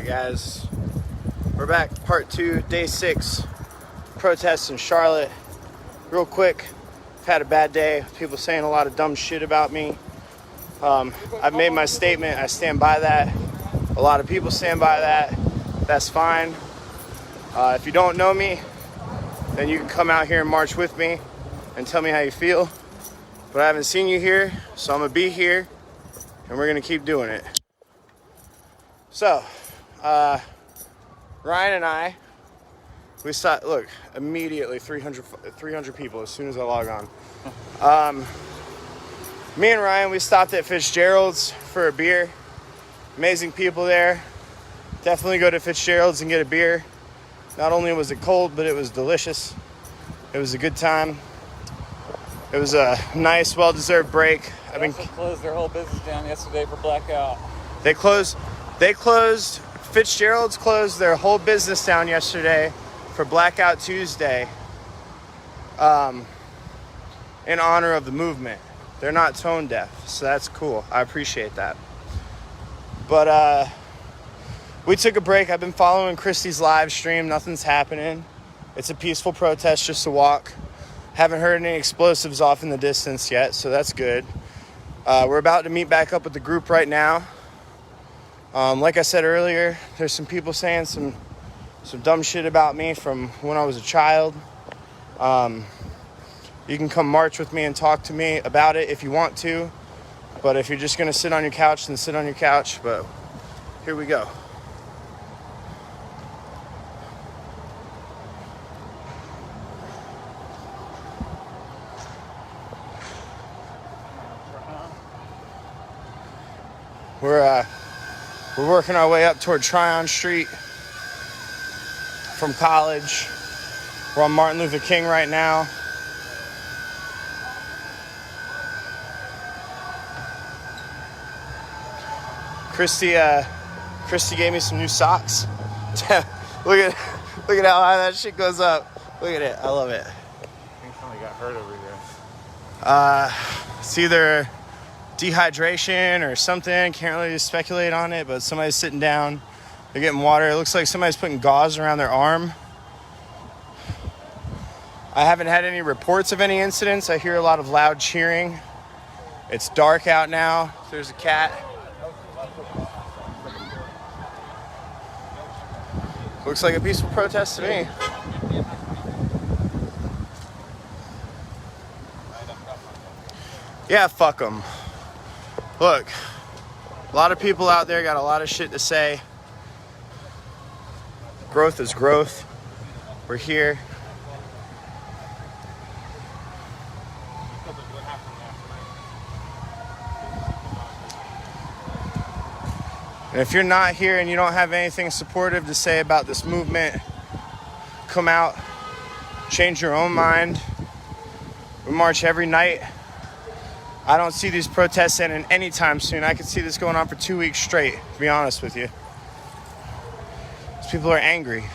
guys, we're back, part 2, day 6, protests in Charlotte. Real quick, I've had a bad day, people saying a lot of dumb shit about me. I've made my statement, I stand by that. A lot of people stand by that, that's fine. If you don't know me, then you can come out here and march with me and tell me how you feel. But I haven't seen you here, so I'm gonna be here and we're gonna keep doing it. So, Ryan and I, we saw, look, immediately 300 people as soon as I log on. Me and Ryan, we stopped at Fitzgerald's for a beer. Amazing people there. Definitely go to Fitzgerald's and get a beer. Not only was it cold, but it was delicious. It was a good time. It was a nice, well-deserved break. They also closed their whole business down yesterday for blackout. They closed, Fitzgerald's closed their whole business down yesterday for Blackout Tuesday in honor of the movement. They're not tone deaf, so that's cool. I appreciate that. But we took a break. I've been following Christy's live stream. Nothing's happening. It's a peaceful protest, just a walk. Haven't heard any explosives off in the distance yet, so that's good. We're about to meet back up with the group right now. Like I said earlier, there's some people saying some dumb shit about me from when I was a child. You can come march with me and talk to me about it if you want to. But if you're just gonna sit on your couch, then sit on your couch. But here we go. We're working our way up toward Tryon Street from College. We're on Martin Luther King right now. Christy gave me some new socks. Look at how high that shit goes up. Look at it. I love it. I think somebody got hurt over there. It's either dehydration or something. Can't really speculate on it, but somebody's sitting down. They're getting water. It looks like somebody's putting gauze around their arm. I haven't had any reports of any incidents. I hear a lot of loud cheering. It's dark out now. There's a cat. Looks like a peaceful protest to me. Yeah, fuck them. Look, a lot of people out there got a lot of shit to say. Growth is growth. We're here. And if you're not here and you don't have anything supportive to say about this movement, come out, change your own mind. We march every night. I don't see these protests ending anytime soon. I could see this going on for 2 weeks straight, to be honest with you. These people are angry.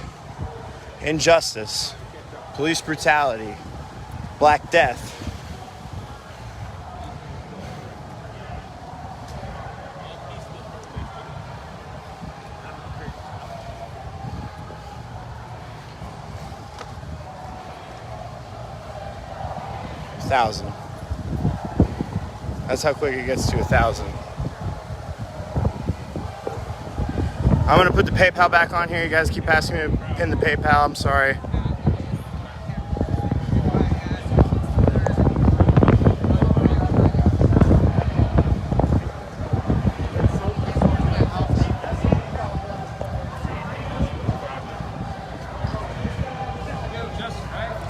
Injustice, police brutality, Black Death. $1,000. That's how quick it gets to 1,000. I'm gonna put the PayPal back on here. You guys keep asking me to pin the PayPal. I'm sorry.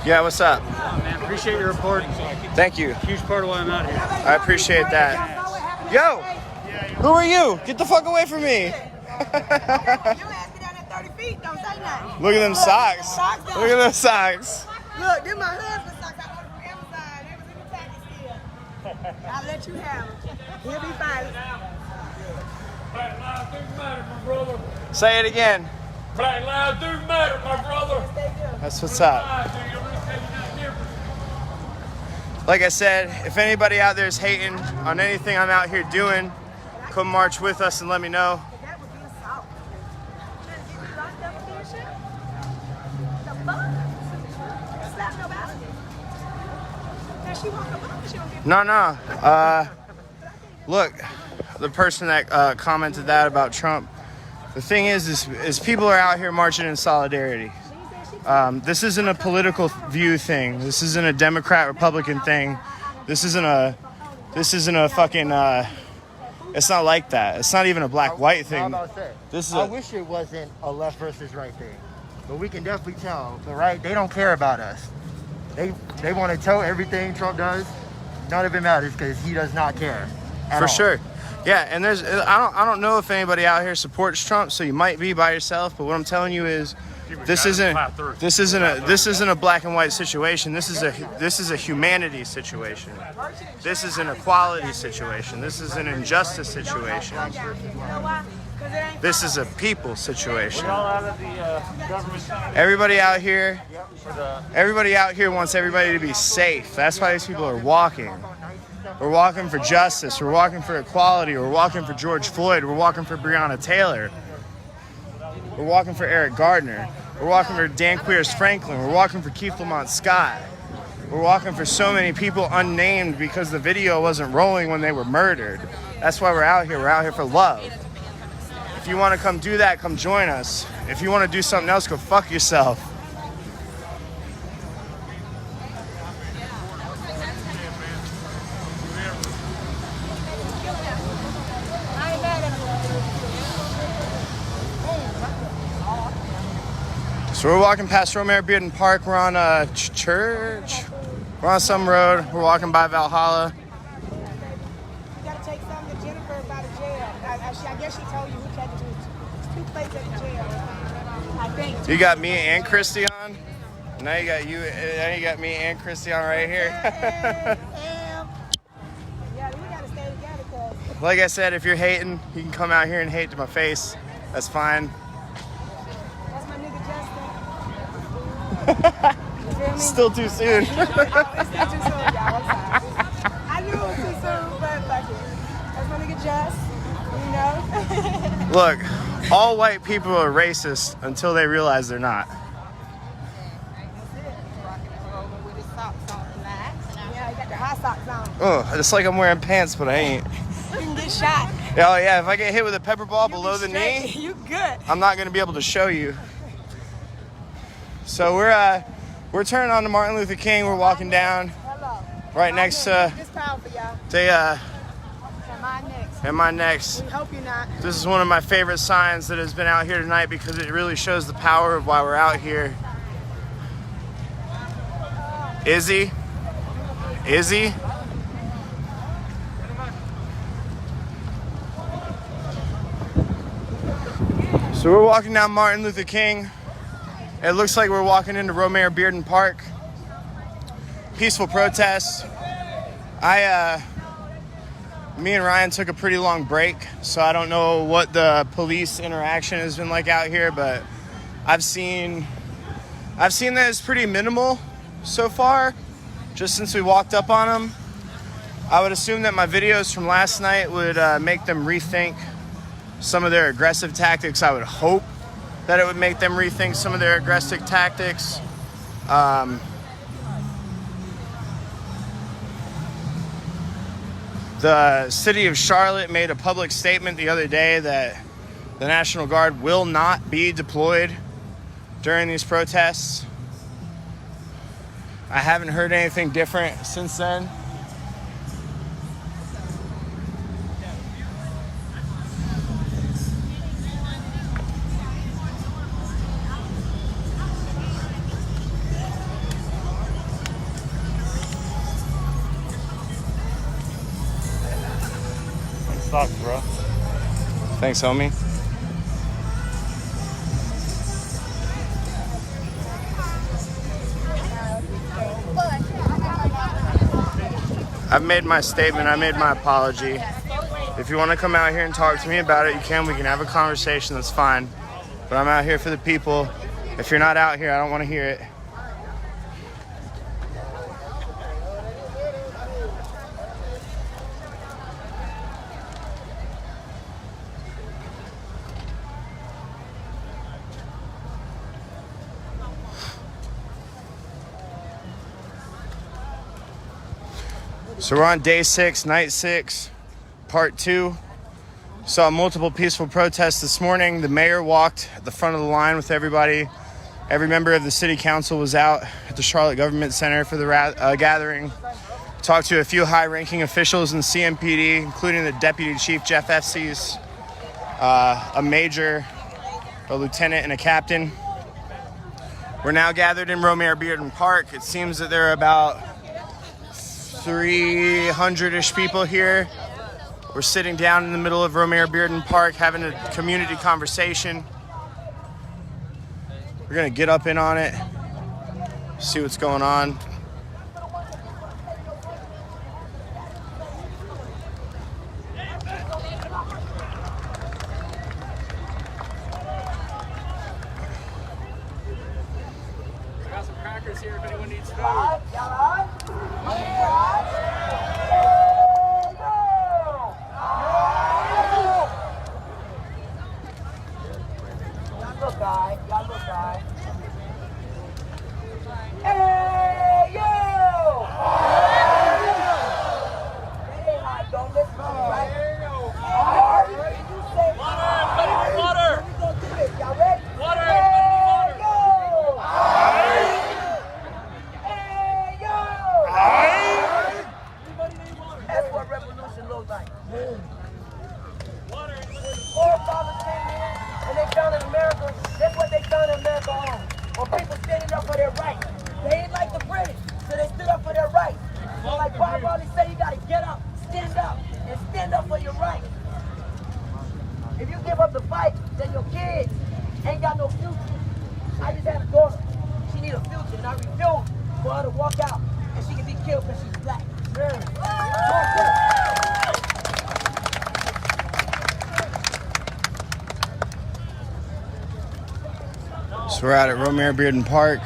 Yeah, what's up? Man, appreciate your report. Thank you. Huge part of why I'm out here. I appreciate that. Yo, who are you? Get the fuck away from me. You asked me down at 30 feet, don't say nothing. Look at them socks. Look at them socks. Look, them my husband's socks I ordered from Amazon. They was in the package still. I'll let you have them. He'll be fine. Black lives do matter, my brother. Say it again. Black lives do matter, my brother. That's what's up. Like I said, if anybody out there is hating on anything I'm out here doing, come march with us and let me know. she walk up, she don't get No. Look, the person that commented that about Trump. The thing is people are out here marching in solidarity. This isn't a political view thing. This isn't a Democrat Republican thing. This isn't a fucking. It's not like that. It's not even a black white thing. I wish it wasn't a left versus right thing, but we can definitely tell the right, they don't care about us. They want to tell everything Trump does. None of it matters because he does not care. For sure. Yeah, and I don't know if anybody out here supports Trump, so you might be by yourself, but what I'm telling you is this isn't a black and white situation. This is a humanity situation. This is an equality situation. This is an injustice situation. This is a people situation. Everybody out here wants everybody to be safe. That's why these people are walking. We're walking for justice. We're walking for equality. We're walking for George Floyd. We're walking for Breonna Taylor. We're walking for Eric Gardner. We're walking for Dan Queers Franklin. We're walking for Keith Lamont Scott. We're walking for so many people unnamed because the video wasn't rolling when they were murdered. That's why we're out here. We're out here for love. If you want to come do that, come join us. If you want to do something else, go fuck yourself. So we're walking past Romare Bearden Park. We're on a church. We're on some road. We're walking by Valhalla. You gotta take something to Jennifer about the jail. I guess she told you who tried to do 2 plates at the jail. I think. You got me and Christy on. Now you got me and Christy on right here. Yeah, we gotta stay together because. Like I said, if you're hating, you can come out here and hate to my face. That's fine. That's my nigga Justin. Still too soon. It's still too soon, y'all. I'm sorry. I knew it was too soon, but fuck it. That's my nigga Just, you know? Look, all white people are racist until they realize they're not. Yeah, you got your hot socks on. Oh, it's like I'm wearing pants, but I ain't. You can get shot. Oh yeah, if I get hit with a pepper ball You below be the straight. knee, You good. I'm not gonna be able to show you. So we're turning on to Martin Luther King. We're walking down Hello. right next to This powerful, y'all. Am I next? We hope you're not. This is one of my favorite signs that has been out here tonight because it really shows the power of why we're out here. Izzy? So we're walking down Martin Luther King. It looks like we're walking into Romare Bearden Park. Peaceful protest. Me and Ryan took a pretty long break, so I don't know what the police interaction has been like out here, but I've seen that it's pretty minimal so far, just since we walked up on them. I would assume that my videos from last night would make them rethink some of their aggressive tactics. I would hope that it would make them rethink some of their aggressive tactics. The city of Charlotte made a public statement the other day that the National Guard will not be deployed during these protests. I haven't heard anything different since then. Sucks, bro. Thanks, homie. I've made my statement. I made my apology. If you want to come out here and talk to me about it, you can. We can have a conversation. That's fine. But I'm out here for the people. If you're not out here, I don't want to hear it. So we're on day 6, night 6, part 2. Saw multiple peaceful protests this morning. The mayor walked at the front of the line with everybody. Every member of the city council was out at the Charlotte Government Center for the gathering. Talked to a few high-ranking officials in CMPD, including the Deputy Chief Jeff Estes, a major, a lieutenant, and a captain. We're now gathered in Romare Bearden Park. It seems that there are about 300-ish people here. We're sitting down in the middle of Romare Bearden Park having a community conversation. We're gonna get up in on it, see what's going on. Got some crackers here if anyone needs food. Y'all look, guy. Hey, yo! Hey, I don't listen to me, right? Water! Water! We're gonna do this. Y'all ready? Water! Hey, yo! Hey, yo! That's what revolution looks like. Forefathers came in and they founded America. That's what they founded America on. Or people standing up for their rights. They ain't like the British, so they stood up for their rights. So like Bob Marley said, you gotta get up, and stand up for your rights. If you give up the fight, then your kids ain't got no future. I just had a daughter. She need a future, and I refuse for her to walk out and she can be killed because she's black. So we're out at Romare Bearden Park.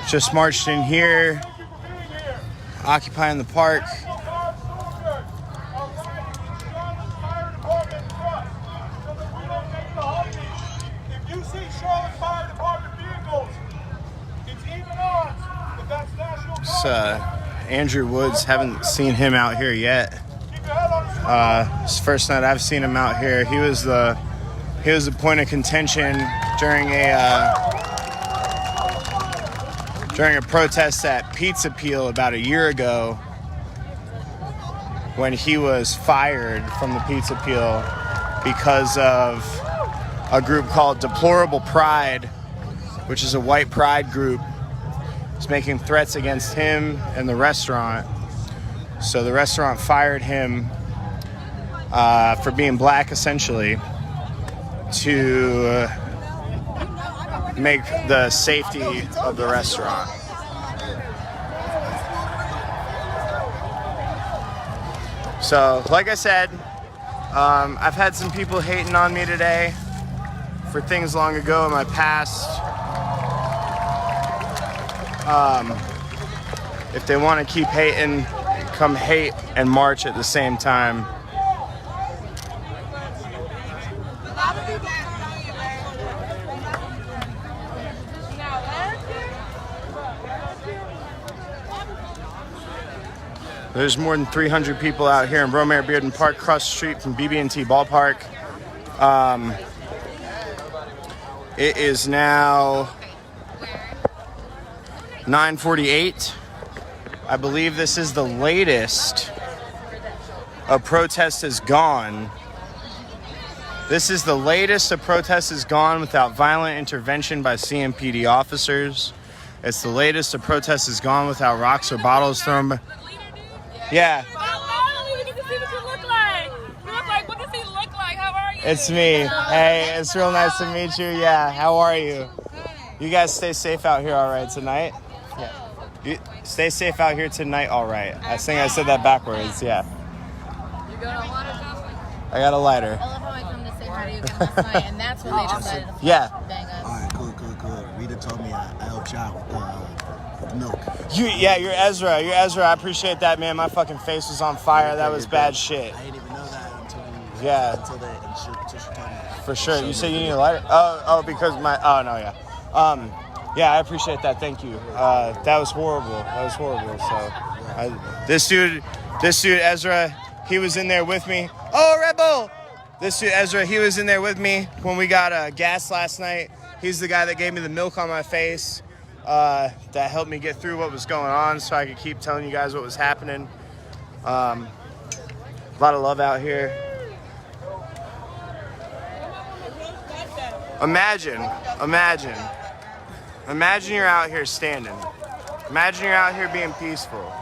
Just marched in here, occupying the park. If you see Charlotte Fire Department vehicles, it's even odds that that's national guard. It's Andrew Woods. Haven't seen him out here yet. Keep your head on the straight. It's the first night I've seen him out here. He was the point of contention during a protest at Pizza Peel about a year ago, when he was fired from the Pizza Peel because of a group called Deplorable Pride, which is a white pride group. It's making threats against him and the restaurant. So the restaurant fired him for being black, essentially, to make the safety of the restaurant. So, like I said, I've had some people hating on me today for things long ago in my past. If they want to keep hating, come hate and march at the same time. There's more than 300 people out here in Romare Bearden Park, across the street from BB&T Ballpark. It is now 9:48. I believe this is the latest a protest has gone. This is the latest a protest has gone without violent intervention by CMPD officers. It's the latest a protest has gone without rocks or bottles thrown by... Yeah. We get to see what you look like. You look like, what does he look like? How are you? It's me. Hey, it's real nice to meet you. Yeah, how are you? You guys stay safe out here all right tonight? Yeah. You stay safe out here tonight all right. I think I said that backwards, yeah. You got a water jumping? I got a lighter. I love how I come to say hi to you again last night, and that's when they decided to Yeah. bang us. All right, good. Rita told me I helped you out with the milk. You're Ezra. I appreciate that, man. My fucking face was on fire. That was bad shit. I didn't even know that until she told me. For sure. You said you need a lighter? Oh, because yeah. Yeah, I appreciate that. Thank you. That was horrible. So This dude Ezra, he was in there with me. Oh, Red Bull! This dude Ezra, he was in there with me when we got gas last night. He's the guy that gave me the milk on my face, that helped me get through what was going on so I could keep telling you guys what was happening. A lot of love out here. Imagine you're out here standing. Imagine you're out here being peaceful.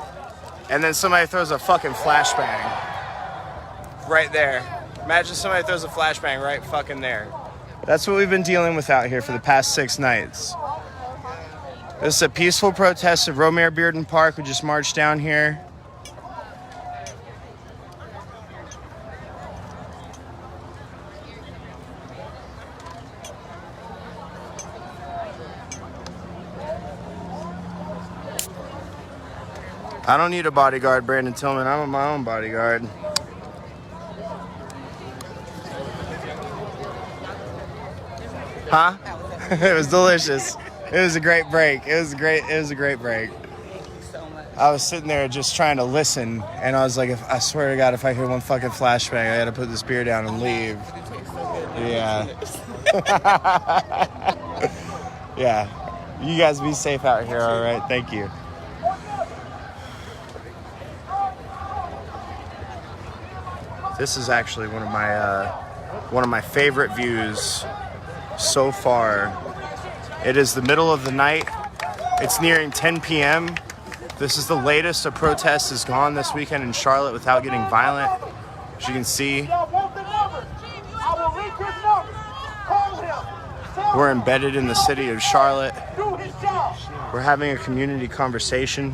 And then somebody throws a fucking flashbang right there. Imagine somebody throws a flashbang right fucking there. That's what we've been dealing with out here for the past 6 nights. This is a peaceful protest at Romare Bearden Park. We just marched down here. I don't need a bodyguard, Brandon Tillman. I'm my own bodyguard. Huh? It was delicious. It was a great break. It was a great break. I was sitting there just trying to listen, and I was like, I swear to God, if I hear one fucking flashbang, I gotta put this beer down and leave. Yeah. Yeah. You guys be safe out here, all right? Thank you. This is actually one of my favorite views so far. It is the middle of the night. It's nearing 10 p.m. This is the latest a protest has gone this weekend in Charlotte without getting violent. As you can see, we're embedded in the city of Charlotte. We're having a community conversation.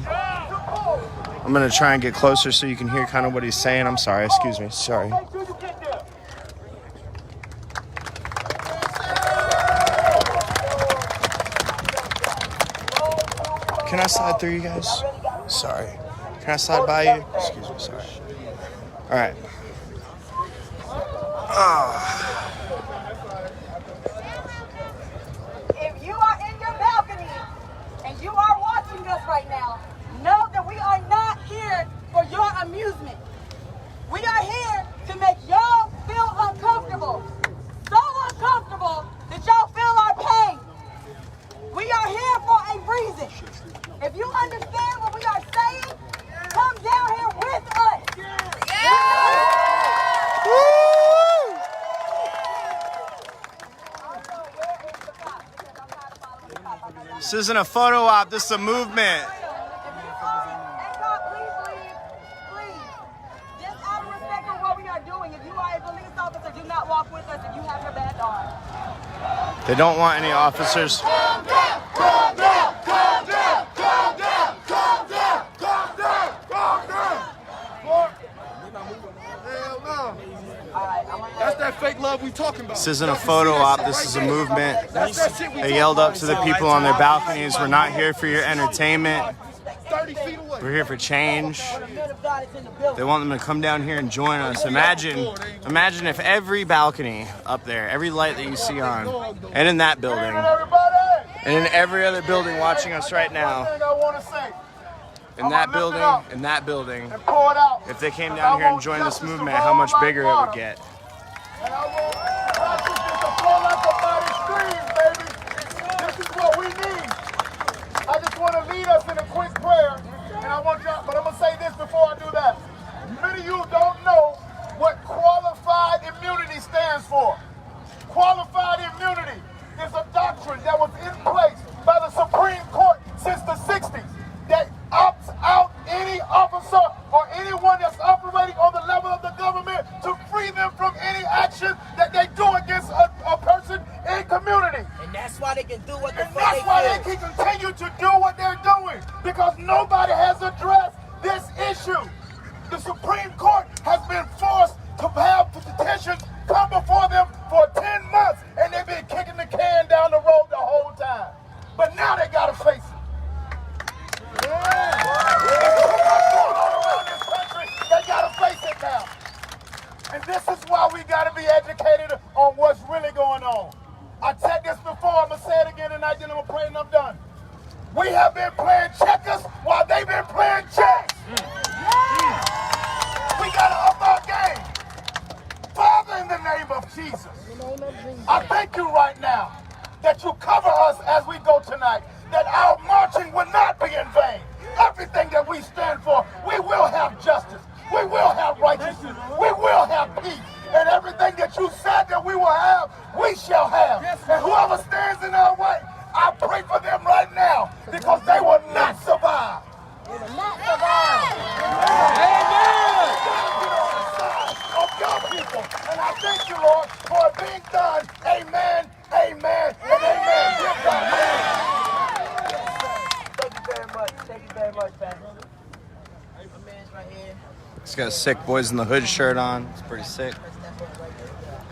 I'm gonna try and get closer so you can hear kind of what he's saying. I'm sorry, excuse me, sorry. Can I slide through you guys? Sorry. Can I slide by you? Excuse me, sorry. All right. If you are in your balcony and you are watching us right now, know that we are not here for your amusement. We are here to make y'all feel uncomfortable. So uncomfortable that y'all feel our pain. We are here for a reason. If you understand what we are saying, come down here with us. This isn't a photo op, this is a movement. They don't want any officers. Calm down, calm down, calm down, calm down, calm down, calm down, calm down. Hell no. That's that fake love we talking about. This isn't a photo op, this is a movement. They yelled up to the people on their balconies, we're not here for your entertainment. We're here for change. They want them to come down here and join us. Imagine if every balcony up there, every light that you see on, and in that building, and in every other building watching us right now, in that building, if they came down here and joined this movement, how much bigger it would get. This is what we need. I just want to lead us in a quick prayer, and I want y'all, but I'm gonna say this before I do that. Many of you don't know what qualified immunity stands for. Qualified immunity is a doctrine that was in place by the Supreme Court since the 60s that opts out any officer or anyone that's operating on the level of the government to free them from any action that they do against a person in community. And that's why they can do what the fuck That's they why do. they can continue to do what they're doing, because nobody has addressed this issue. The Supreme Court has been forced to have petitions come before them for 10 months, and they've been kicking the can down the road the whole time. But now they gotta face it. They gotta face it now. And this is why we gotta be educated on what's really going on. I said this before, I'm gonna say it again tonight, then I'm gonna pray and I'm done. We have been playing checkers while they've been playing chess. go tonight, that our marching will not be in vain. Everything that we stand for, we will have justice. We will have righteousness. We will have peace. And everything that you said that we will have, we shall have. And whoever stands in our way, I pray for them right now because they will not survive. They will not survive. Amen. Of your people. And I thank you, Lord, for it being done. Amen, amen, and amen. Give God. Thank you very much. Thank you very much, Pastor. My man's right here. He's got a sick Boys in the Hood shirt on. It's pretty sick.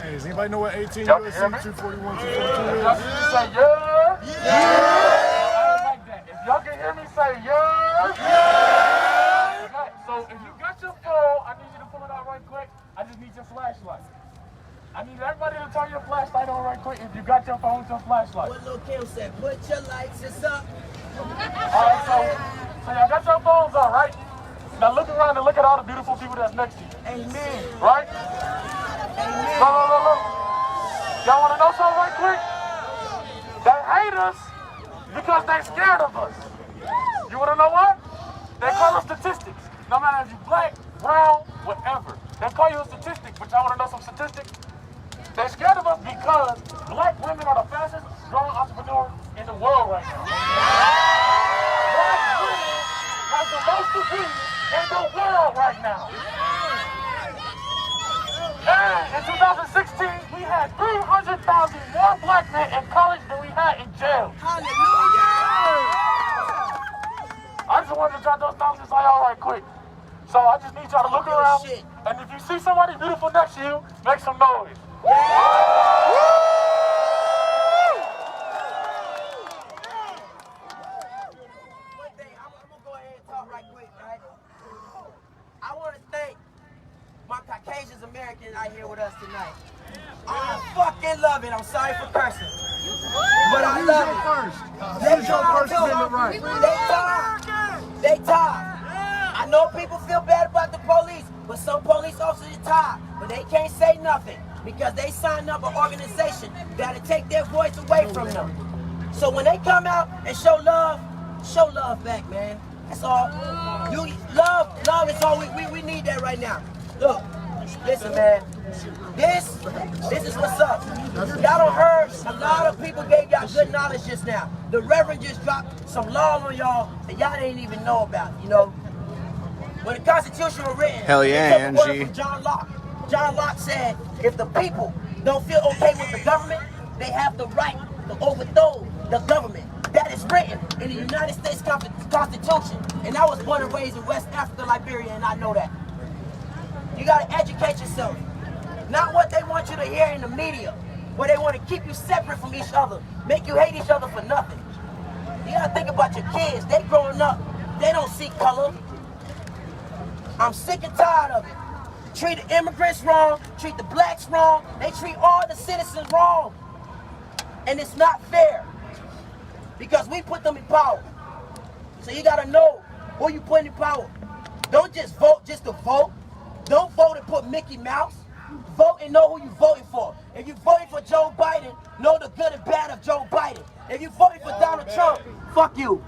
Hey, does anybody know what 18 Y'all USC can hear me? 241, 242 Y'all is? can hear me say yeah? Yeah! I like that. If y'all can hear me say yeah? Yeah! Okay, so if you got your phone, I need you to pull it out right quick. I just need your flashlight. I need everybody to turn your flashlight on right quick. If you got your phone, your flashlight. What Lil Kim said, put your lights up. Alright, so y'all got your phones on, right? Now look around and look at all the beautiful people that's next to you. Amen. Right? Amen. Look. Y'all want to know something right quick? They hate us because they scared of us. You want to know what? They call us statistics. No matter if you black, brown, whatever. They call you a statistic, but y'all want to know some statistics? They're scared of us because black women are the fastest growing entrepreneurs in the world right now. Black women have the most degrees in the world right now. And in 2016, we had 300,000 more black men in college than we had in jail. Hallelujah! I just wanted to drop those numbers on y'all right quick. So I just need y'all to look around, and if you see somebody beautiful next to you, make some noise. I want to thank my Caucasian Americans out here with us tonight. I fucking love it. I'm sorry for cursing. But I love it. They tired. They tired. I know people feel bad about the police, but some police officers are tired. But they can't say nothing because they signed up an organization that'll take their voice away from them. So when they come out and show love back, man. That's all. Love is all we need that right now. Look, listen, man. This is what's up. Y'all done heard a lot of people gave y'all good knowledge just now. The Reverend just dropped some laws on y'all that y'all didn't even know about, you know. When the Constitution was written, hell yeah, it took a word Angie. from John Locke. John Locke said, if the people don't feel okay with the government, they have the right to overthrow the government. That is written in the United States Constitution. And I was born and raised in West Africa, Liberia, and I know that. You gotta educate yourself. Not what they want you to hear in the media, where they want to keep you separate from each other, make you hate each other for nothing. You gotta think about your kids. They growing up, they don't see color. I'm sick and tired of it. Treat the immigrants wrong, treat the blacks wrong, they treat all the citizens wrong. And it's not fair. Because we put them in power. So you gotta know who you put in power. Don't just vote just to vote. Don't vote and put Mickey Mouse. Vote and know who you're voting for. If you're voting for Joe Biden, know the good and bad of Joe Biden. If you're voting for Donald Trump, fuck you.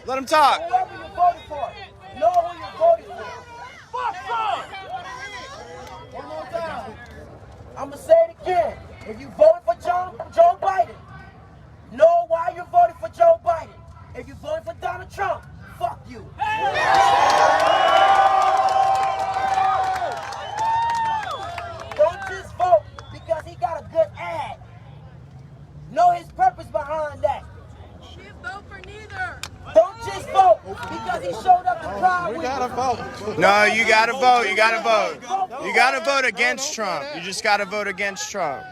Let him talk. Whoever you're voting for, know who you're voting for. Fuck Trump! One more time. I'm going to say it again. If you voted for Joe Biden, know why you're voting for Joe Biden. If you're voting for Donald Trump, fuck you. Don't just vote because he got a good ad. Know his purpose behind that. Vote for neither. Don't just vote because he showed up to cry with you. No, you gotta vote. You gotta vote. You gotta vote against Trump. You just gotta vote against Trump.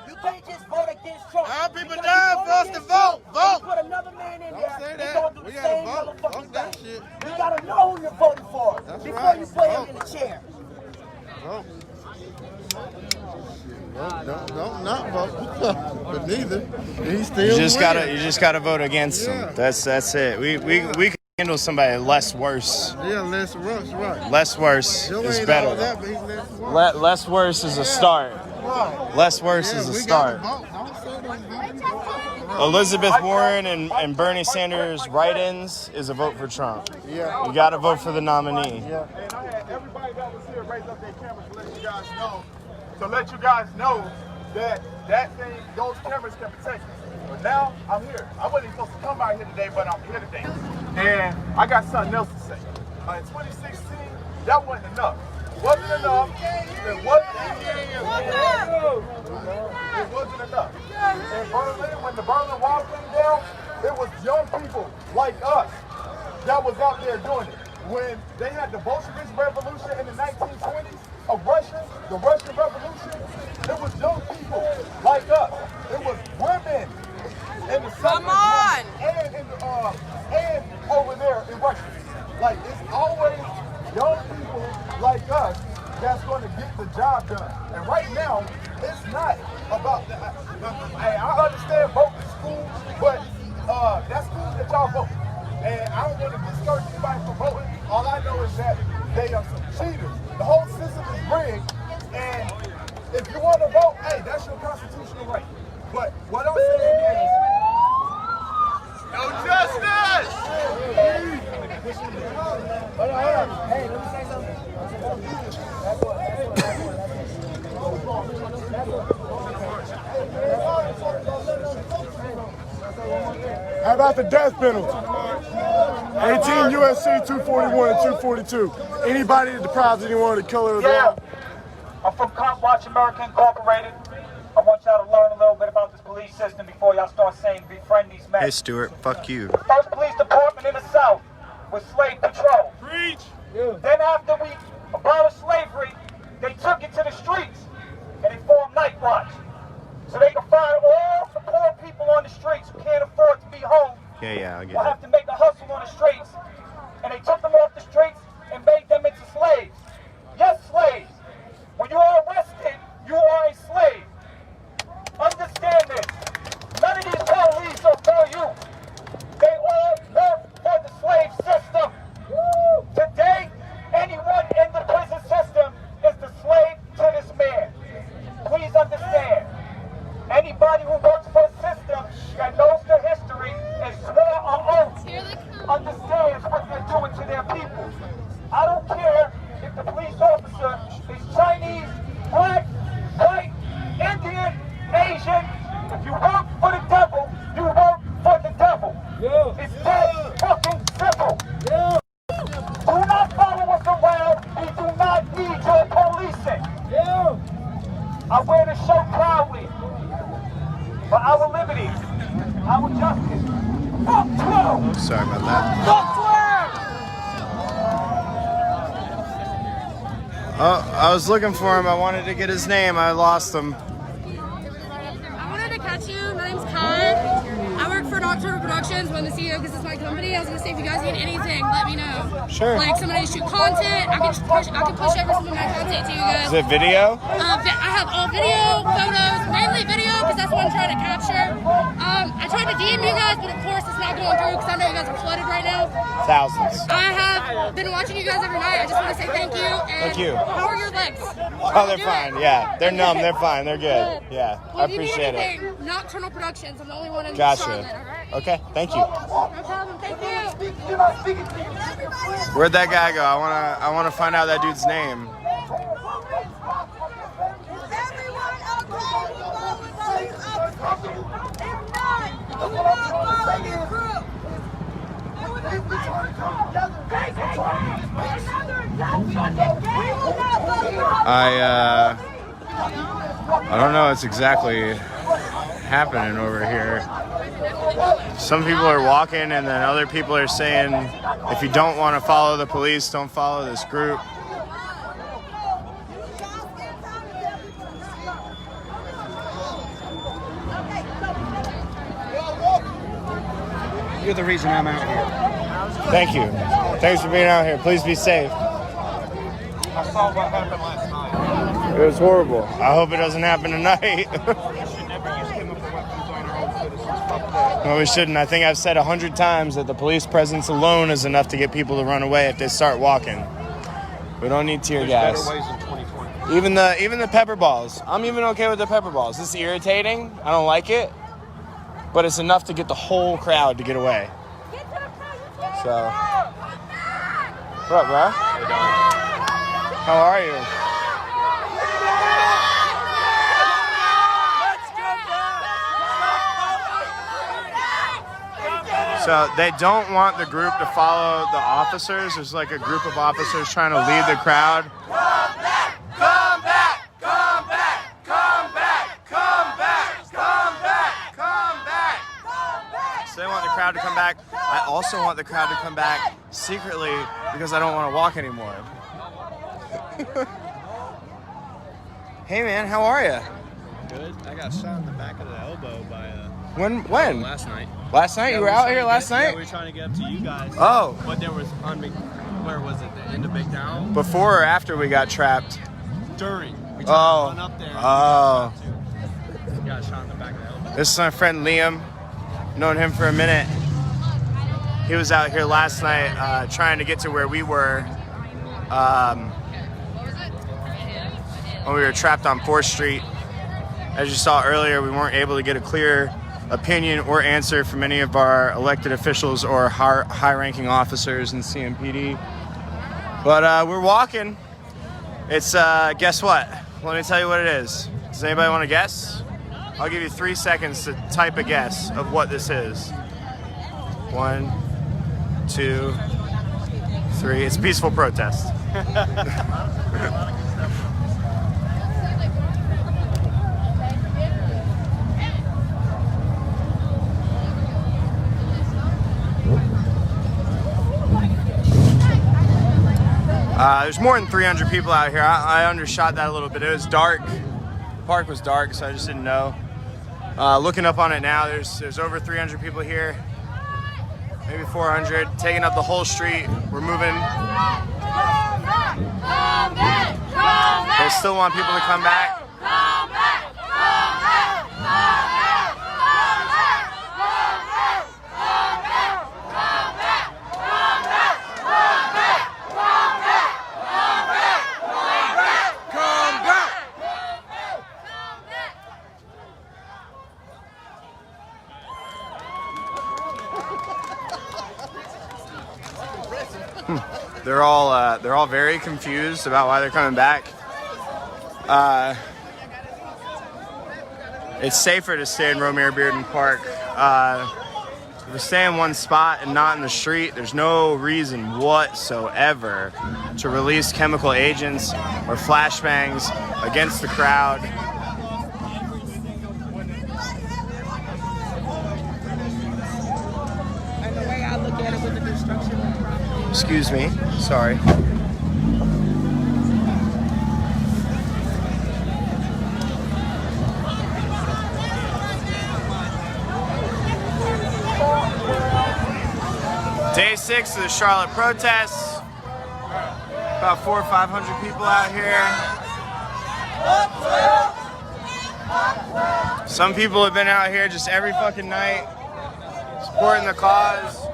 You can't just vote against Trump. Our people dying for us to vote. Vote. Put another man in there. say He's that. gonna do We the gotta same vote. motherfucking Fuck that thing. shit. You gotta know who you're voting for before That's you right. put him Vote. in the chair. Vote. Don't not vote, but neither. He still You just win. gotta vote against them. That's it. We can handle somebody less worse. Yeah, less worse, right. Less worse Joe is ain't better. all that, but he's less worse. Less worse is a start. Right. Less worse is a we start. gotta vote. Don't say don't vote. Elizabeth Warren and Bernie Sanders write-ins is a vote for Trump. Yeah. You gotta vote for the nominee. Yeah. And I had everybody that was here raise up their cameras to let you guys know. To let you guys know that thing, those cameras can protect us. But now I'm here. I wasn't even supposed to come out here today, but I'm here today. And I got something else to say. In 2016, that wasn't enough. It wasn't enough. It wasn't enough. In Berlin, when the Berlin Wall came down, it was young people like us that was out there doing it. When they had the Bolshevik Revolution in the 1920s of Russia, the Russian Revolution, it was young people like us. It was women in the Come on! and over there in Russia. Like, it's always young people like us that's going to get the job done. And right now, it's not about that. Hey, I understand voting school, but that's cool that y'all vote. And I don't want to discourage anybody from voting. All I know is that they are some cheaters. The whole system is rigged. And if you want to vote, hey, that's your constitutional right. But what I'm saying is, no justice! Hold on. Hey, let me say something. How about the death penalty? 18 USC 241 and 242. Anybody that deprives anyone of the color of the law. I'm from Cop Watch America Incorporated. I want y'all to learn a little bit about this police system before y'all start saying befriend these men. Hey Stuart, fuck you. First police department in the South was slave patrol. Preach! Then after we abolished slavery, they took it to the streets and they formed Night Watch. So they can find all the poor people on the streets who can't afford to be home. Yeah, I get Will it. have to make a hustle on the streets. And they took them off the streets and made them into slaves. Yes, slaves. When you are arrested, you are a slave. Understand this. None of these police are for you. They all work for the slave system. Today, anyone in the prison system is the slave to this man. Please understand. Anybody who works for a system that knows the history and swore an oath understands what they're doing to their people. I don't care if the police officer is Chinese, black, white, Indian, Asian. If you work for the devil, you work for the devil. It's that fucking simple. Do not follow us around. We do not need your policing. I wear the shirt proudly. For our liberty, our justice. Fuck Trump! Sorry about that. Fuck Trump! Oh, I was looking for him. I wanted to get his name. I lost him. I wanted to catch you. My name's Kai. I work for Nocturnal Productions. I'm the CEO because it's my company. I was gonna say if you guys need anything, let me know. Sure. Like somebody shoot content, I can push every single my content to you guys. Is it video? I have all video, photos, mainly video because that's what I'm trying to capture. I tried to DM you guys, but of course it's not going through because I know you guys are flooded right now. Thousands. I have been watching you guys every night. I just want to say thank you. And Thank you. How are your legs? Oh, they're fine. Yeah, they're numb. They're fine. They're good. Yeah, I Well, if you appreciate need it. anything, Nocturnal Productions. I'm the only one in Gotcha. Charlotte, all right? Okay, thank you. No problem. Thank you. Where'd that guy go? I wanna find out that dude's name. I don't know what's exactly happening over here. Some people are walking and then other people are saying if you don't want to follow the police, don't follow this group. You're the reason I'm out here. Thank you. Thanks for being out here. Please be safe. I saw what happened last night. It It was horrible. I hope it doesn't happen tonight. No, we shouldn't. I think I've said 100 times that the police presence alone is enough to get people to run away if they start walking. We don't need tear gas. Better ways in 2020. Even the pepper balls. I'm even okay with the pepper balls. It's irritating. I don't like it. But it's enough to get the whole crowd to get away. So, what up, bro? How are you? So they don't want the group to follow the officers. There's like a group of officers trying to lead the crowd. Come back! Come back! Come back! Come back! Come back! Come back! Come back! So they want the crowd to come back. I also want the crowd to come back secretly because I don't want to walk anymore. Hey man, how are you? Good. I got shot in the back of the elbow by When? last night. Last night? Yeah, You were out here last night? Yeah, we were trying to get up to you guys. Oh. But there was where was it? The end of McDowell? Before or after we got trapped? During. We tried to run up there. Oh. We got shot in the back of the elbow. This is my friend Liam. Known him for a minute. He was out here last night trying to get to where we were when we were trapped on 4th Street. As you saw earlier, we weren't able to get a clear opinion or answer from any of our elected officials or high-ranking officers in CMPD. But we're walking. It's, guess what? Let me tell you what it is. Does anybody want to guess? I'll give you 3 seconds to type a guess of what this is. 1, 2, 3. It's a peaceful protest. There's more than 300 people out here. I undershot that a little bit. It was dark. The park was dark, so I just didn't know. Looking up on it now, there's over 300 people here. Maybe 400. Taking up the whole street. We're moving. They still want people to come back. They're all very confused about why they're coming back. It's safer to stay in Romare Bearden Park. If we stay in one spot and not in the street, there's no reason whatsoever to release chemical agents or flashbangs against the crowd. And the way I look at it with the destruction of property. Excuse me, sorry. Day 6 of the Charlotte protests. About 400 or 500 people out here. Some people have been out here just every fucking night, supporting the cause.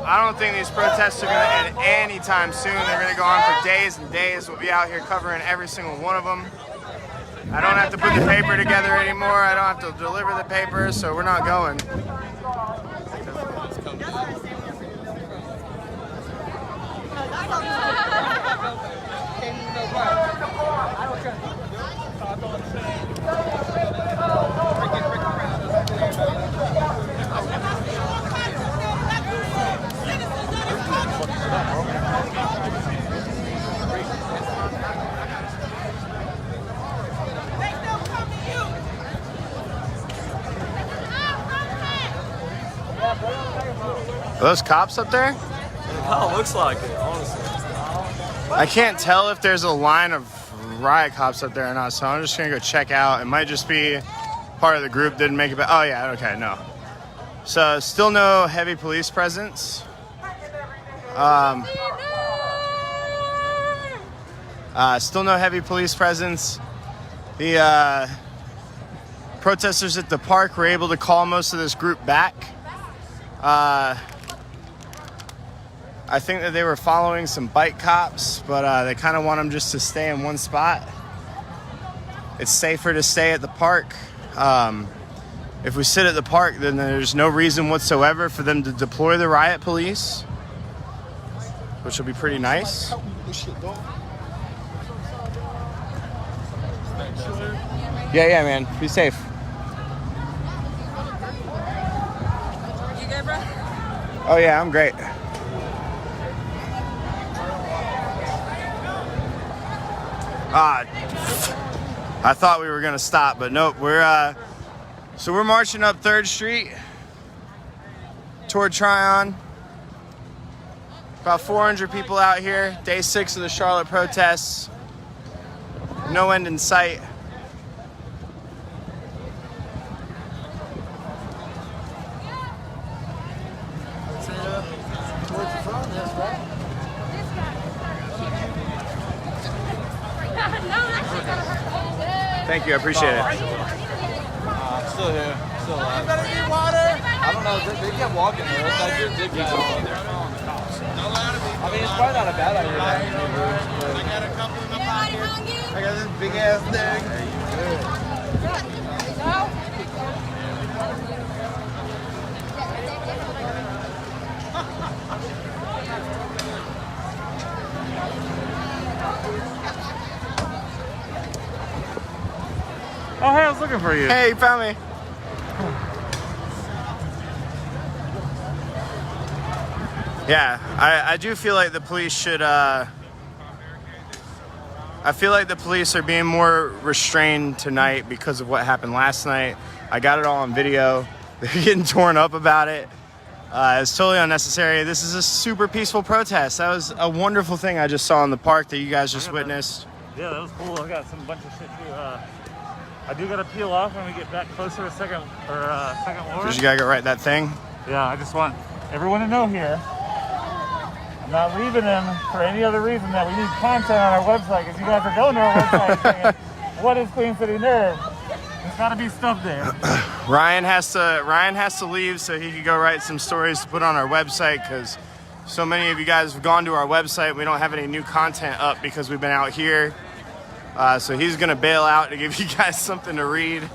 I don't think these protests are going to end anytime soon. They're going to go on for days and days. We'll be out here covering every single one of them. I don't have to put the paper together anymore. I don't have to deliver the paper, so we're not going. Are those cops up there? It kind of looks like it, honestly. I can't tell if there's a line of riot cops up there or not, so I'm just gonna go check out. It might just be part of the group didn't make it back. Oh yeah, okay, no. So still no heavy police presence. Still no heavy police presence. The protesters at the park were able to call most of this group back. I think that they were following some bike cops, but they kind of want them just to stay in one spot. It's safer to stay at the park. If we sit at the park, then there's no reason whatsoever for them to deploy the riot police, which will be pretty nice. Yeah, man. Be safe. You good, bro? Oh, yeah, I'm great. I thought we were gonna stop, but nope. We're marching up 3rd Street toward Tryon. About 400 people out here. Day 6 of the Charlotte protests. No end in sight. Thank you, I appreciate it. I'm still here, still alive. You better get water. I don't know, they kept walking there. I did get on there. I mean, it's probably not a bad idea. I got a couple in my pocket. I got this big ass thing. Oh, hey, I was looking for you. Hey, you found me. Yeah, I do feel like the police should, I feel like the police are being more restrained tonight because of what happened last night. I got it all on video. They're getting torn up about it. It's totally unnecessary. This is a super peaceful protest. That was a wonderful thing I just saw in the park that you guys just witnessed. Yeah, that was cool. I got some bunch of shit too. I do gotta peel off when we get back closer to second floor. Because you gotta go write that thing. Yeah, I just want everyone to know here. I'm not leaving them for any other reason that we need content on our website, because you guys are going to our website saying, what is Queen City Nerve? There's gotta be stuff there. Ryan has to leave so he can go write some stories to put on our website, because so many of you guys have gone to our website. We don't have any new content up because we've been out here. So he's gonna bail out to give you guys something to read.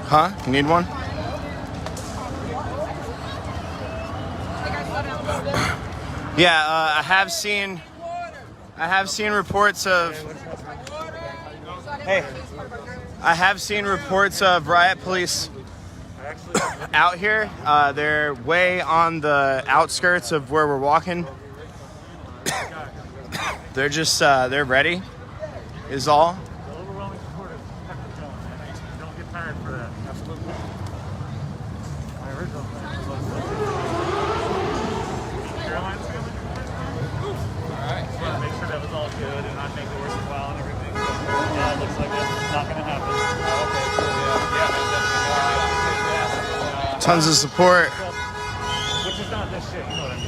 Huh? You need one? Yeah, I have seen reports of. Hey, I have seen reports of riot police out here. They're way on the outskirts of where we're walking. They're just they're ready, is all. Tons of support. Which is not this shit, you know what I mean?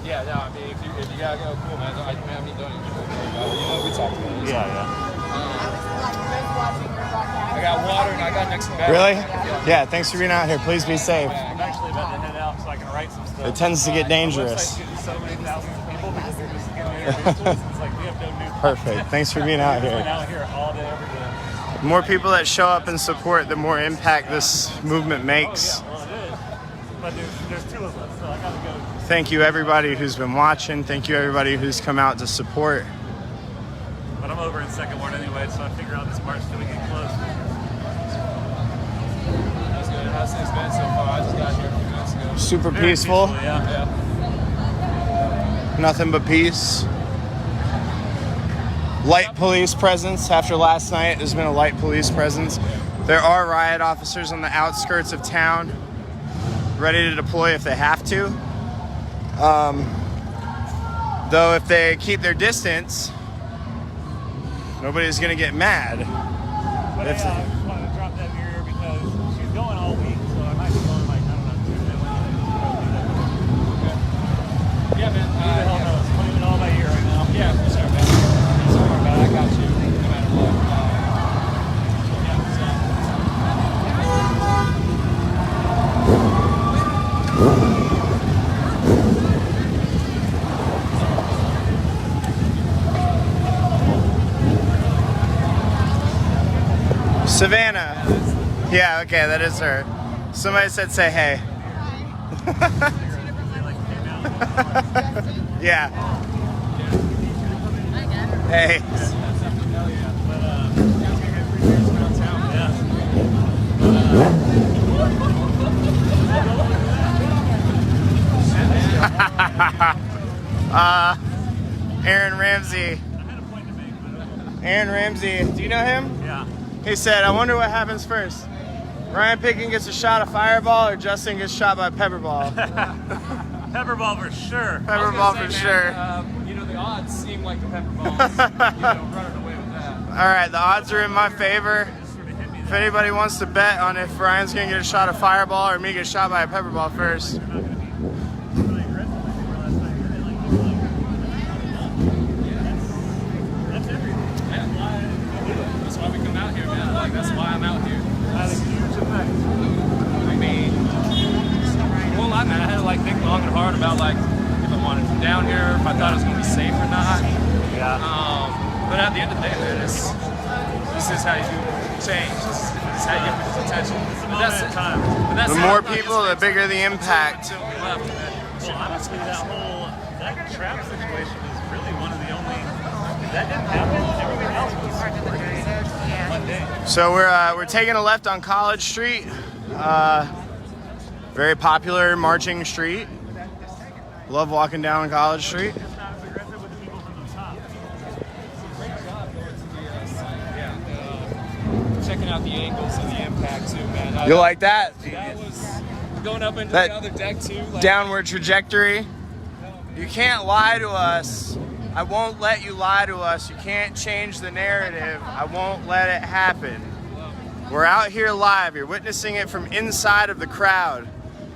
Yeah, I mean, if you gotta go, cool, man. I mean, don't even we talked about it. Yeah. I got water and I got next to bed. Really? Yeah, thanks for being out here. Please be safe. I'm actually about to head out so I can write some stuff. It tends to get dangerous. So many thousands of people because they're just getting introduced to us. It's like we have no new. Perfect. Thanks for being out We've here. been out here all day, every day. The more people that show up and support, the more impact this movement makes. Well, it is. But there's two of us, so I gotta go. Thank you everybody who's been watching. Thank you everybody who's come out to support. But I'm over in Second Ward anyway, so I figure out this march till we get close. That's good. How's things been so far? got here a few minutes ago. Super peaceful. Yeah. Nothing but peace. Light police presence. After last night, there's been a light police presence. There are riot officers on the outskirts of town, ready to deploy if they have to. Though if they keep their distance, nobody's gonna get mad. But I just wanted to drop that mirror because she's going all week, so I might be going like, I don't know, Tuesday, Wednesday. Yeah, man. Who the hell knows? I don't even know about you right now. Yeah, for sure, man. Don't worry about it. I got you, no matter what. Savannah. Yeah, okay, that is her. Somebody said say hey. Yeah. Hey. Aaron Ramsey. Aaron Ramsey. Do you know him? Yeah. He said, I wonder what happens first. Ryan Pickens gets a shot of fireball or Justin gets shot by pepperball? Pepperball for sure. Pepperball for sure. You know, the odds seem like the pepperballs, running away with that. All right, the odds are in my favor. If anybody wants to bet on if Ryan's gonna get a shot of fireball or me get shot by a pepperball first. That's why we come out here, man. Like, that's why I'm out here. I mean, well, I had to like think long and hard about like if I wanted to come down here, if I thought it was gonna be safe or not. Yeah. But at the end of the day, man, this is how you do change. This is how you get people's attention. But that's it. The more people, the bigger the impact. Well, honestly, that trap situation is really one of the only. If that didn't happen, everything else was mundane. So we're taking a left on College Street. Very popular marching street. Love walking down College Street. Checking out the angles of the impact too, man. You like that? That was going up into That the other deck too. Like, downward trajectory. You can't lie to us. I won't let you lie to us. You can't change the narrative. I won't let it happen. We're out here live. You're witnessing it from inside of the crowd.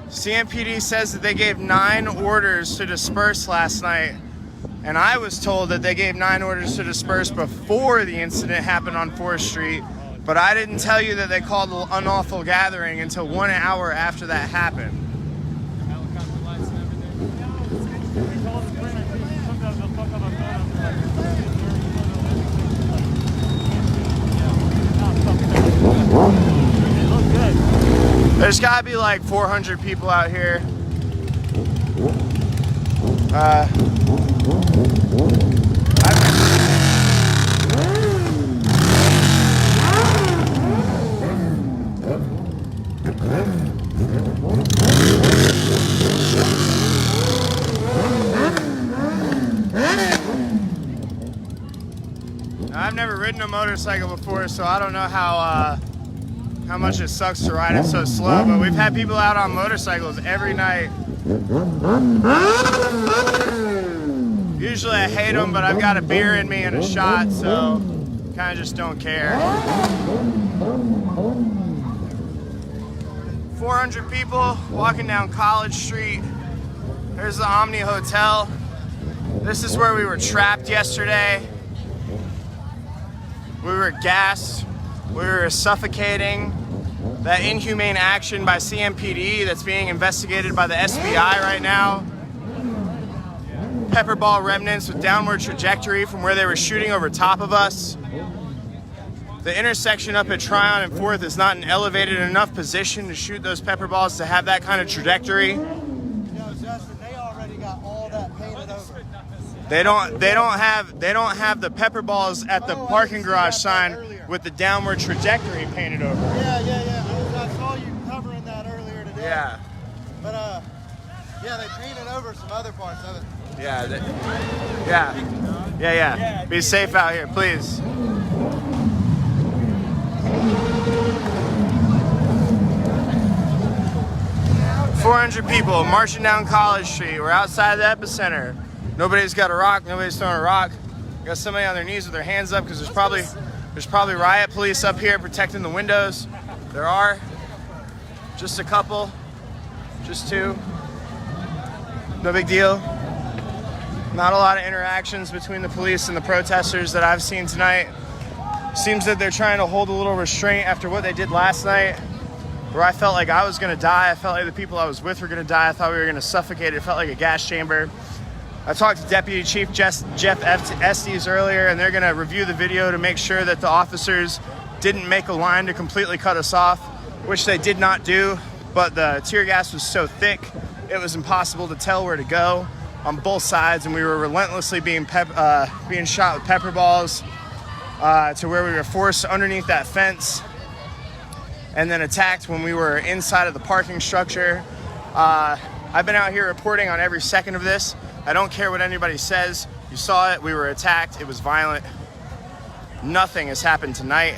CMPD says that they gave 9 orders to disperse last night. And I was told that they gave 9 orders to disperse before the incident happened on 4th Street. But I didn't tell you that they called an unlawful gathering until 1 hour after that happened. There's gotta be like 400 people out here. I've never ridden a motorcycle before, so I don't know how much it sucks to ride it so slow, but we've had people out on motorcycles every night. Usually I hate them, but I've got a beer in me and a shot, so kind of just don't care. 400 people walking down College Street. There's the Omni Hotel. This is where we were trapped yesterday. We were gassed. We were suffocating. That inhumane action by CMPD that's being investigated by the SBI right now. Pepperball remnants with downward trajectory from where they were shooting over top of us. The intersection up at Tryon and 4th is not an elevated enough position to shoot those pepperballs to have that kind of trajectory. You know, Justin, they already got all that painted over. They don't have the pepperballs at the parking garage sign with the downward trajectory painted over. Yeah. I saw you covering that earlier today. Yeah. Yeah, they painted over some other parts of it. Yeah. Yeah. Be safe out here, please. "400 people marching down College Street. We're outside the epicenter. Nobody's got a rock. Nobody's throwing a rock. Got somebody on their knees with their hands up because there's probably riot police up here protecting the windows. There are just a couple, just two. No big deal. Not a lot of interactions between the police and the protesters that I've seen tonight. Seems that they're trying to hold a little restraint after what they did last night, where I felt like I was gonna die. I felt like the people I was with were gonna die. I thought we were gonna suffocate. It felt like a gas chamber. I talked to Deputy Chief Jeff Estes earlier, and they're gonna review the video to make sure that the officers didn't make a line to completely cut us off, which they did not do, but the tear gas was so thick, it was impossible to tell where to go on both sides, and we were relentlessly being shot with pepper balls to where we were forced underneath that fence and then attacked when we were inside of the parking structure. I've been out here reporting on every second of this. I don't care what anybody says. You saw it. We were attacked. It was violent. Nothing has happened tonight.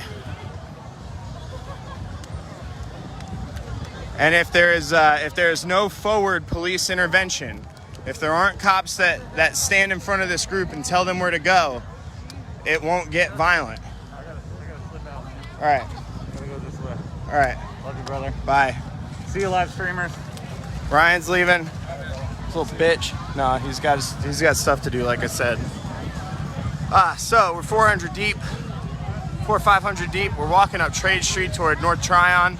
And if there is no forward police intervention, if there aren't cops that stand in front of this group and tell them where to go, it won't get violent. I gotta slip out, man. All right. I'm gonna go this way. All right. Love you, brother. Bye. See you, live streamers. Ryan's leaving. Little bitch. No, he's got stuff to do, like I said. So we're 400 deep, 400 or 500 deep. We're walking up Trade Street toward North Tryon.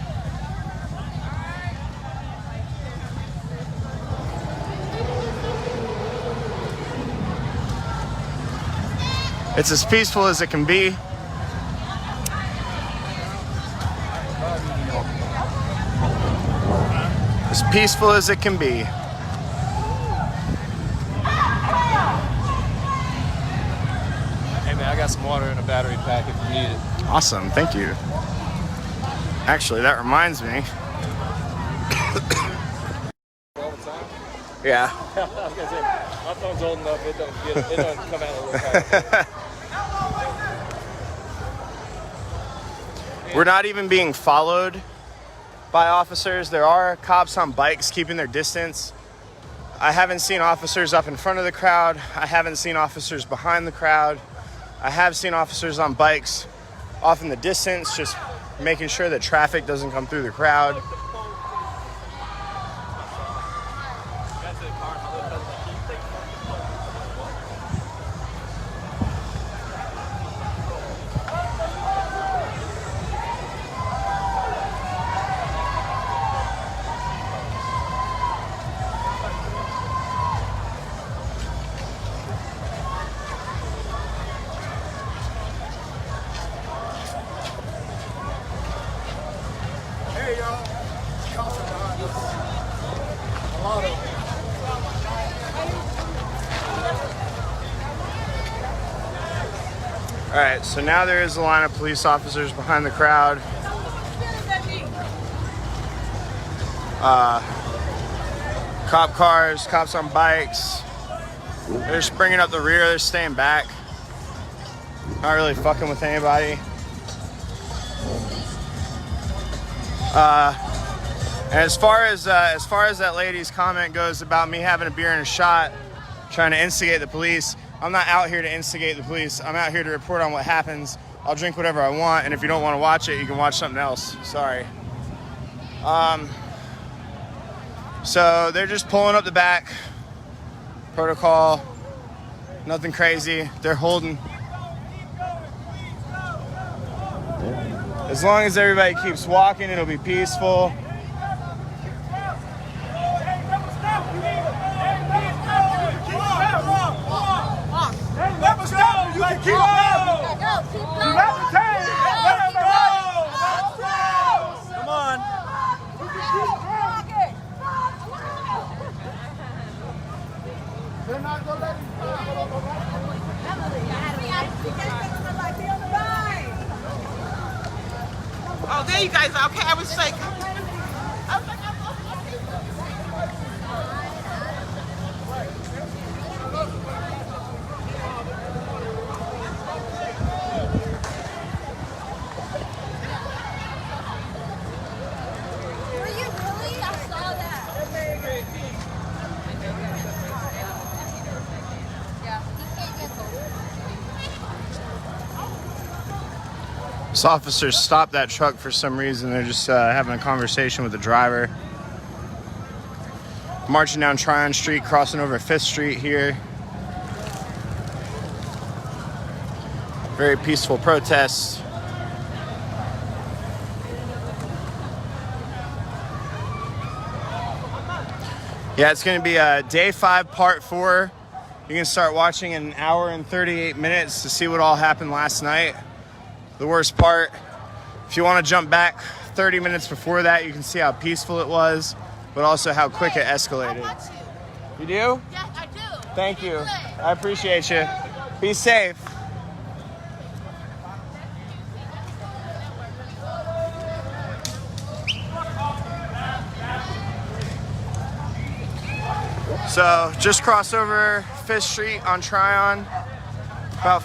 It's as peaceful as it can be. As peaceful as it can be. I got some water in a battery pack if you need it. Awesome, thank you. Actually, that reminds me. All the time? Yeah. I was gonna say, my phone's old enough, it don't come out of the pack. We're not even being followed by officers. There are cops on bikes keeping their distance. I haven't seen officers up in front of the crowd. I haven't seen officers behind the crowd. I have seen officers on bikes off in the distance, just making sure that traffic doesn't come through the crowd. Hey, y'all. A lot of them. All right, so now there is a line of police officers behind the crowd. Cop cars, cops on bikes. They're just bringing up the rear, they're staying back. Not really fucking with anybody. And as far as that lady's comment goes about me having a beer and a shot, trying to instigate the police, I'm not out here to instigate the police. I'm out here to report on what happens. I'll drink whatever I want, and if you don't want to watch it, you can watch something else. Sorry. So they're just pulling up the back. Protocol. Nothing crazy. They're holding. As long as everybody keeps walking, it'll be peaceful. You can keep up. Come on. They're not gonna let Oh, there you guys are. Okay, I was like, This officer stopped that truck for some reason. They're just having a conversation with the driver. Marching down Tryon Street, crossing over 5th Street here. Very peaceful protest. Yeah, it's going to be day 5, part 4. You can start watching in 1 hour and 38 minutes to see what all happened last night. The worst part, if you want to jump back 30 minutes before that, you can see how peaceful it was, but also how quick it escalated. I want to. You do? Yes, I do. Thank you. I appreciate you. Be safe. So just cross over 5th Street on Tryon. About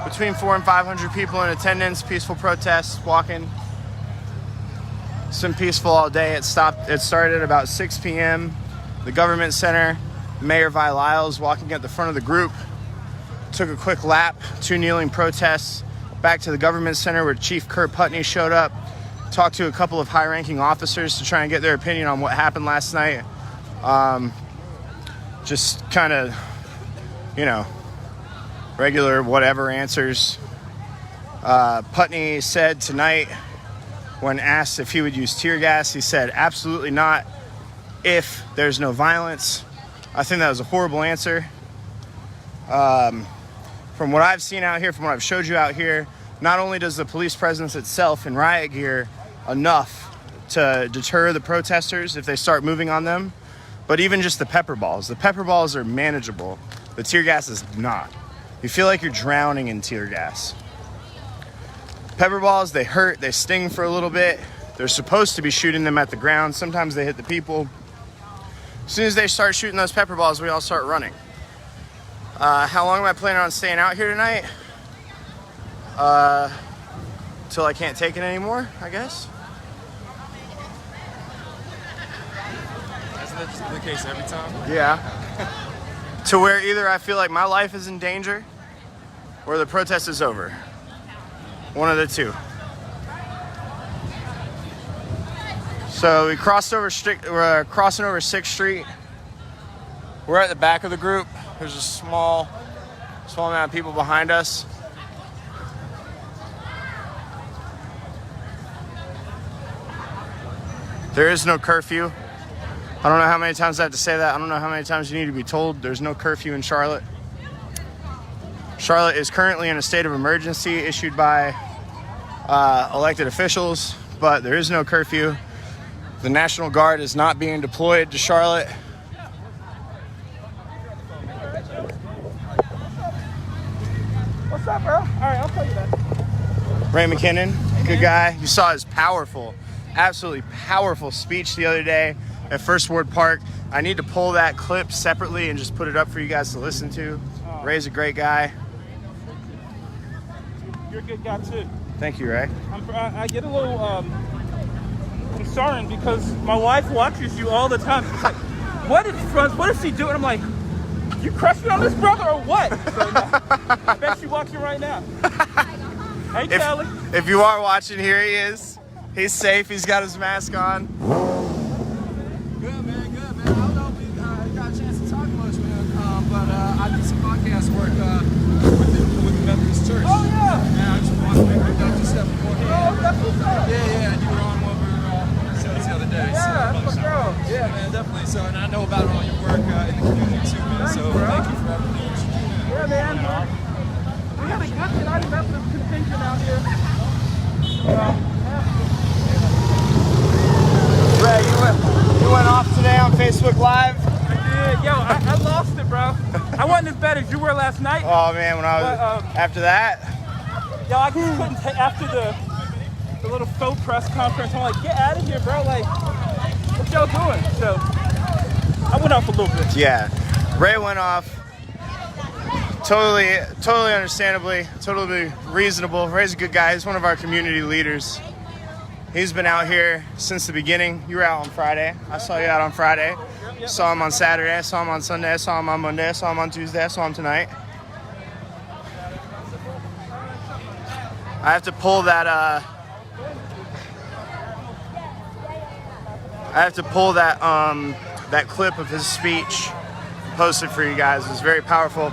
between 400 and 500 people in attendance. Peaceful protests, walking. It's been peaceful all day. It started at about 6 p.m. The government center, Mayor Vi Lyles walking at the front of the group. Took a quick lap, 2 kneeling protests. Back to the government center where Chief Kurt Putney showed up. Talked to a couple of high-ranking officers to try and get their opinion on what happened last night. Just kind of, regular whatever answers. Putney said tonight, when asked if he would use tear gas, he said absolutely not if there's no violence. I think that was a horrible answer. From what I've seen out here, from what I've showed you out here, not only does the police presence itself in riot gear enough to deter the protesters if they start moving on them, but even just the pepper balls. The pepper balls are manageable. The tear gas is not. You feel like you're drowning in tear gas. Pepper balls, they hurt, they sting for a little bit. They're supposed to be shooting them at the ground. Sometimes they hit the people. As soon as they start shooting those pepper balls, we all start running. How long am I planning on staying out here tonight? Till I can't take it anymore, I guess. Isn't that the case every time? Yeah. To where either I feel like my life is in danger or the protest is over. One of the two. So we crossed over we're crossing over 6th Street. We're at the back of the group. There's a small amount of people behind us. There is no curfew. I don't know how many times I have to say that. I don't know how many times you need to be told there's no curfew in Charlotte. Charlotte is currently in a state of emergency issued by elected officials, but there is no curfew. The National Guard is not being deployed to Charlotte. What's up, bro? All right, I'll tell you that. Ray McKinnon, good guy. You saw his absolutely powerful speech the other day at First Ward Park. I need to pull that clip separately and just put it up for you guys to listen to. Ray's a great guy. You're a good guy, too. Thank you, Ray. I get a little concerned because my wife watches you all the time. She's like, what is she doing? I'm like, you crushing on this brother or what? So, I bet she watching right now. Hey, Kelly. If you are watching, here he is. He's safe. He's got his mask on. Good, man. I don't know if we got a chance to talk much, man. But I did some podcast work with the Methodist Church. Oh, yeah. And I just wanted to make a step beforehand. Oh, that's what's up. Yeah. And you were on one of our shows the other day. Yeah, that's my girl. Yeah, man, definitely. So, and I know about all your work in the community, too, man. So thank you for everything that you do. Yeah, man. We got a good United Methodist contingent out here. Ray, you went off today on Facebook Live? I did. Yo, I lost it, bro. I wasn't as bad as you were last night. Oh, man, when I was after that? Yo, I just couldn't take after the little faux press conference. I'm like, get out of here, bro. Like, what y'all doing? So, I went off a little bit. Yeah. Ray went off. Totally understandably, totally reasonable. Ray's a good guy. He's one of our community leaders. He's been out here since the beginning. You were out on Friday. I saw you out on Friday. Saw him on Saturday. I saw him on Sunday. I saw him on Monday. I saw him on Tuesday. I saw him tonight. I have to pull that that clip of his speech, posted for you guys. It was very powerful.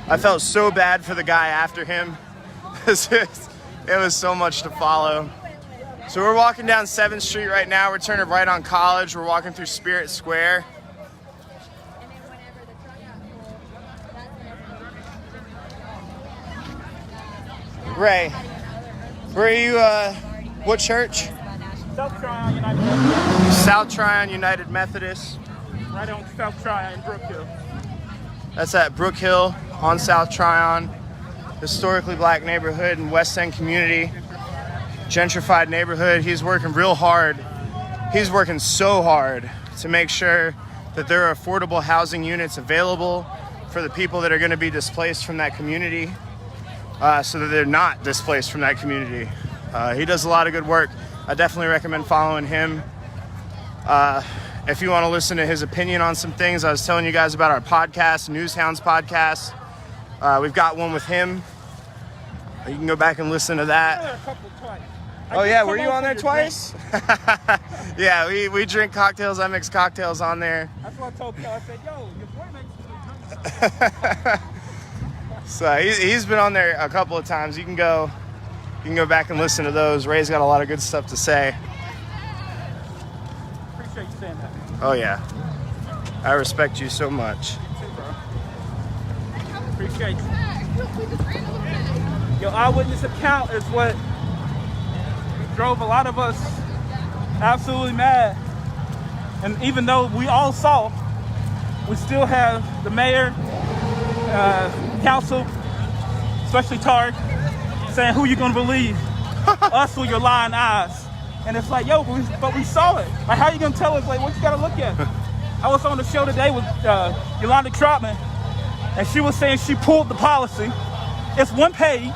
I felt so bad for the guy after him. It was so much to follow. So we're walking down 7th Street right now. We're turning right on College. We're walking through Spirit Square. Ray, where are you, what church? South Tryon United Methodist. South Tryon United Methodist. Right on South Tryon in Brookhill. That's at Brook Hill on South Tryon. Historically black neighborhood and West End community. Gentrified neighborhood. He's working real hard. He's working so hard to make sure that there are affordable housing units available for the people that are going to be displaced from that community, so that they're not displaced from that community. He does a lot of good work. I definitely recommend following him. If you want to listen to his opinion on some things, I was telling you guys about our podcast, Newshounds podcast. We've got one with him. You can go back and listen to that. Oh yeah, were you on there twice? Yeah, we drink cocktails. I mix cocktails on there. That's what I told Kel. I said, yo, your boy makes So he's been on there a couple of times. You can go back and listen to those. Ray's got a lot of good stuff to say. Appreciate you saying that. Oh yeah, I respect you so much. Appreciate you. Your eyewitness account is what drove a lot of us absolutely mad. And even though we all saw, we still have the mayor, council, especially Tarek, saying who you gonna believe, us or your lying eyes. And it's like, yo, but we saw it. Like, how you gonna tell us, like, what you gotta look at? I was on the show today with Yolanda Trotman, and she was saying she pulled the policy. It's one page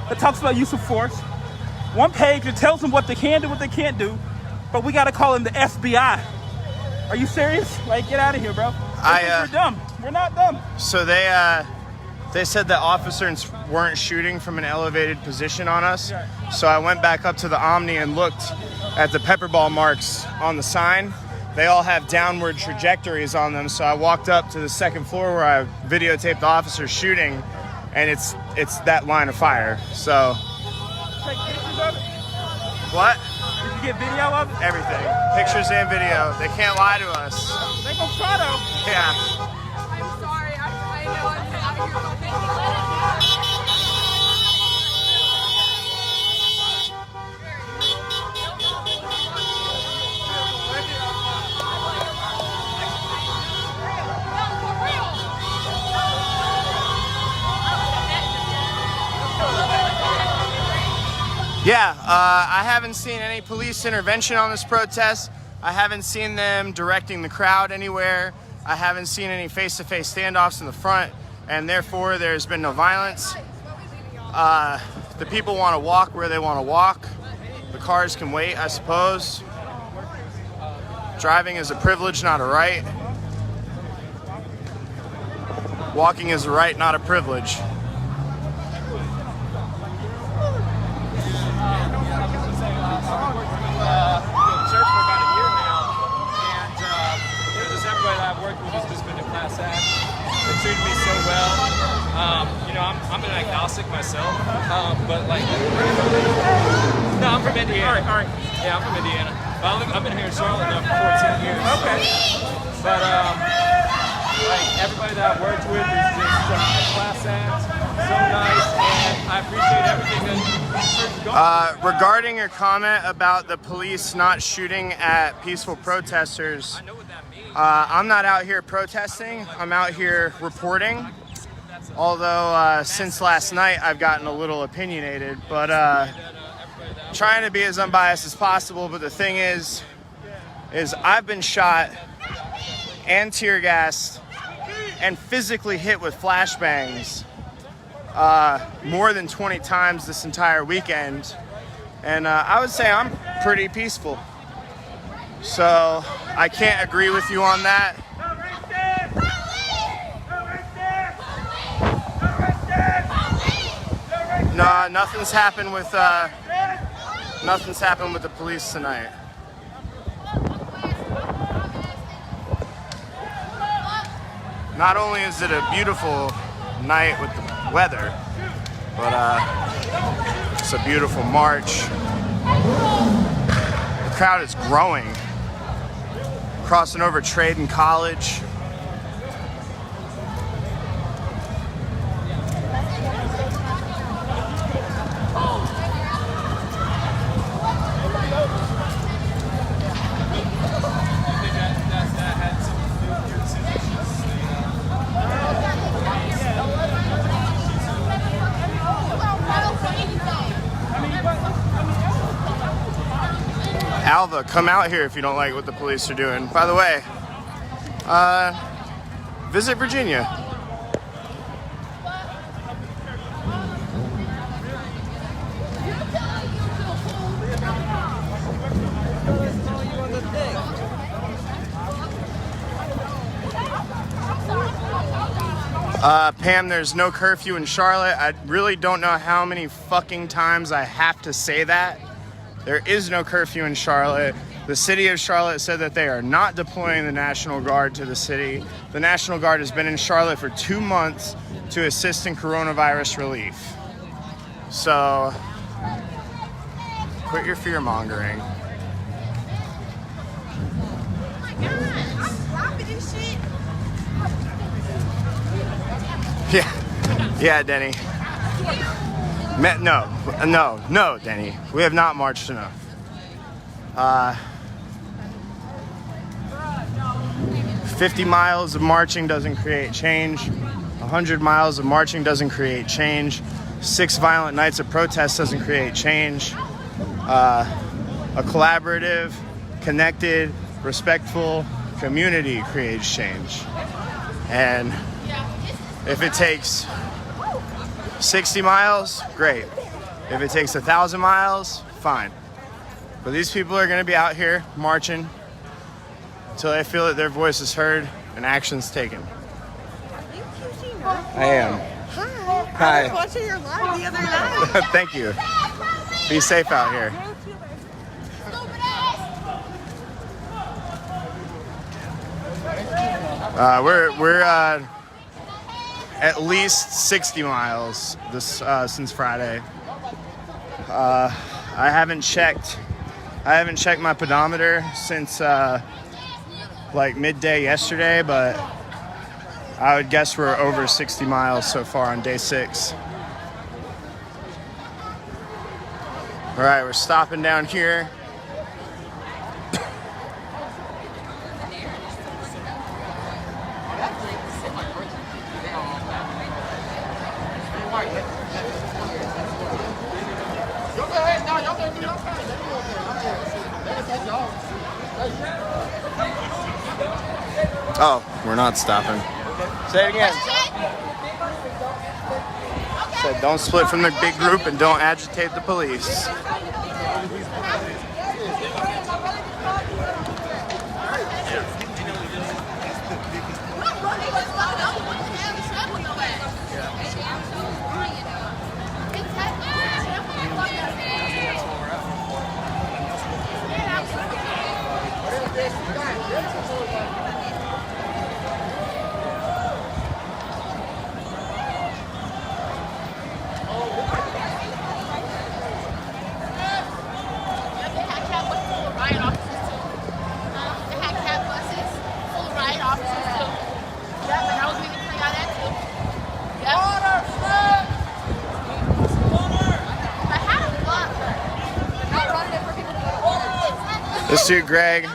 that talks about use of force. One page that tells them what they can do, what they can't do, but we gotta call them the FBI. Are you serious? Like, get out of here, bro. We're dumb. We're not dumb. So they said that officers weren't shooting from an elevated position on us. So I went back up to the Omni and looked at the pepper ball marks on the sign. They all have downward trajectories on them. So I walked up to the second floor where I videotaped the officers shooting, and it's that line of fire. So. Take pictures of it? What? Did you get video of it? Everything. Pictures and video. They can't lie to us. They gonna try though. Yeah. I'm sorry. I know I'm out here. Yeah, I haven't seen any police intervention on this protest. I haven't seen them directing the crowd anywhere. I haven't seen any face-to-face standoffs in the front, and therefore there's been no violence. The people want to walk where they want to walk. The cars can wait, I suppose. Driving is a privilege, not a right. Walking is a right, not a privilege. Church for about a year now, and just everybody that I've worked with has just been a class act. They treated me so well. I'm an agnostic myself, but like, no, I'm from Indiana. All right. Yeah, I'm from Indiana. I've been here in Charlotte now for 14 years. Okay. But like everybody that I've worked with is just a class act, so nice, and I appreciate everything that church goes. Regarding your comment about the police not shooting at peaceful protesters, I know what that means. I'm not out here protesting. I'm out here reporting. Although since last night I've gotten a little opinionated, but trying to be as unbiased as possible. But the thing is I've been shot and tear gassed and physically hit with flashbangs more than 20 times this entire weekend. And I would say I'm pretty peaceful. So I can't agree with you on that. No, nothing's happened with the police tonight. Not only is it a beautiful night with the weather, but it's a beautiful march. The crowd is growing, crossing over Trade and College. Alva, come out here if you don't like what the police are doing. By the way, visit Virginia. Pam, there's no curfew in Charlotte. I really don't know how many fucking times I have to say that. There is no curfew in Charlotte. The city of Charlotte said that they are not deploying the National Guard to the city. The National Guard has been in Charlotte for 2 months to assist in coronavirus relief. So, quit your fear mongering. Yeah, Denny. No, Denny. We have not marched enough. 50 miles of marching doesn't create change. 100 miles of marching doesn't create change. 6 violent nights of protest doesn't create change. A collaborative, connected, respectful community creates change. And if it takes 60 miles, great. If it takes 1,000 miles, fine. But these people are going to be out here marching until they feel that their voice is heard and actions taken. I am. Hi. I was watching your live the other night. Thank you. Be safe out here. We're at least 60 miles this since Friday. I haven't checked my pedometer since like midday yesterday, but I would guess we're over 60 miles so far on day 6. All right, we're stopping down here. Oh, we're not stopping. Say it again. Said don't split from the big group and don't agitate the police. This dude, Greg,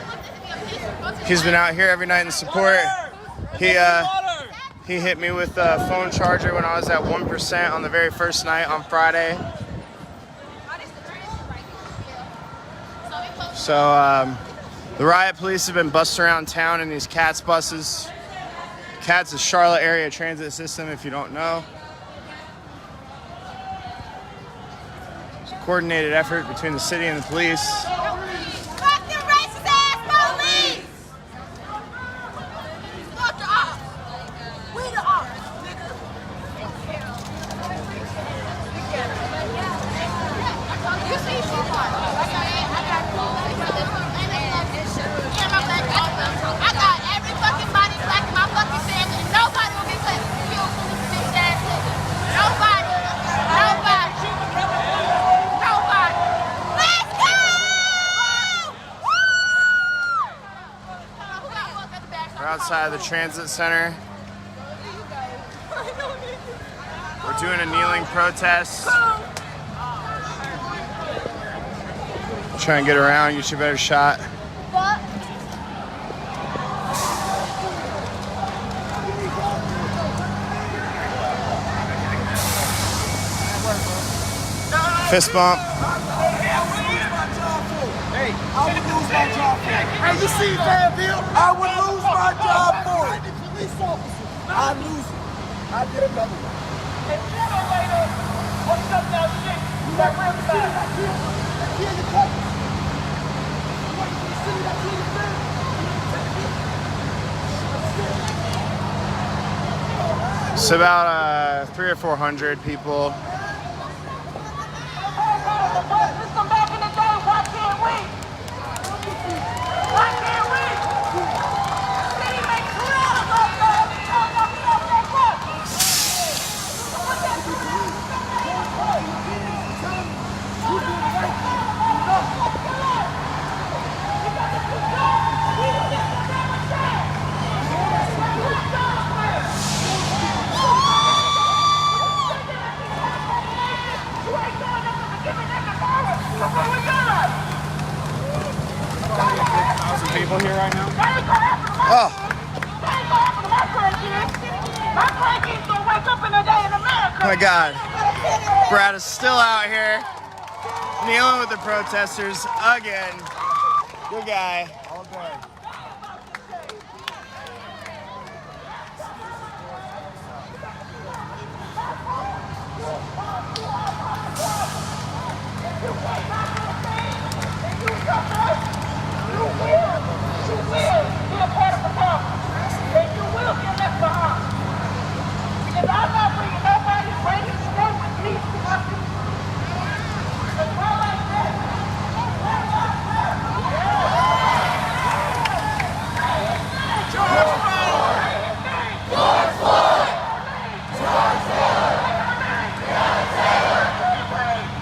he's been out here every night in support. He hit me with a phone charger when I was at 1% on the very first night on Friday. So the riot police have been busting around town in these CATS buses. CATS is Charlotte Area Transit System, if you don't know. It's a coordinated effort between the city and the police. outside the transit center. We're doing a kneeling protest. Try and get around, get you a better shot. Fist bump. Hey, I would lose my job for it. Hey, you see that, Bill? I would lose my job for it. Police officer. I'd lose it. I'd get another one. Hey, generator, what's up now, shit? You got real bad. That kill your cousin. You want to see that kill your friend? It's about 300 or 400 people. People here right now? Oh. My God. Brad is still out here kneeling with the protesters again. Good guy. All day. You will be a part of the problem. And you will get left behind. Because I'm not bringing nobody bringing snow with me to my people. It's not like that. George Floyd! George Floyd! George Floyd!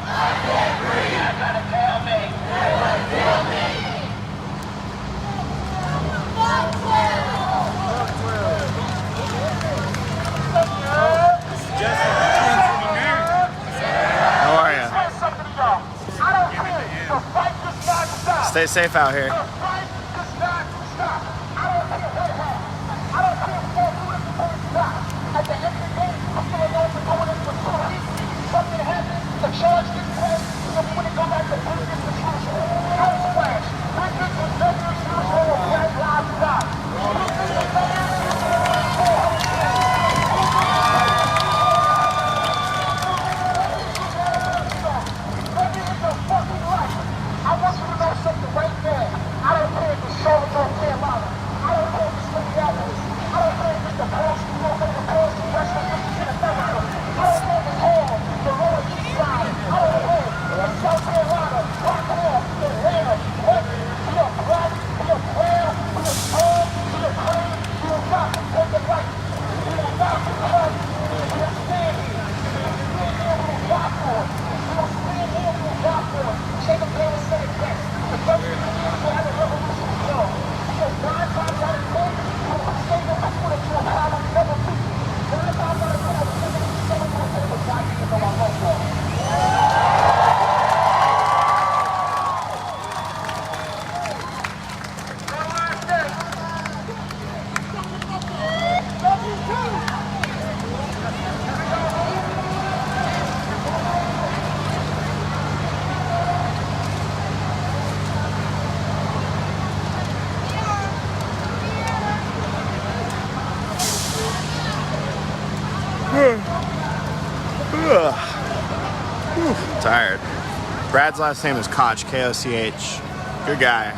I can't breathe. I gotta tell me. They would kill me. How are you? Stay safe out here. Tired. Brad's last name is Koch, K-O-C-H. Good guy.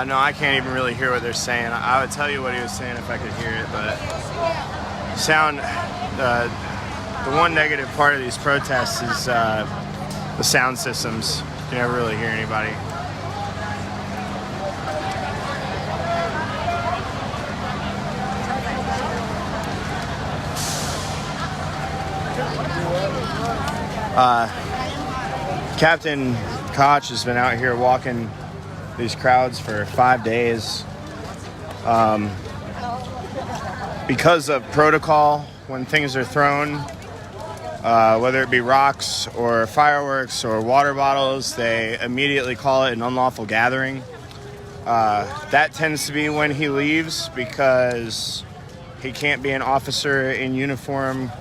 No, I can't even really hear what they're saying. I would tell you what he was saying if I could hear it, but sound. The one negative part of these protests is the sound systems. You never really hear anybody. Captain Koch has been out here walking these crowds for 5 days. Because of protocol, when things are thrown, whether it be rocks or fireworks or water bottles, they immediately call it an unlawful gathering. That tends to be when he leaves because he can't be an officer in uniform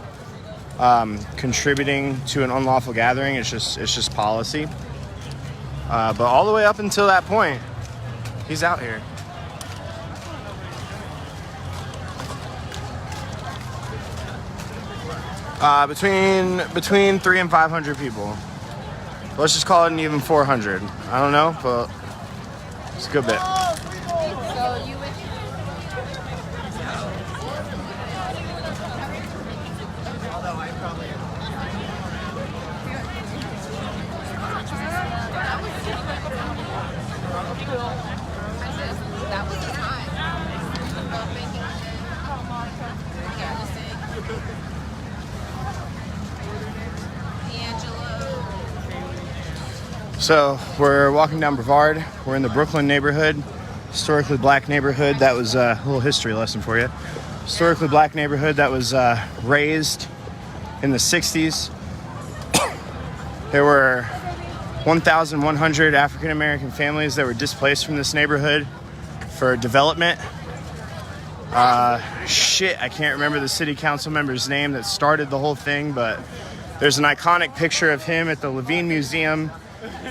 contributing to an unlawful gathering. It's just policy. But all the way up until that point, he's out here. Between 300 and 500 people. Let's just call it an even 400. I don't know, but it's a good bit. So we're walking down Brevard. We're in the Brooklyn neighborhood, historically black neighborhood. That was a little history lesson for you. Historically black neighborhood that was raised in the 60s. There were 1,100 African-American families that were displaced from this neighborhood for development. I can't remember the city council member's name that started the whole thing, but there's an iconic picture of him at the Levine Museum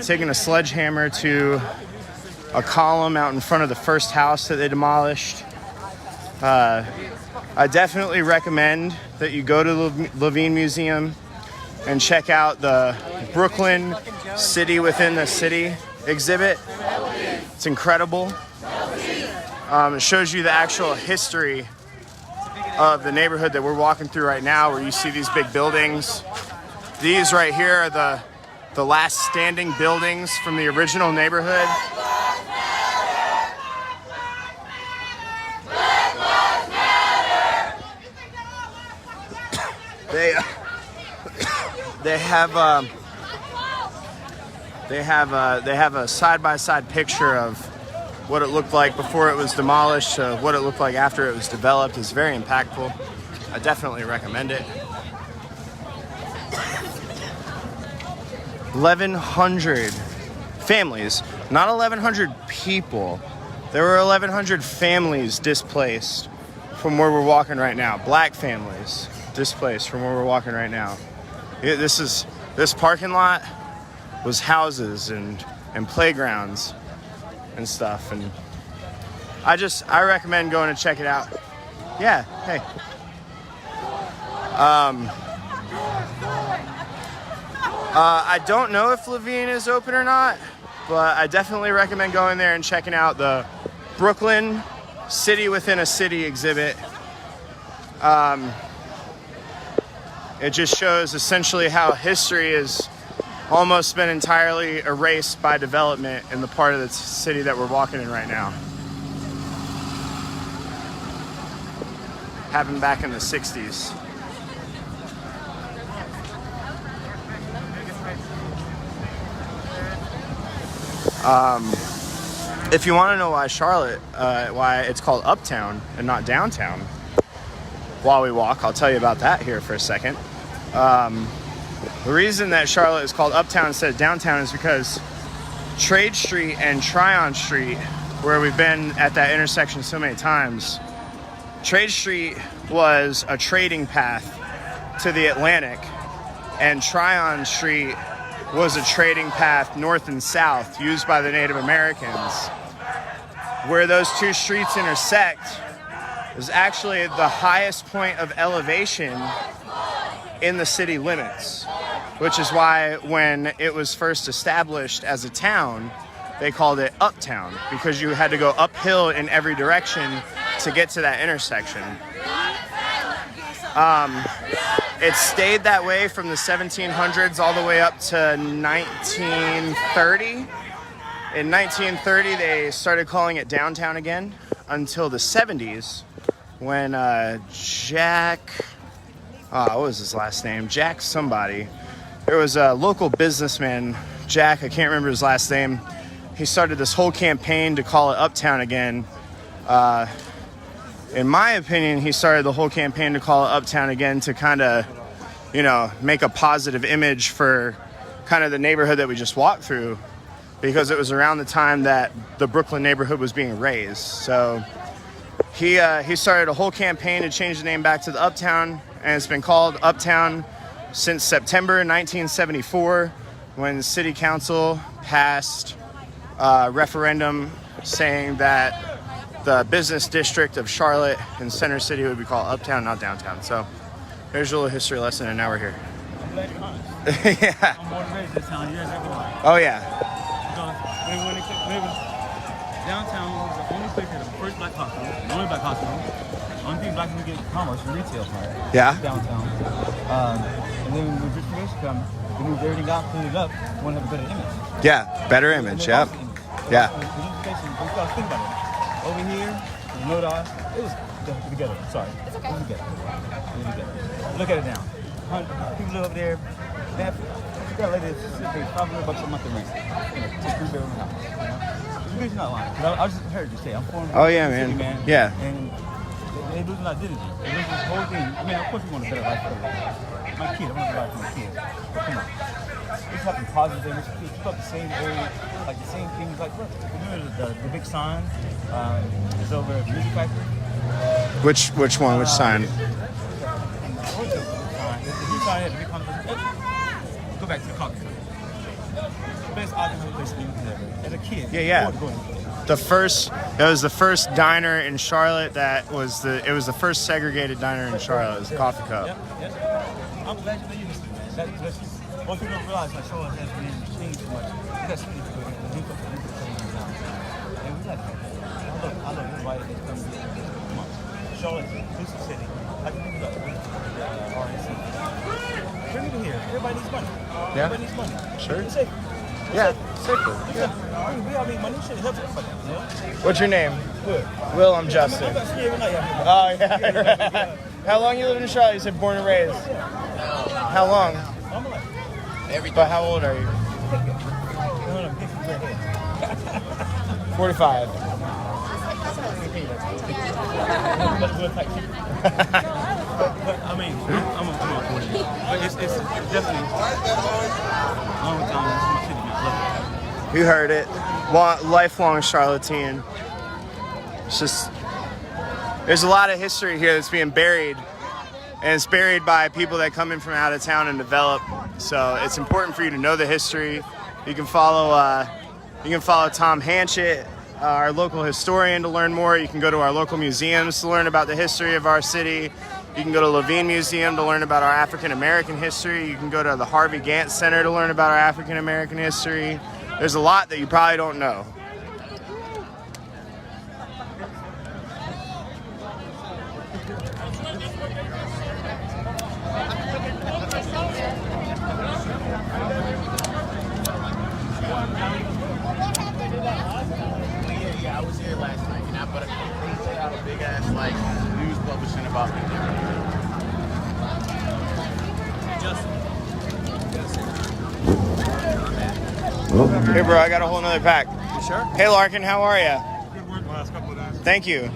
taking a sledgehammer to a column out in front of the first house that they demolished. I definitely recommend that you go to the Levine Museum and check out the Brooklyn City Within the City exhibit. It's incredible. It shows you the actual history of the neighborhood that we're walking through right now, where you see these big buildings. These right here are the last standing buildings from the original neighborhood. They have a side-by-side picture of what it looked like before it was demolished, what it looked like after it was developed. It's very impactful. I definitely recommend it. 1,100 families, not 1,100 people. There were 1,100 families displaced from where we're walking right now. Black families displaced from where we're walking right now. This parking lot was houses and playgrounds and stuff, and I recommend going to check it out. Yeah, hey. I don't know if Levine is open or not, but I definitely recommend going there and checking out the Brooklyn City Within a City exhibit. It just shows essentially how history has almost been entirely erased by development in the part of the city that we're walking in right now. Happened back in the 60s. If you want to know why Charlotte, why it's called Uptown and not Downtown, while we walk, I'll tell you about that here for a second. The reason that Charlotte is called Uptown instead of Downtown is because Trade Street and Tryon Street, where we've been at that intersection so many times, Trade Street was a trading path to the Atlantic, and Tryon Street was a trading path north and south used by the Native Americans. Where those two streets intersect is actually the highest point of elevation in the city limits, which is why when it was first established as a town, they called it Uptown, because you had to go uphill in every direction to get to that intersection. It stayed that way from the 1700s all the way up to 1930. In 1930, they started calling it Downtown again until the 70s when what was his last name? Jack somebody. there was a local businessman, Jack, I can't remember his last name. He started this whole campaign to call it Uptown again. In my opinion, he started the whole campaign to call it Uptown again to kind of, you know, make a positive image for kind of the neighborhood that we just walked through, because it was around the time that the Brooklyn neighborhood was being razed. So he started a whole campaign to change the name back to the Uptown, and it's been called Uptown since September 1974, when the city council passed a referendum saying that the business district of Charlotte and Center City would be called Uptown, not Downtown. So there's a little history lesson, and now we're here. I'm glad you're honest. Yeah. I'm born and raised this town years ago. Oh, yeah. Downtown was the only place that the first black hospital, the only black hospital, the only thing black people get commerce from retail part. Yeah. Downtown. And then when gentrification come, they moved everything out, cleaned it up, want to have a better image. Yeah, better image, yep. Yeah. Think about it. Over here, there's no dog. It was together. Sorry. It's okay. It was together. Look at it now. People live over there. They have, you got a lady that's paying $500 a month in rent. You know, take 3-bedroom house. You know? You're not lying. I just heard you say, I'm from Oh, yeah, the city, man. man. Yeah. And they losing identity. They losing this whole thing. I mean, of course we want a better life for my kid. I want a better life for my kid. But come on. It's something positive things. Keep up the same old, like the same things. Like, look, remember the big sign is over at the music factory? Which one? Which sign? Go back to the coffee. Best alcohol place you can ever. As a kid. Yeah. It was the first diner in Charlotte it was the first segregated diner in Charlotte. It was a coffee cup. Yep. I'm glad you know your history, man. Most people don't realize that Charlotte has been changed too much. You got so many people that do something now. And we like that. I love everybody that's coming to come on. Charlotte's a inclusive city. I can think about RNC. Bring me to here. Everybody needs money. Yeah. Everybody needs money. Sure. It's safe. Yeah, safer. Yeah. We all need money. Shit, it helps everybody. You know? What's your name? Will. I'm Justin. I'm about to see every night. Oh, yeah. How long you lived in Charlotte? You said born and raised. How long? But how old are you? 45. I mean, I'm a 40. But it's definitely a long time. It's my city, man. I love it. You heard it. Lifelong Charlottean. It's just, there's a lot of history here that's being buried, and it's buried by people that come in from out of town and develop. So it's important for you to know the history. You can follow Tom Hanchett, our local historian, to learn more. You can go to our local museums to learn about the history of our city. You can go to Levine Museum to learn about our African American history. You can go to the Harvey Gantt Center to learn about our African American history. There's a lot that you probably don't know. Yeah, I was here last night, but they set out a big ass news publishing about me. Hey, bro, I got a whole nother pack. You sure? Hey, Larkin, how are you? Good work the last couple of days. Thank you.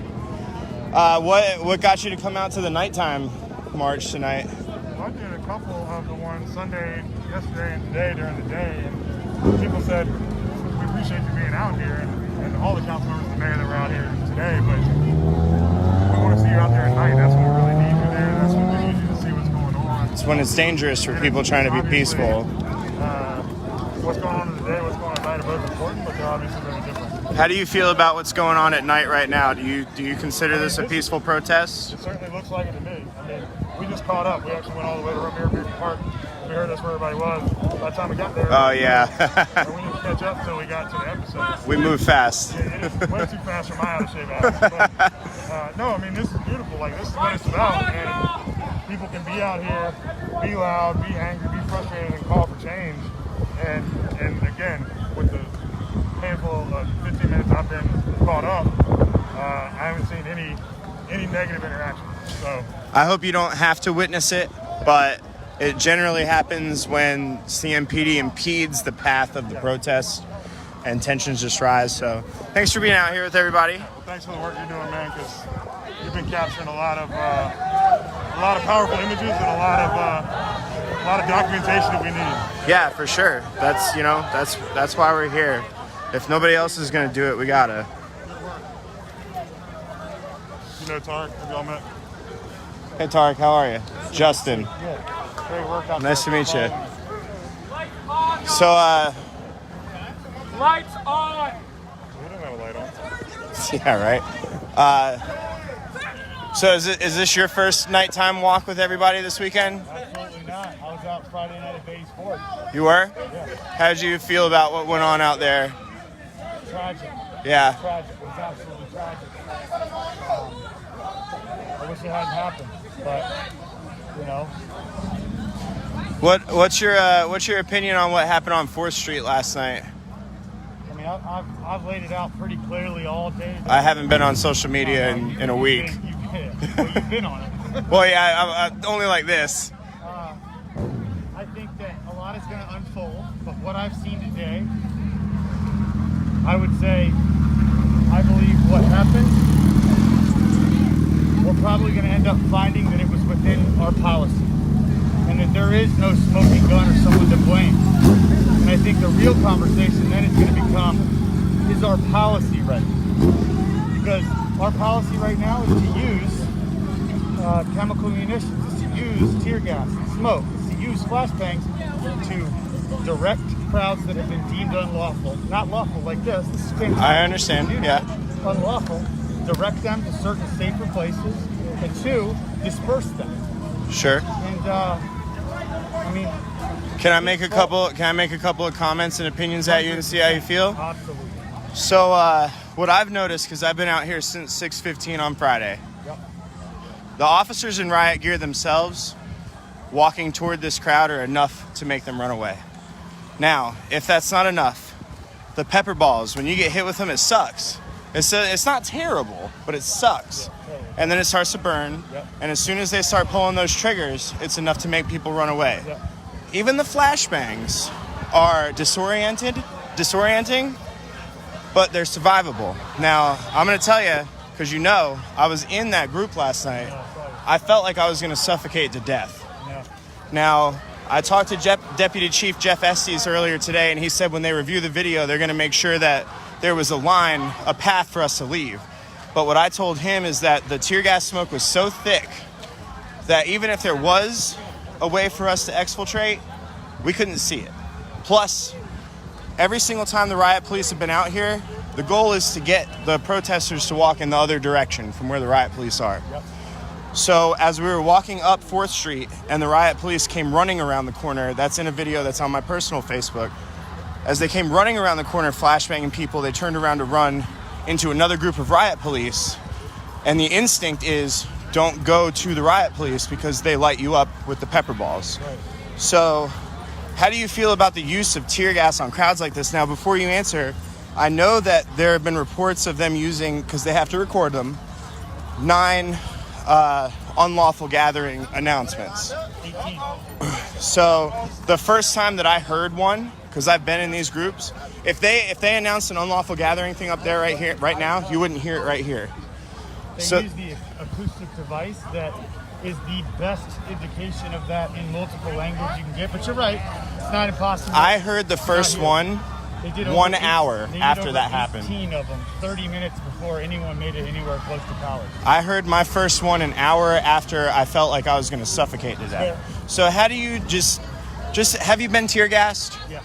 What got you to come out to the nighttime march tonight? Well, I did a couple of the ones Sunday, yesterday, and today during the day, and people said, we appreciate you being out here, and all the council members and the mayor that were out here today, but we want to see you out there at night. That's when we really need you there. That's when we need you to see what's going on. It's when it's dangerous for people trying to be peaceful. What's going on in the day, what's going on at night are both important, but they're obviously very different. How do you feel about what's going on at night right now? Do you consider this a peaceful protest? It certainly looks like it to me. I mean, we just caught up. We actually went all the way to Romero Park. We heard that's where everybody was. By the time we got there, oh yeah. We didn't catch up until we got to the episode. We moved fast. Yeah, it is way too fast for my out of shape ass. But no, I mean, this is beautiful. Like, this is what it's about. And people can be out here, be loud, be angry, be frustrated, and call for change. And again, with the handful of 15 minutes I've been caught up, I haven't seen any negative interaction. So I hope you don't have to witness it, but It generally happens when CMPD impedes the path of the protest and tensions just rise. So thanks for being out here with everybody. Well, thanks for the work you're doing, man, because you've been capturing a lot of powerful images and a lot of documentation that we need. Yeah, for sure. That's why we're here. If nobody else is going to do it, we gotta. You know Tarek? Have y'all met? Hey Tarek, how are you? Justin. Yeah. Great workout. Nice to meet you. So, Lights on! We don't have a light on. yeah, right. So is this your first nighttime walk with everybody this weekend? Absolutely not. I was out Friday night at Bay's Ford. You were? Yeah. How did you feel about what went on out there? Tragic. Yeah. Tragic. It was absolutely tragic. I wish it hadn't happened, but you know. What's your opinion on what happened on 4th Street last night? I mean, I've laid it out pretty clearly all day. I haven't been on social media in a week. You've been on it. Well, yeah, I'm only like this. I think that a lot is going to unfold, but what I've seen today, I would say, I believe what happened, we're probably going to end up finding that it was within our policy and that there is no smoking gun or someone to blame. And I think the real conversation then is going to become, is our policy right? Because our policy right now is to use chemical munitions, is to use tear gas, smoke, is to use flashbangs to direct crowds that have been deemed unlawful, not lawful like this is fantastic. I understand, yeah. Unlawful, direct them to certain safer places, and 2, disperse them. Sure. And I mean, Can I make a couple of comments and opinions at you and see how you feel? Absolutely. So what I've noticed, because I've been out here since 6:15 on Friday, Yep. the officers in riot gear themselves walking toward this crowd are enough to make them run away. Now, if that's not enough, the pepper balls, when you get hit with them, it sucks. It's not terrible, but it sucks. And then it starts to burn, and as soon as they start pulling those triggers, it's enough to make people run away. Even the flashbangs are disorienting, but they're survivable. Now, I'm going to tell you, because you know, I was in that group last night, I felt like I was going to suffocate to death. Now, I talked to Deputy Chief Jeff Estes earlier today, and he said when they review the video, they're going to make sure that there was a path for us to leave. But what I told him is that the tear gas smoke was so thick that even if there was a way for us to exfiltrate, we couldn't see it. Plus, every single time the riot police have been out here, the goal is to get the protesters to walk in the other direction from where the riot police are. So as we were walking up 4th Street and the riot police came running around the corner, that's in a video that's on my personal Facebook, as they came running around the corner flashbanging people, they turned around to run into another group of riot police, and the instinct is don't go to the riot police because they light you up with the pepper balls. Right. So how do you feel about the use of tear gas on crowds like this? Now, before you answer, I know that there have been reports of them using, because they have to record them, 9 unlawful gathering announcements. 18. So the first time that I heard one, because I've been in these groups, if they announced an unlawful gathering thing up there right now, you wouldn't hear it right here. They use the acoustic device that is the best indication of that in multiple language you can get. But you're right, it's not impossible. I heard the first one 1 hour after that happened. 18 of them, 30 minutes before anyone made it anywhere close to college. I heard my first one an hour after I felt like I was going to suffocate to death. So how do you just have you been tear gassed? Yeah.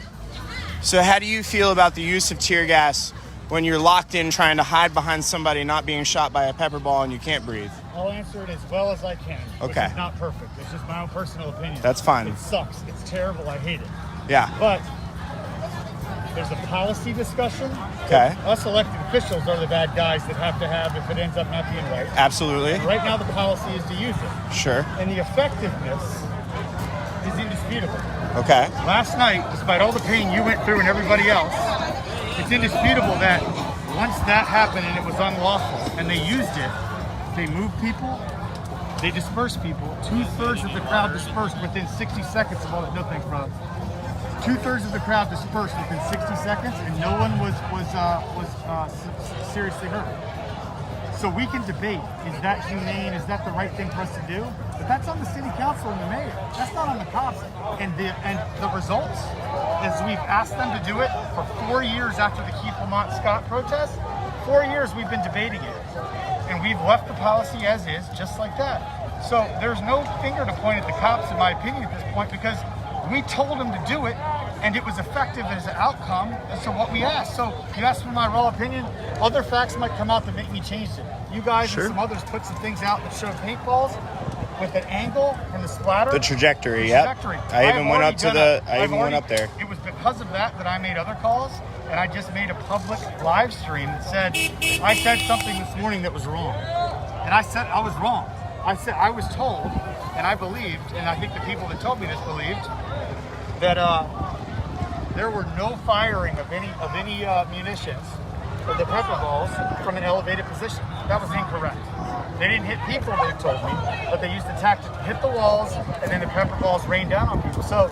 So how do you feel about the use of tear gas when you're locked in trying to hide behind somebody not being shot by a pepper ball and you can't breathe? I'll answer it as well as I can. Okay. Which is not perfect. It's just my own personal opinion. That's fine. It sucks. It's terrible. I hate it. Yeah. But there's a policy discussion. Okay. Us elected officials are the bad guys that have to have if it ends up not being right. Absolutely. And right now the policy is to use it. Sure. And the effectiveness is indisputable. Okay. Last night, despite all the pain you went through and everybody else, it's indisputable that once that happened and it was unlawful and they used it, they moved people, They dispersed people. 2/3 of the crowd dispersed within 60 seconds of all that. No thanks, brother. 2/3 of the crowd dispersed within 60 seconds, and no one was seriously hurt. So we can debate, is that humane, is that the right thing for us to do? But that's on the city council and the mayor. That's not on the cops. And the results is we've asked them to do it for 4 years after the Keith Lamont Scott protest. 4 years we've been debating it. And we've left the policy as is, just like that. So there's no finger to point at the cops, in my opinion, at this point, because we told them to do it, and it was effective as an outcome as to what we asked. So you asked for my raw opinion. Other facts might come out that make me change it. You guys and some others put some things out that showed paintballs with an angle and the splatter. The trajectory, trajectory. I even went up to the. I even went up there. It was because of that I made other calls, and I just made a public live stream that said I said something this morning that was wrong, and I said I was wrong. I said I was told, and I believed, and I think the people that told me this believed that there were no firing of any munitions or the pepper balls from an elevated position. That was incorrect. They didn't hit people, they told me, but they used the tactic to hit the walls, and then the pepper balls rained down on people. So,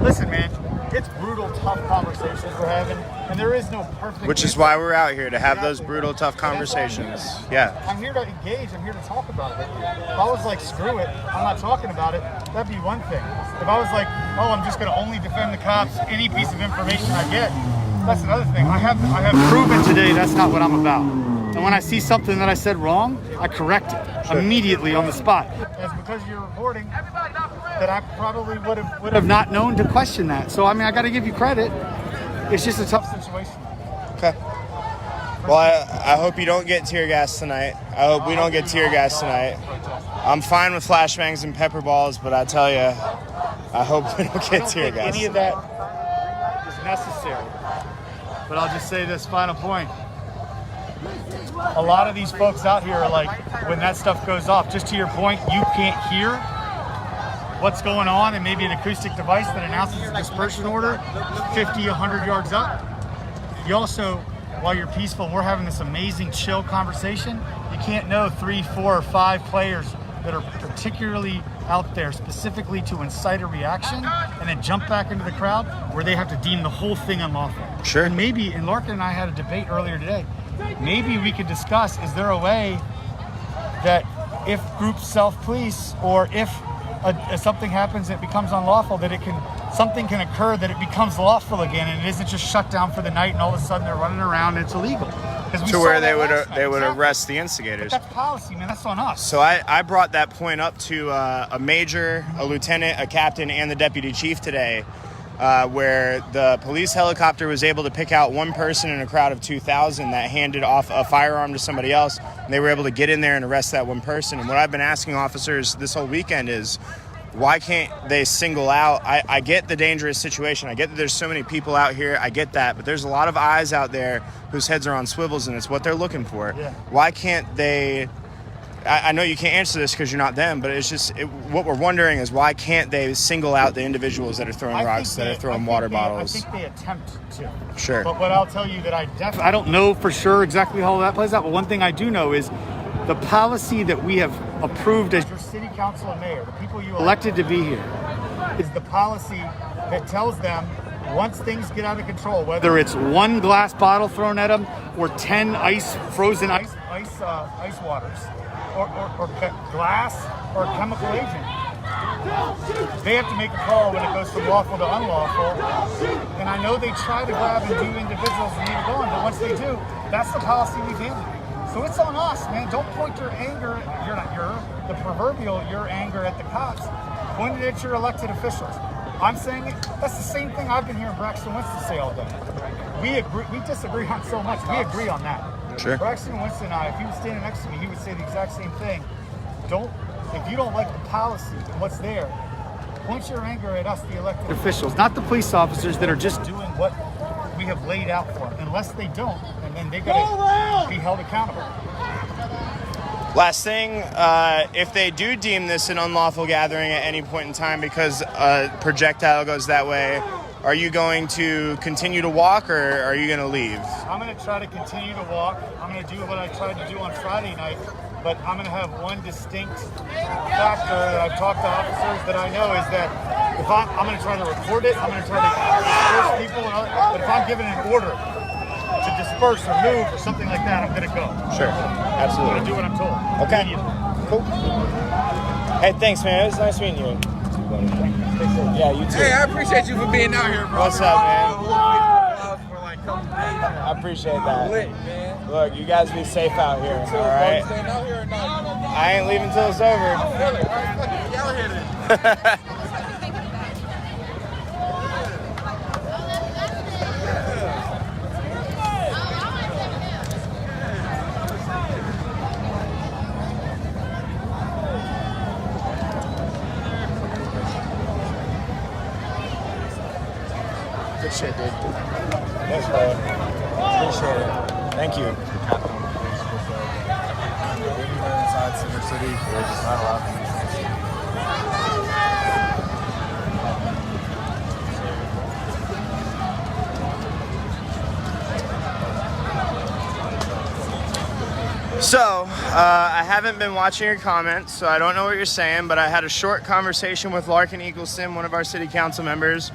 listen, man, it's brutal, tough conversations we're having, and there is no perfect. Which is why we're out here, to have those brutal, tough conversations. Yeah. I'm here to engage. I'm here to talk about it with you. If I was like, screw it, I'm not talking about it, that'd be one thing. If I was like, oh, I'm just going to only defend the cops, any piece of information I get, that's another thing. I have proven today that's not what I'm about. And when I see something that I said wrong, I correct it immediately on the spot. It's because you're reporting that I probably would have not known to question that. So, I mean, I got to give you credit. It's just a tough situation. Okay. Well, I hope you don't get tear gas tonight. I hope we don't get tear gas tonight. I'm fine with flashbangs and pepper balls, but I tell you, I hope we don't get tear gas. Any of that is necessary. But I'll just say this final point. A lot of these folks out here are like, when that stuff goes off, just to your point, you can't hear what's going on, and maybe an acoustic device that announces a dispersion order 50, 100 yards up. You also, while you're peaceful, we're having this amazing chill conversation. You can't know 3, 4, or 5 players that are particularly out there specifically to incite a reaction and then jump back into the crowd where they have to deem the whole thing unlawful. Sure. And maybe, and Larkin and I had a debate earlier today, maybe we could discuss, is there a way that if groups self-police, or if something happens that becomes unlawful, that something can occur that it becomes lawful again, and it isn't just shut down for the night and all of a sudden they're running around and it's illegal. To where they would arrest the instigators. But that's policy, man. That's on us. So I brought that point up to a major, a lieutenant, a captain, and the deputy chief today, where the police helicopter was able to pick out one person in a crowd of 2,000 that handed off a firearm to somebody else, and they were able to get in there and arrest that one person. And what I've been asking officers this whole weekend is, why can't they single out? I get the dangerous situation. I get that there's so many people out here. I get that. But there's a lot of eyes out there whose heads are on swivels, and it's what they're looking for. Yeah. Why can't they... I know you can't answer this because you're not them, but it's just what we're wondering is, why can't they single out the individuals that are throwing rocks, that are throwing water bottles? I think they attempt to. Sure. But what I'll tell you that I don't know for sure exactly how that plays out, but one thing I do know is the policy that we have approved as your city council and mayor, the people you elected to be here, is the policy that tells them once things get out of control, whether it's one glass bottle thrown at them or 10 frozen ice waters, or glass or a chemical agent, they have to make a call when it goes from lawful to unlawful. And I know they try to grab and do individuals and leave it going, but once they do, that's the policy we've handed. So it's on us, man. Don't point your anger, the proverbial anger at the cops. Point it at your elected officials. I'm saying it, that's the same thing I've been hearing Braxton Winston say all day. We disagree on so much. We agree on that. Sure. Braxton Winston and I, if he was standing next to me, he would say the exact same thing. If you don't like the policy and what's there, point your anger at us, the elected officials, not the police officers that are just doing what we have laid out for them. Unless they don't, and then they got to be held accountable. Last thing, if they do deem this an unlawful gathering at any point in time because a projectile goes that way, Are you going to continue to walk, or are you going to leave? I'm going to try to continue to walk. I'm going to do what I tried to do on Friday night, but I'm going to have one distinct factor that I've talked to officers that I know is that if I'm going to try to record it, I'm going to try to disperse people, but if I'm given an order to disperse or move or something like that, I'm going to go. Sure, absolutely. I'm going to do what I'm told. Okay, cool. Hey, thanks, man. It was nice meeting you. Yeah, you too. Hey, I appreciate you for being out here, bro. What's up, man? For like a couple days. I appreciate that. Lit, man. Look, you guys be safe out here, all right? Staying out here or not? I ain't leaving till it's over. I feel it. All right, fuck it. Y'all hit it. Good shit, dude. Thanks, bro. Appreciate it. Thank you. Inside Center City, we're just not allowed to. So, I haven't been watching your comments, so I don't know what you're saying, but I had a short conversation with Larkin Eagleston, one of our city council members.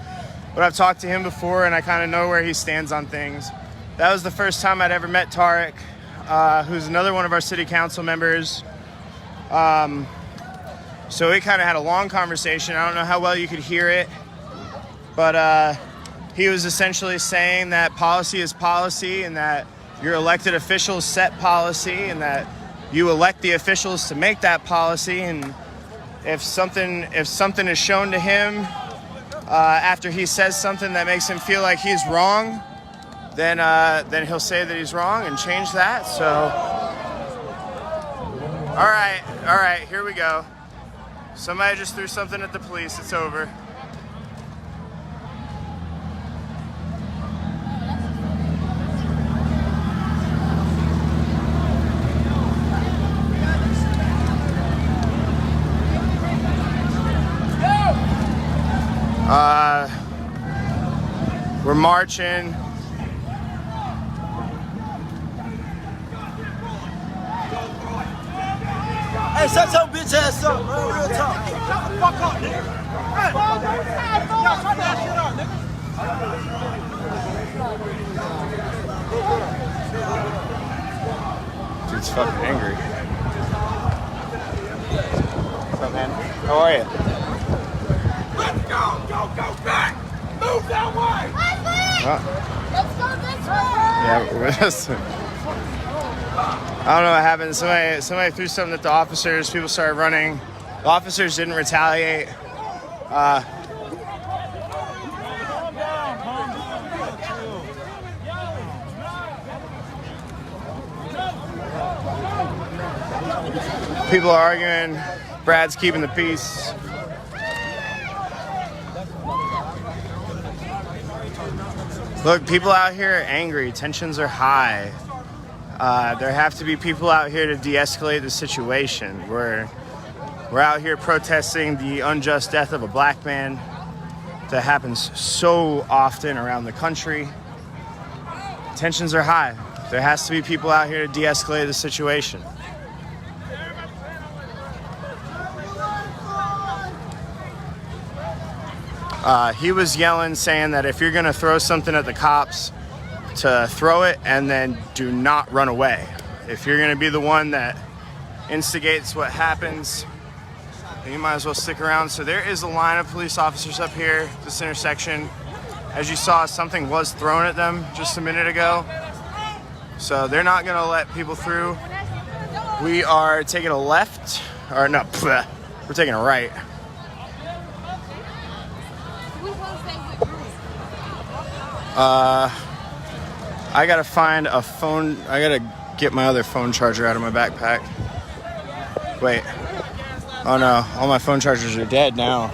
But I've talked to him before, and I kind of know where he stands on things. That was the first time I'd ever met Tarek, who's another one of our city council members. So we kind of had a long conversation. I don't know how well you could hear it, but he was essentially saying that policy is policy, and that your elected officials set policy, and that you elect the officials to make that policy. And if something is shown to him after he says something that makes him feel like he's wrong, then he'll say that he's wrong and change that. So, all right, here we go. Somebody just threw something at the police. It's over. We're marching. Hey, shut your bitch ass up, bro. Real talk. Shut the fuck up, nigga. Hey, y'all shut that shit up, nigga. Dude's fucking angry. What's up, man? How are you? Let's go back. Move that way. Let's go this way. Yeah, we're just, I don't know what happened. Somebody threw something at the officers. People started running. The officers didn't retaliate. People are arguing. Brad's keeping the peace. Look, people out here are angry. Tensions are high. There have to be people out here to de-escalate the situation. We're out here protesting the unjust death of a black man that happens so often around the country. Tensions are high. There has to be people out here to de-escalate the situation. He was yelling, saying that if you're going to throw something at the cops, to throw it and then do not run away. If you're going to be the one that instigates what happens, then you might as well stick around. So there is a line of police officers up here, this intersection. As you saw, something was thrown at them just a minute ago. So they're not going to let people through. We are taking a left, or no, we're taking a right. I gotta find a phone. I gotta get my other phone charger out of my backpack. Wait. Oh no, all my phone chargers are dead now.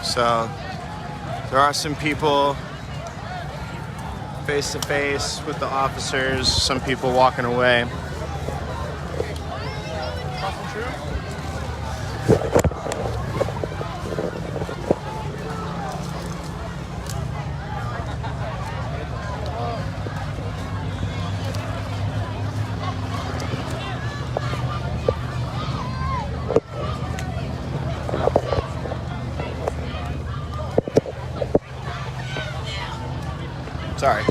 So there are some people face to face with the officers, some people walking away. Sorry.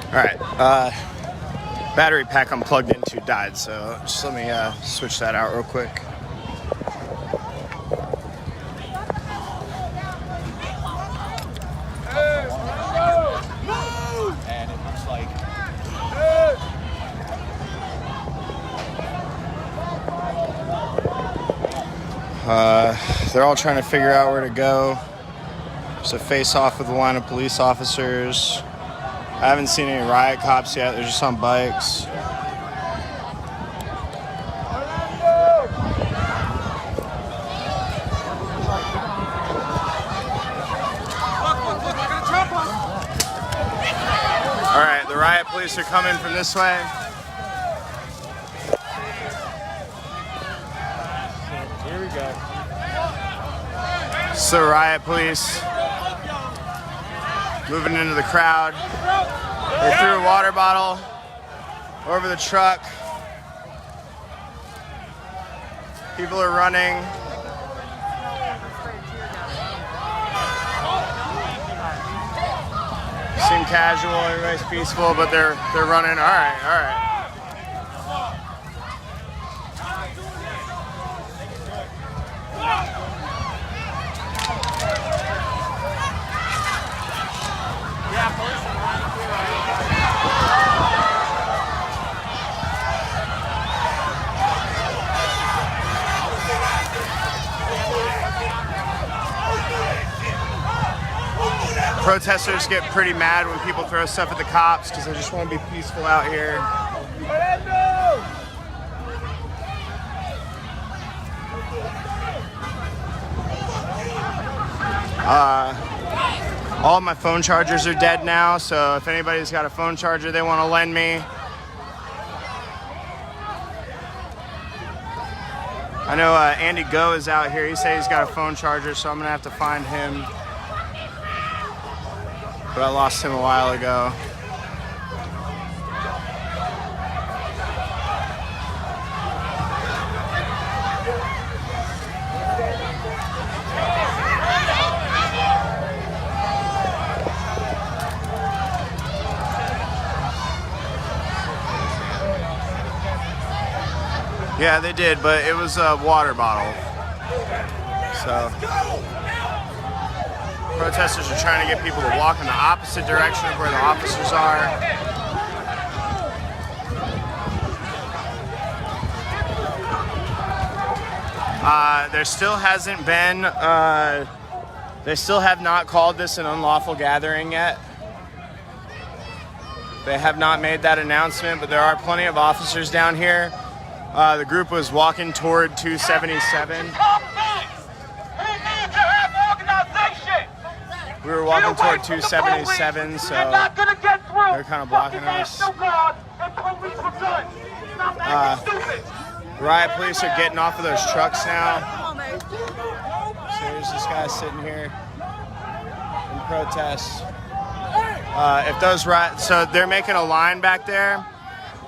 All right. Battery pack I'm plugged into died, so just let me switch that out real quick. And it looks like they're all trying to figure out where to go. There's a face-off with a line of police officers. I haven't seen any riot cops yet. They're just on bikes. All right, the riot police are coming from this way. Here we go. So riot police moving into the crowd. They threw a water bottle over the truck. People are running. Seem casual, everybody's peaceful, but they're running. All right, all right. Protesters get pretty mad when people throw stuff at the cops because they just want to be peaceful out here. All my phone chargers are dead now, so if anybody's got a phone charger they want to lend me, I know Andy Go is out here. He said he's got a phone charger, so I'm gonna have to find him. But I lost him a while ago. Yeah, they did, but it was a water bottle. So protesters are trying to get people to walk in the opposite direction of where the officers are. There still hasn't been, they still have not called this an unlawful gathering yet. They have not made that announcement, but there are plenty of officers down here. The group was walking toward 277. We were walking toward 277, so they're kind of blocking us. Riot police are getting off of those trucks now. So there's this guy sitting here in protest. If those so they're making a line back there.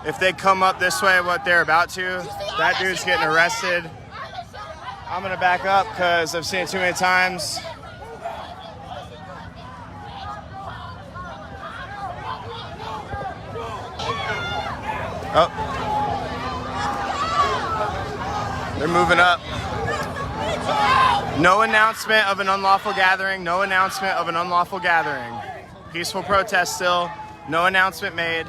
If they come up this way, what they're about to, that dude's getting arrested. I'm gonna back up because I've seen it too many times. Oh. They're moving up. No announcement of an unlawful gathering. No announcement of an unlawful gathering. Peaceful protest still. No announcement made.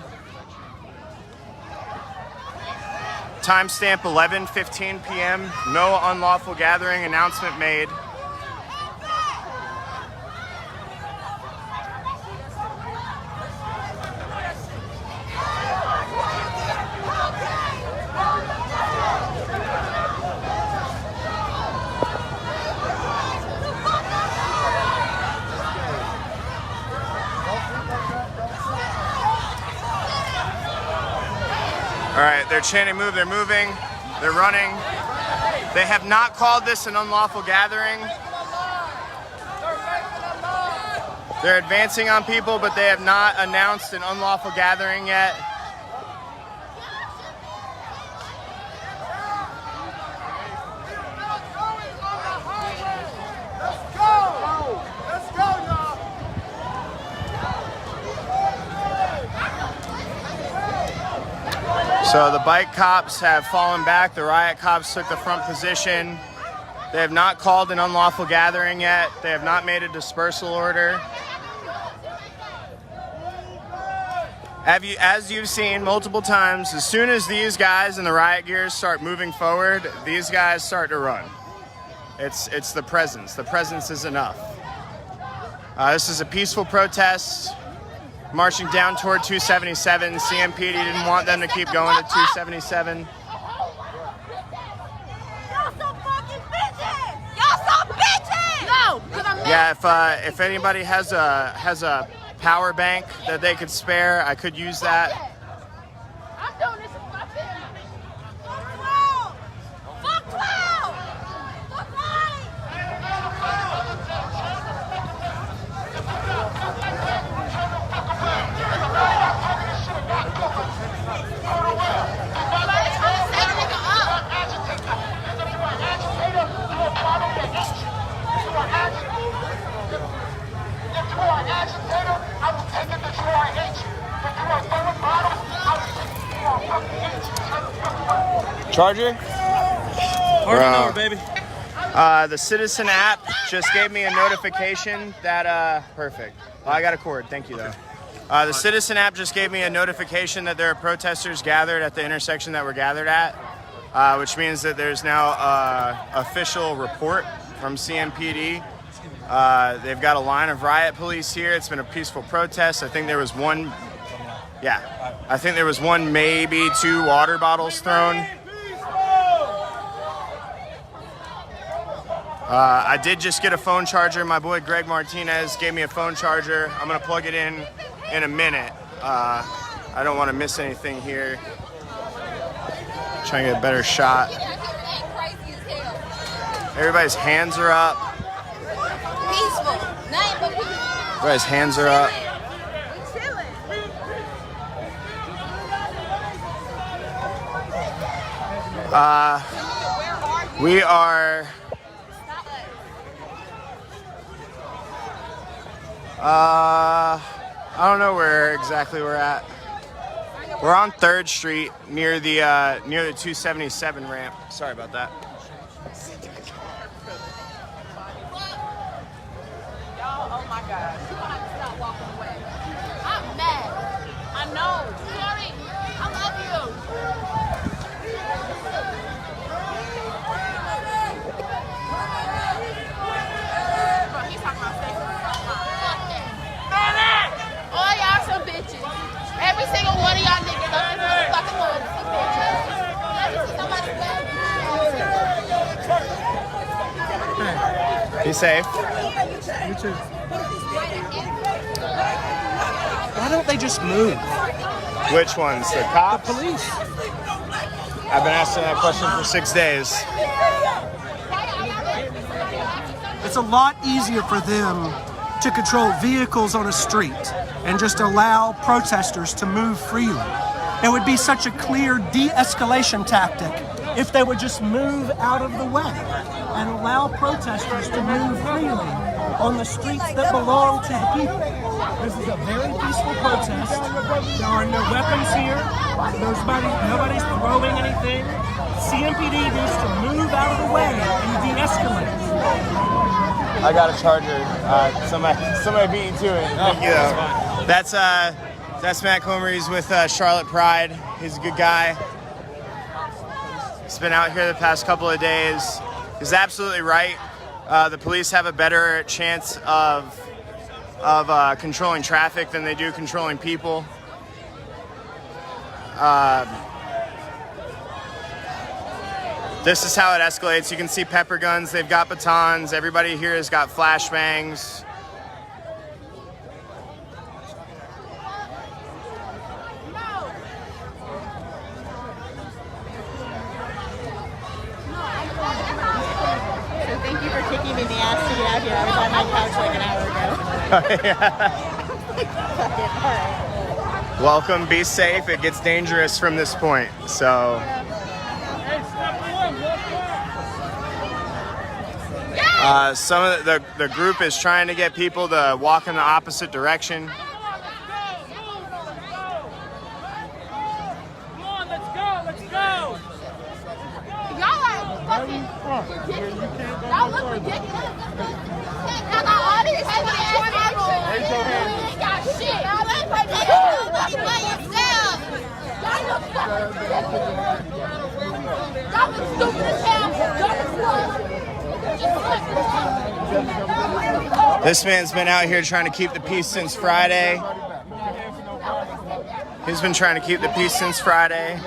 Timestamp 11:15 p.m. No unlawful gathering announcement made. All right, they're chanting move, they're moving, they're running. They have not called this an unlawful gathering. They're advancing on people, but they have not announced an unlawful gathering yet. So the bike cops have fallen back. The riot cops took the front position. They have not called an unlawful gathering yet. They have not made a dispersal order. As you've seen multiple times, as soon as these guys in the riot gears start moving forward, these guys start to run. It's the presence. The presence is enough. This is a peaceful protest. Marching down toward 277. CMPD didn't want them to keep going to 277. Yeah, if anybody has a power bank that they could spare, I could use that. I'm doing this for my family. Fuck cloud! Fuck life! Charger? Bro. Baby. The Citizen app just gave me a notification that, perfect. Oh, I got a cord, thank you though. The Citizen app just gave me a notification that there are protesters gathered at the intersection that we're gathered at, which means that there's now an official report from CMPD. They've got a line of riot police here. It's been a peaceful protest. I think there was one, maybe two water bottles thrown. I did just get a phone charger. My boy Greg Martinez gave me a phone charger. I'm gonna plug it in a minute. I don't want to miss anything here. Trying to get a better shot. Everybody's hands are up. Peaceful. Everybody's hands are up. We are. I don't know where exactly we're at. We're on 3rd Street near the 277 ramp. Sorry about that. Y'all, oh my God. Somebody stop walking away. I'm mad. I know. Sorry. I love you. Bro, he's talking about sex. All y'all some bitches. Every single one of y'all niggas up in this fucking room some bitches. Be safe. You too. Why don't they just move? Which ones? The cops? The police. I've been asking that question for 6 days. It's a lot easier for them to control vehicles on a street and just allow protesters to move freely. It would be such a clear de-escalation tactic if they would just move out of the way and allow protesters to move freely on the streets that belong to the people. This is a very peaceful protest. There are no weapons here. Nobody's throwing anything. CMPD needs to move out of the way and de-escalate. I got a charger. Somebody beat you to it. Thank you. That's Matt Comer. He's with Charlotte Pride. He's a good guy. He's been out here the past couple of days. He's absolutely right. The police have a better chance of controlling traffic than they do controlling people. This is how it escalates. You can see pepper guns. They've got batons. Everybody here has got flashbangs. you. I was on my couch like an hour ago. Yeah. Welcome, be safe. It gets dangerous from this point. So. Some of the group is trying to get people to walk in the opposite direction. Y'all look ridiculous. I got all these heavy ass action. You ain't got shit. Y'all look by yourself. Y'all look fucking ridiculous. Y'all look stupid as hell. This man's been out here trying to keep the peace since Friday. He's been trying to keep the peace since Friday.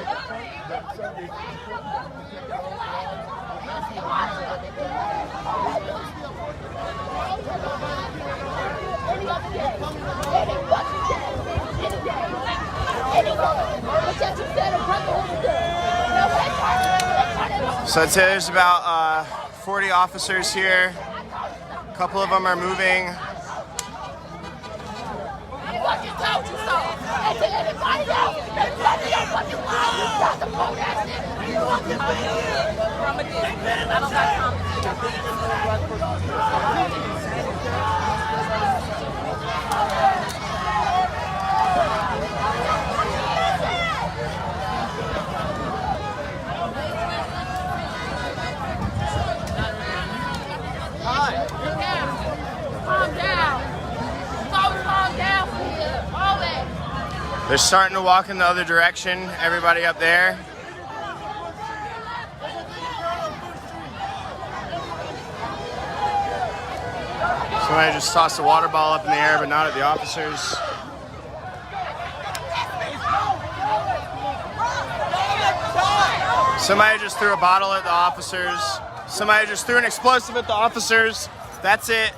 So I'd say there's about 40 officers here. A couple of them are moving. They're starting to walk in the other direction. Everybody up there. Somebody just tossed a water ball up in the air, but not at the officers. Somebody just threw a bottle at the officers. Somebody just threw an explosive at the officers. That's it.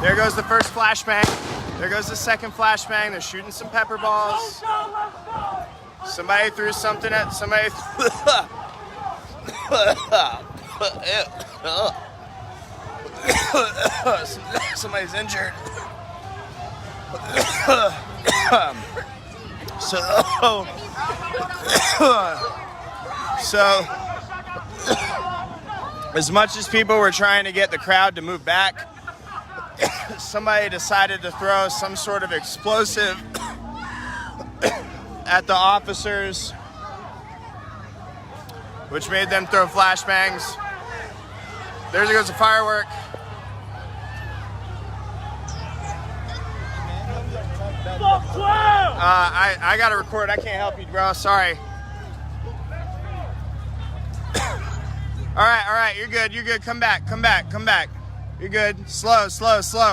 There goes the first flashbang. There goes the second flashbang. They're shooting some pepper balls. Somebody threw something at somebody. Somebody's injured. So as much as people were trying to get the crowd to move back, somebody decided to throw some sort of explosive at the officers, which made them throw flashbangs. There goes a firework. I gotta record. I can't help you, bro. Sorry. All right. You're good. Come back. You're good. Slow.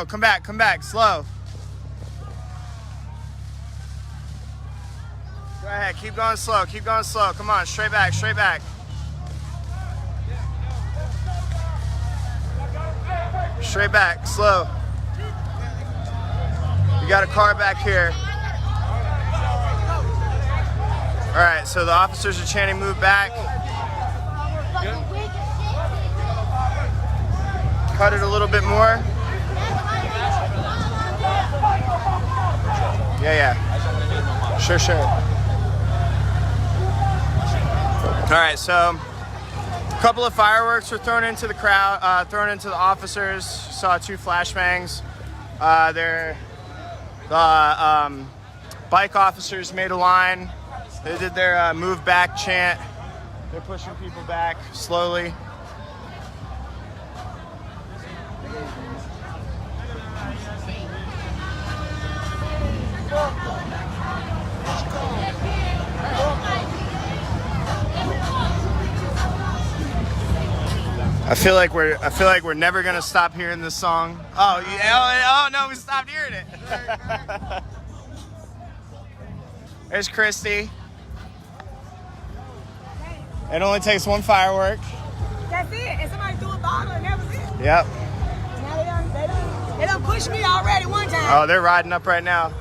Come back. Slow. Go ahead. Keep going slow. Come on. Straight back. Straight back. Slow. You got a car back here. All right. So the officers are chanting, "Move back." Cut it a little bit more. Yeah. Sure. All right, so a couple of fireworks were thrown into the crowd, thrown into the officers. Saw 2 flashbangs. The bike officers made a line. They did their move back chant. They're pushing people back slowly. I feel like we're never gonna stop hearing this song. Oh no, we stopped hearing it. There's Christy. It only takes 1 firework. That's it. And somebody threw a bottle and that was it. Yep. Now they done pushed me already one time. Oh, they're riding up right now.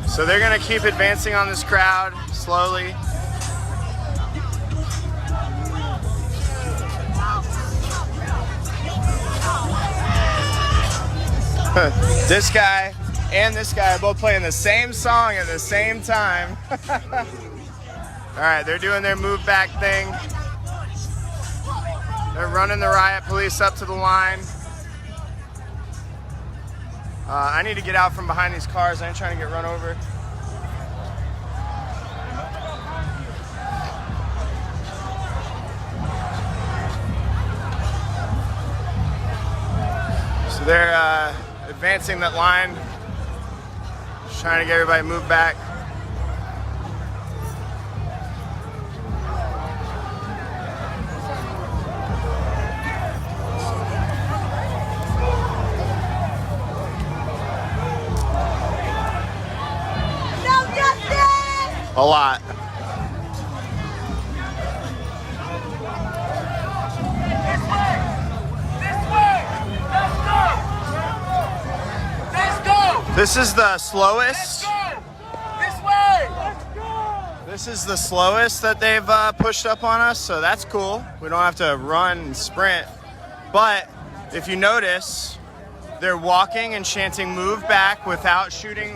So they're gonna keep advancing on this crowd slowly. This guy and this guy are both playing the same song at the same time. All right, they're doing their move back thing. They're running the riot police up to the line. I need to get out from behind these cars. I ain't trying to get run over. So they're advancing that line, just trying to get everybody moved back. A lot. This is the slowest. This way. This is the slowest that they've pushed up on us, so that's cool. We don't have to run and sprint. But if you notice, they're walking and chanting "Move back" without shooting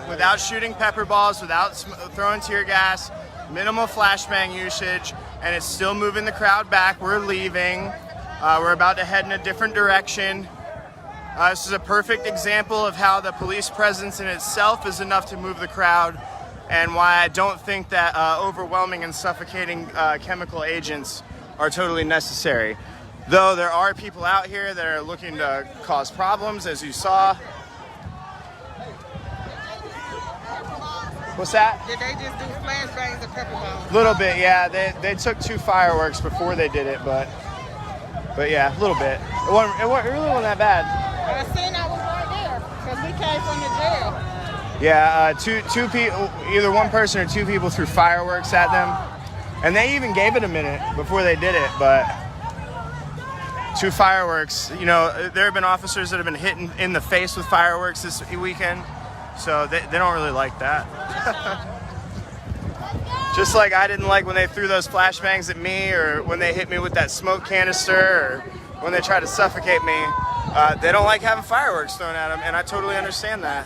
pepper balls, without throwing tear gas, minimal flashbang usage, and it's still moving the crowd back. We're leaving. We're about to head in a different direction. This is a perfect example of how the police presence in itself is enough to move the crowd, and why I don't think that overwhelming and suffocating chemical agents are totally necessary. Though there are people out here that are looking to cause problems, as you saw. What's that? Did they just do flashbangs and pepper balls? A little bit, yeah. They took 2 fireworks before they did it, but yeah, a little bit. It really wasn't that bad. I seen I was right there because we came from the jail. Yeah, two people, either one person or 2 people threw fireworks at them, and they even gave it a minute before they did it, but 2 fireworks. You know, there have been officers that have been hit in the face with fireworks this weekend, so they don't really like that. Just like I didn't like when they threw those flashbangs at me, or when they hit me with that smoke canister, or when they tried to suffocate me. They don't like having fireworks thrown at them, and I totally understand that.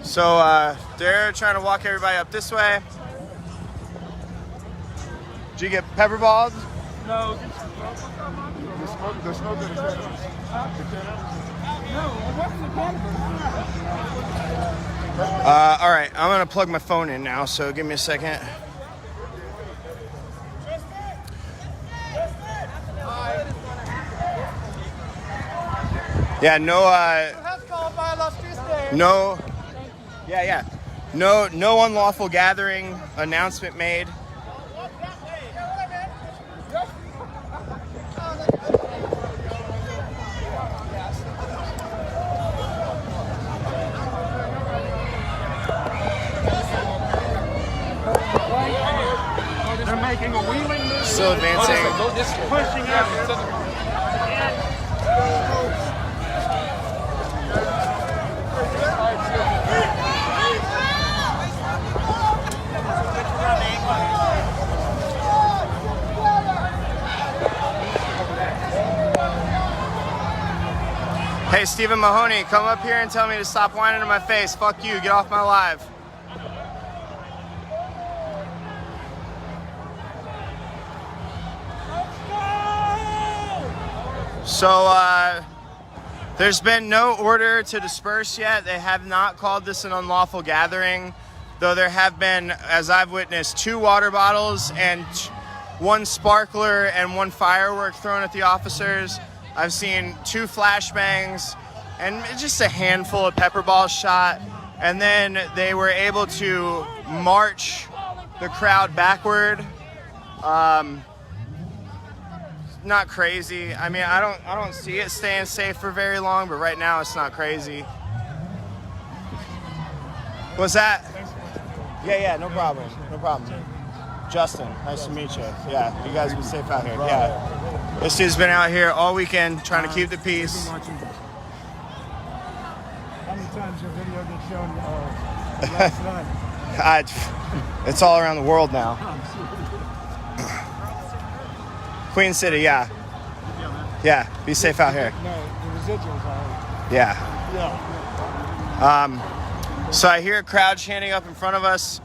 So they're trying to walk everybody up this way. Did you get pepper balls? No. All right, I'm gonna plug my phone in now, so give me a second. Yeah, no unlawful gathering announcement made. They're making a wheeling movement. Still advancing. Pushing us. Hey, Stephen Mahoney, come up here and tell me to stop whining in my face. Fuck you, get off my live. So, there's been no order to disperse yet. They have not called this an unlawful gathering, though there have been, as I've witnessed, 2 water bottles and 1 sparkler and 1 firework thrown at the officers. I've seen 2 flashbangs and just a handful of pepper balls shot. And then they were able to march the crowd backward. Not crazy. I mean, I don't see it staying safe for very long, but right now it's not crazy. What's that? Yeah, no problem. No problem. Justin, nice to meet you. Yeah, you guys be safe out here. Yeah. This dude's been out here all weekend trying to keep the peace. How many times your video gets shown last night? It's all around the world now. Queen City, yeah. Yeah, be safe out here. No, the residuals are. Yeah. Yeah. So I hear a crowd chanting up in front of us.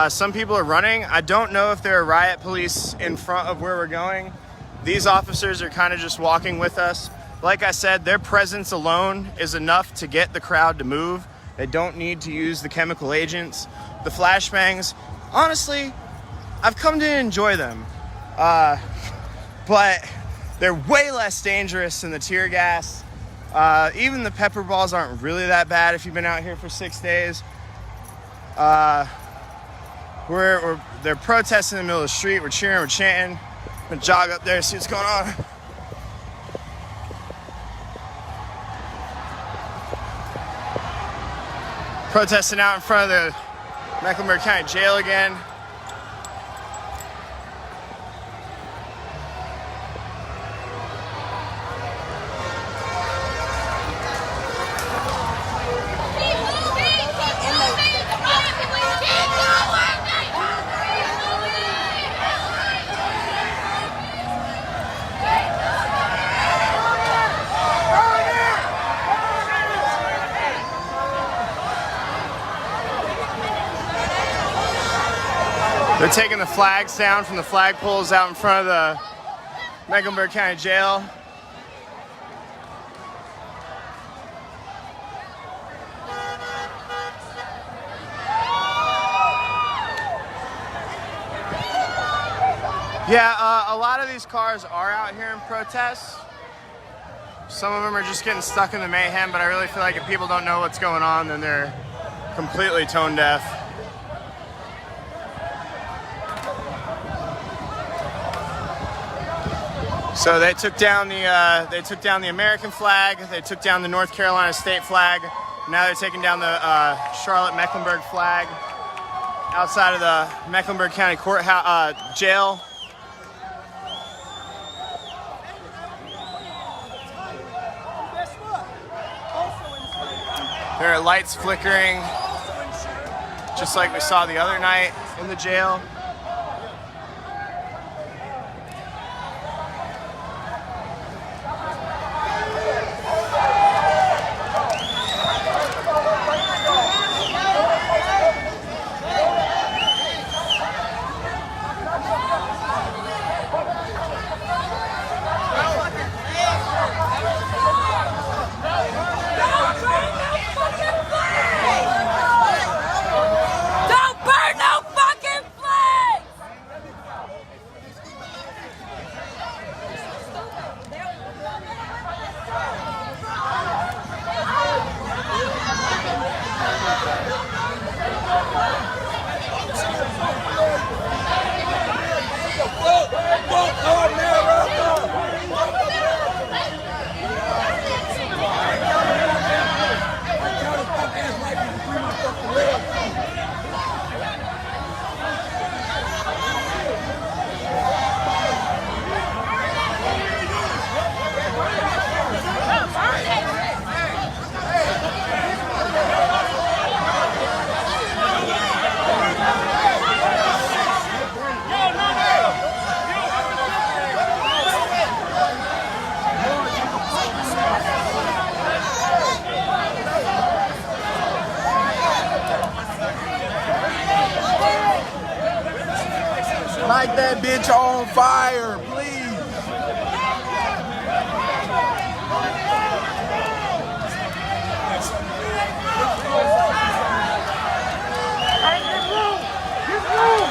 Some people are running. I don't know if there are riot police in front of where we're going. These officers are kind of just walking with us. Like I said, their presence alone is enough to get the crowd to move. They don't need to use the chemical agents. The flashbangs, honestly, I've come to enjoy them. But they're way less dangerous than the tear gas. Even the pepper balls aren't really that bad if you've been out here for 6 days. They're protesting in the middle of the street. We're cheering, we're chanting. I'm gonna jog up there, see what's going on. Protesting out in front of the Mecklenburg County Jail again. They're taking the flags down from the flagpoles out in front of the Mecklenburg County Jail. Yeah, a lot of these cars are out here in protest. Some of them are just getting stuck in the mayhem, but I really feel like if people don't know what's going on, then they're completely tone deaf. So they took down the American flag. They took down the North Carolina state flag. Now they're taking down the Charlotte Mecklenburg flag outside of the Mecklenburg County courthouse jail. There are lights flickering, just like we saw the other night in the jail. Light that bitch on fire, please.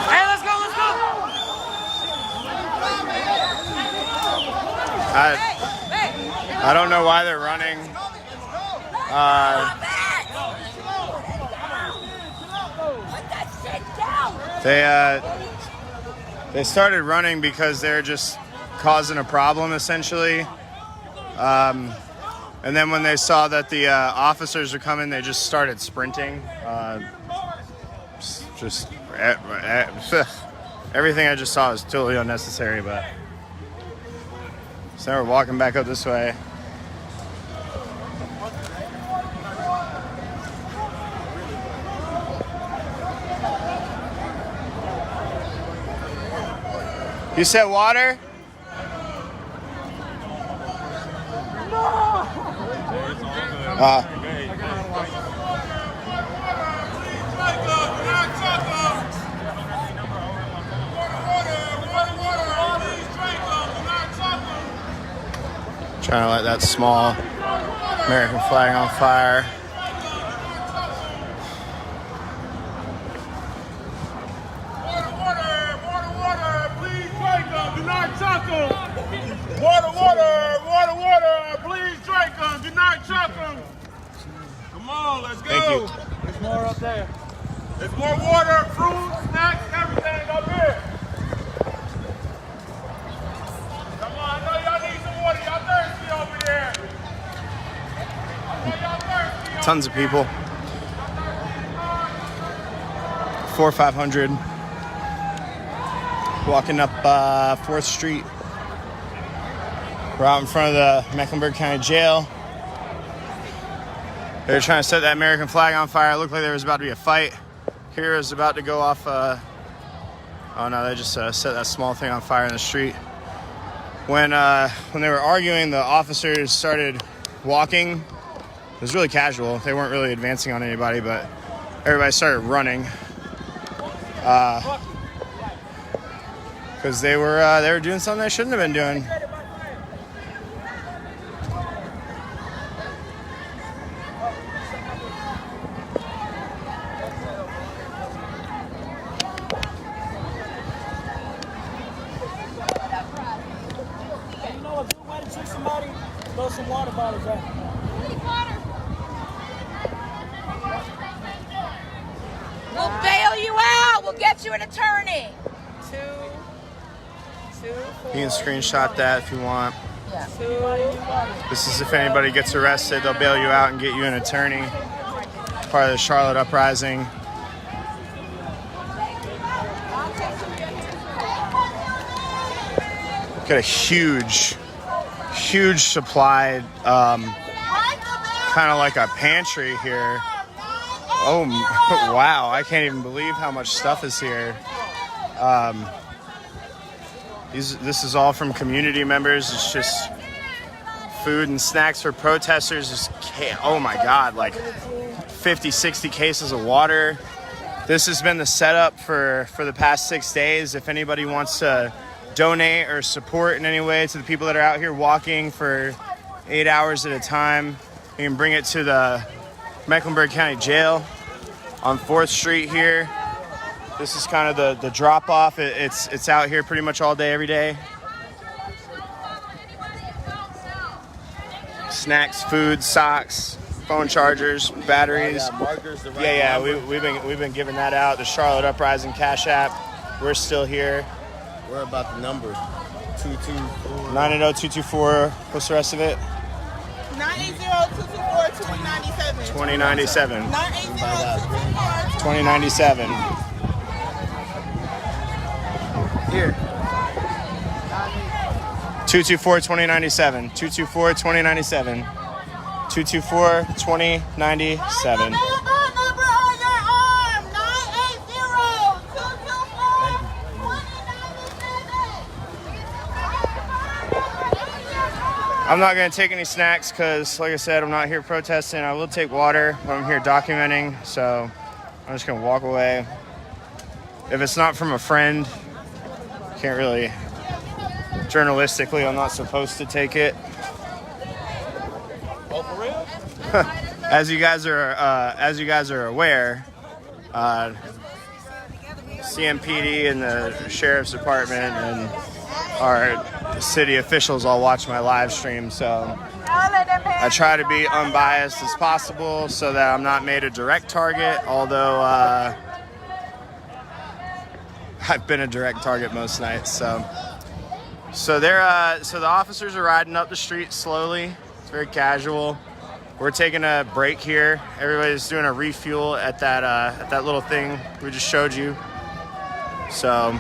Hey, let's go, let's go. I don't know why they're running. They started running because they're just causing a problem, essentially. And then when they saw that the officers were coming, they just started sprinting. Everything I just saw was totally unnecessary, but so now we're walking back up this way. You said water? Trying to light that small American flag on fire. Water, please drink them. Do not chuck them. Come on, let's go. Thank you. There's more up there. There's more water, fruit, snacks, everything up here. Come on, I know y'all need some water. Y'all thirsty over there. I know y'all thirsty. Tons of people. 400 or 500 walking up 4th Street. We're out in front of the Mecklenburg County Jail. They were trying to set that American flag on fire. It looked like there was about to be a fight. Here is about to go off. Oh no, they just set that small thing on fire in the street. When they were arguing, the officers started walking. It was really casual. They weren't really advancing on anybody, but everybody started running. Because they were doing something they shouldn't have been doing. Throw some water bottles out. We'll bail you out. We'll get you an attorney. You can screenshot that if you want. Yeah. This is if anybody gets arrested, they'll bail you out and get you an attorney. Part of the Charlotte uprising. Got a huge supply, kind of like a pantry here. Oh, wow. I can't even believe how much stuff is here. This is all from community members. It's just food and snacks for protesters. Oh my God, like 50, 60 cases of water. This has been the setup for the past 6 days. If anybody wants to donate or support in any way to the people that are out here walking for 8 hours at a time, you can bring it to the Mecklenburg County Jail on 4th Street here. This is kind of the drop off. It's out here pretty much all day, every day. Snacks, food, socks, phone chargers, batteries. Yeah, we've been giving that out. The Charlotte Uprising Cash App. We're still here. We're about the number 224. 980-224. What's the rest of it? 980-224-2097. 2097. 980-224-2097. 2097. Here. 224-2097. 224-2097. 224-2097. I'm not going to take any snacks because, like I said, I'm not here protesting. I will take water, but I'm here documenting, so I'm just going to walk away. If it's not from a friend, can't really, journalistically, I'm not supposed to take it. Oh, for real? As you guys are aware, CMPD and the Sheriff's Department and our city officials all watch my live stream, so I try to be unbiased as possible so that I'm not made a direct target, although I've been a direct target most nights. So the officers are riding up the street slowly. It's very casual. We're taking a break here. Everybody's doing a refuel at that little thing we just showed you. So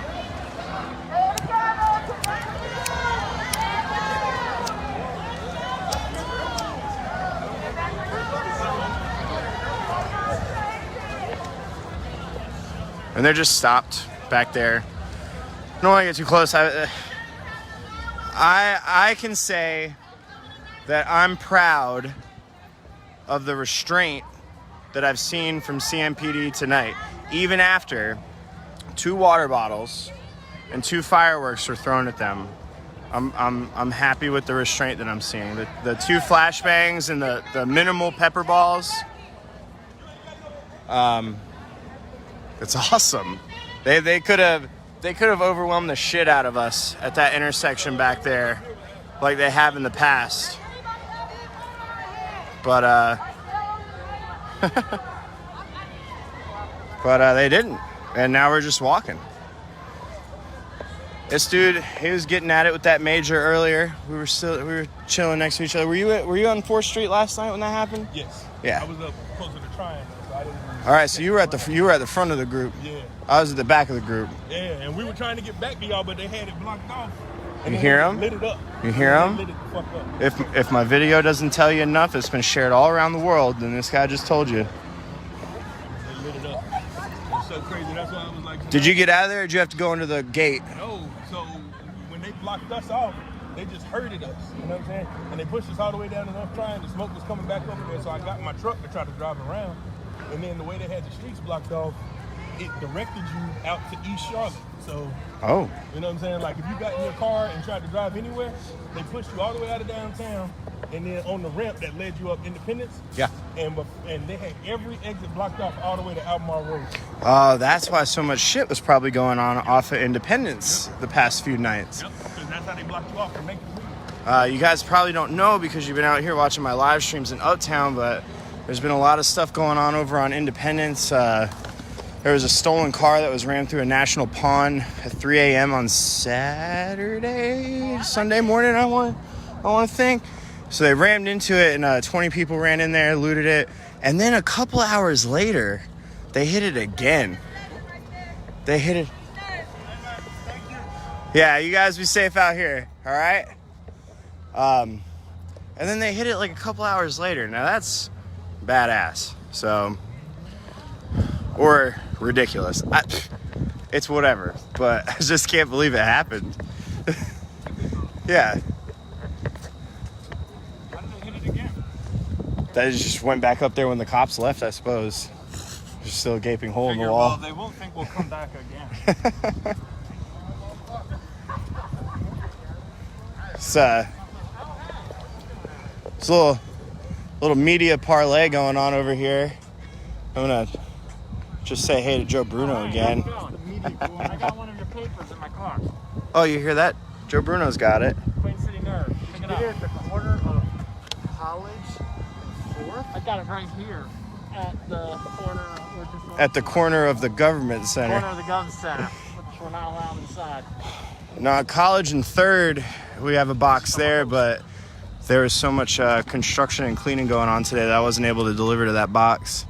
and they're just stopped back there. I don't want to get too close. I can say that I'm proud of the restraint that I've seen from CMPD tonight, even after 2 water bottles and 2 fireworks were thrown at them. I'm happy with the restraint that I'm seeing. The 2 flashbangs and the minimal pepper balls. It's awesome. They could have overwhelmed the shit out of us at that intersection back there, like they have in the past. But they didn't, and now we're just walking. This dude, he was getting at it with that major earlier. We were chilling next to each other. Were you on 4th Street last night when that happened? Yes. Yeah. I was up closer to Triangle, so I didn't. All right, so you were at the front of the group. Yeah. I was at the back of the group. Yeah, and we were trying to get back to y'all, but they had it blocked off. You hear them? Lit it up. You hear them? Lit it the fuck up. If my video doesn't tell you enough, it's been shared all around the world, then this guy just told you. They lit it up. It's so crazy. That's why I was like. Did you get out of there, or did you have to go into the gate? No. So when they blocked us off, they just herded us. You know what I'm saying? And they pushed us all the way down to North Triangle. The smoke was coming back over there, so I got in my truck to try to drive around. And then the way they had the streets blocked off, it directed you out to East Charlotte. So, you know what I'm saying? Like if you got in your car and tried to drive anywhere, they pushed you all the way out of downtown, and then on the ramp that led you up Independence. Yeah. And they had every exit blocked off all the way to Albemarle Road. Oh, that's why so much shit was probably going on off of Independence the past few nights. Yep, because that's how they blocked you off to make it legal. You guys probably don't know because you've been out here watching my live streams in Uptown, but there's been a lot of stuff going on over on Independence. There was a stolen car that was ran through a national pond at 3 a.m. on Sunday morning, I want to think. So they rammed into it, and 20 people ran in there, looted it. And then a couple hours later, they hit it again. They hit it. Yeah, you guys be safe out here, all right? And then they hit it like a couple hours later. Now that's badass. So, or ridiculous. It's whatever, but I just can't believe it happened. Yeah. Why did they hit it again? That just went back up there when the cops left, I suppose. There's still a gaping hole in the wall. Well, they won't think we'll come back again. It's a little media parlay going on over here. I'm gonna just say hey to Joe Bruno again. I got one of your papers in my car. Oh, you hear that? Joe Bruno's got it. Queen City Nerve. Pick it up. At the corner of College and 4th. I got it right here at the corner. At the corner of the government center. Corner of the government center, which we're not allowed inside. No, College and 3rd, we have a box there, but there was so much construction and cleaning going on today that I wasn't able to deliver to that box.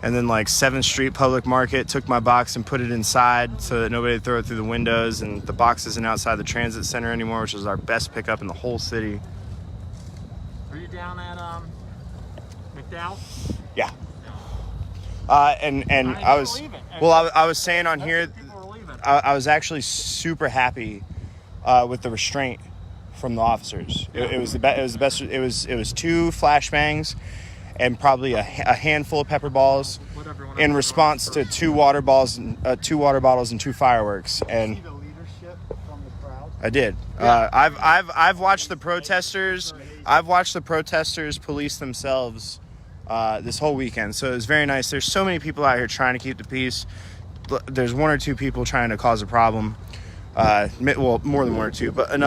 And then like 7th Street Public Market took my box and put it inside so that nobody would throw it through the windows, and the box isn't outside the transit center anymore, which is our best pickup in the whole city. Are you down at McDowell? Yeah. And I was, well, I was saying on here, I was actually super happy with the restraint from the officers. It was the best. It was 2 flashbangs and probably a handful of pepper balls in response to 2 water bottles and 2 fireworks. And I did. I've watched the protesters. I've watched the protesters police themselves this whole weekend. So it was very nice. There's so many people out here trying to keep the peace. There's 1 or 2 people trying to cause a problem. Well, more than 1 or 2, but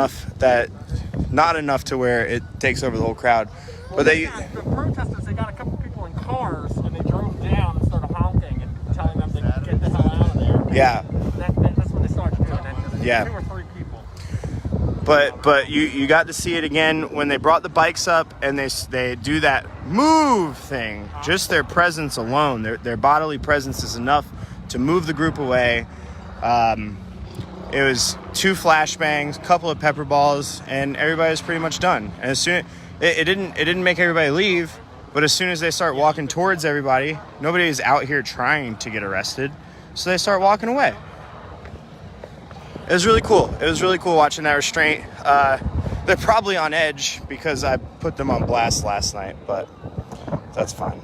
not enough to where it takes over the whole crowd. But the protesters, they got a couple people in cars and they drove down and started honking and telling them to get the hell out of there. Yeah. That's when they started doing it. Yeah. 2 or 3 people. But you got to see it again when they brought the bikes up and they do that move thing. Just their presence alone, their bodily presence is enough to move the group away. It was 2 flashbangs, a couple of pepper balls, and everybody was pretty much done. And as soon it didn't make everybody leave, but as soon as they start walking towards everybody, nobody is out here trying to get arrested, so they start walking away. It was really cool. It was really cool watching that restraint. They're probably on edge because I put them on blast last night, but That's fine.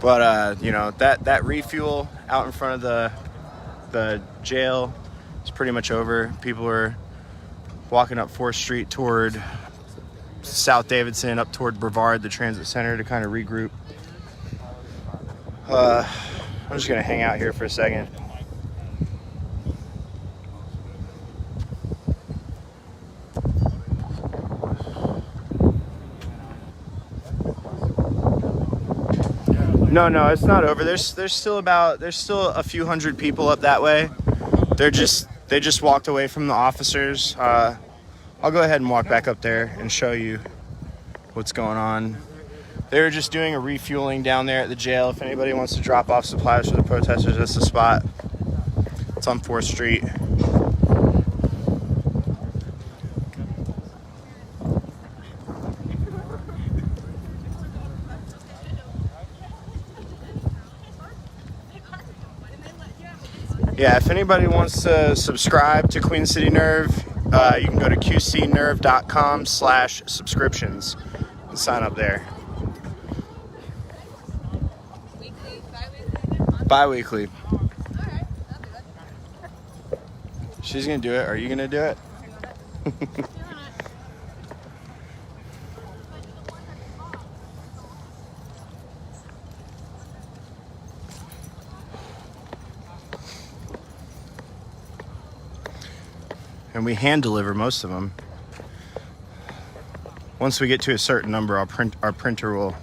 But you know, that refuel out in front of the jail is pretty much over. People are walking up 4th Street toward South Davidson, up toward Brevard, the transit center, to kind of regroup. I'm just gonna hang out here for a second. No, it's not over. There's still a few hundred people up that way. They just walked away from the officers. I'll go ahead and walk back up there and show you what's going on. They were just doing a refueling down there at the jail. If anybody wants to drop off supplies for the protesters, that's the spot. It's on 4th Street. Yeah, if anybody wants to subscribe to Queen City Nerve, you can go to qcnerve.com/subscriptions and sign up there. Bi-weekly. She's gonna do it. Are you gonna do it? And we hand deliver most of them. Once we get to a certain number, our printer will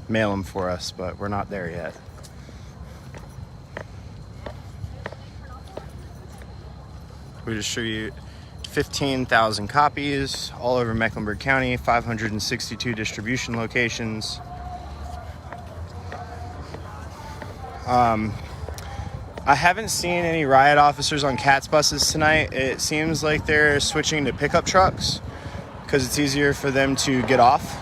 mail them for us, but we're not there yet. We distribute 15,000 copies all over Mecklenburg County, 562 distribution locations. I haven't seen any riot officers on CATS buses tonight. It seems like they're switching to pickup trucks because it's easier for them to get off,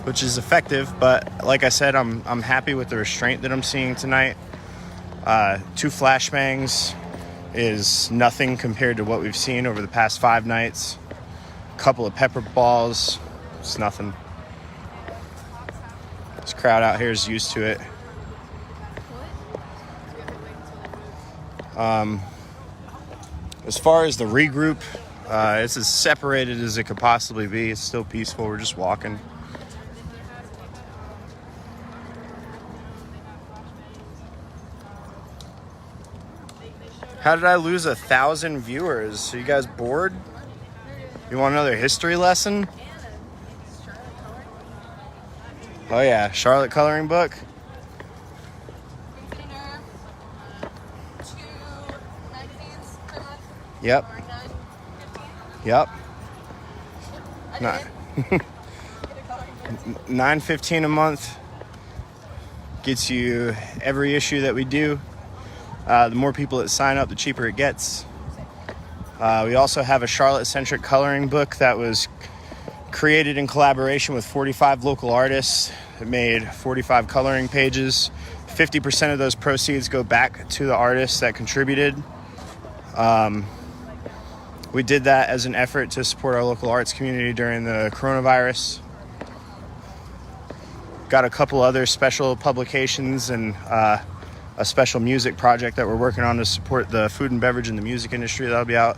which is effective. But like I said, I'm happy with the restraint that I'm seeing tonight. 2 flashbangs is nothing compared to what we've seen over the past 5 nights. A couple of pepper balls, it's nothing. This crowd out here is used to it. As far as the regroup, it's as separated as it could possibly be. It's still peaceful. We're just walking. How did I lose 1,000 viewers? Are you guys bored? You want another history lesson? Oh yeah, Charlotte coloring book. Yep. $9.15 a month gets you every issue that we do. The more people that sign up, the cheaper it gets. We also have a Charlotte-centric coloring book that was created in collaboration with 45 local artists. It made 45 coloring pages. 50% of those proceeds go back to the artists that contributed. We did that as an effort to support our local arts community during the coronavirus. Got a couple other special publications and a special music project that we're working on to support the food and beverage and the music industry. That'll be out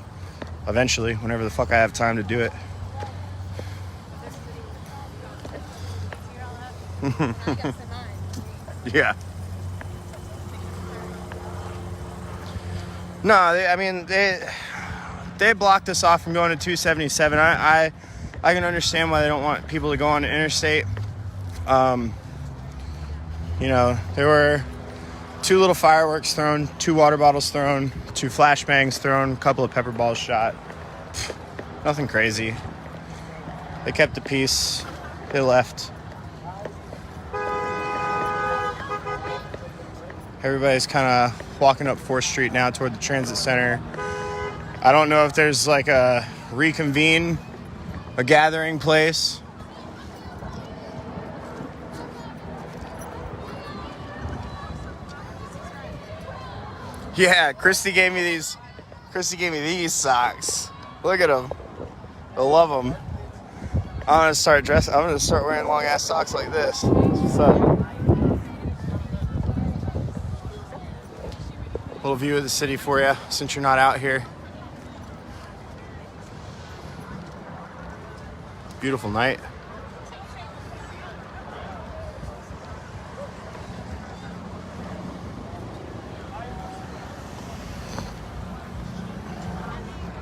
eventually, whenever the fuck I have time to do it. Yeah. No, they blocked us off from going to 277. I can understand why they don't want people to go on the interstate. You know, there were 2 little fireworks thrown, 2 water bottles thrown, 2 flashbangs thrown, a couple of pepper balls shot. Nothing crazy. They kept the peace. They left. Everybody's kind of walking up 4th Street now toward the transit center. I don't know if there's like a gathering place. Yeah, Christy gave me these Chrissy gave me these socks. Look at them. I love them. I'm gonna start wearing long ass socks like this. What's up? Little view of the city for you since you're not out here. Beautiful night.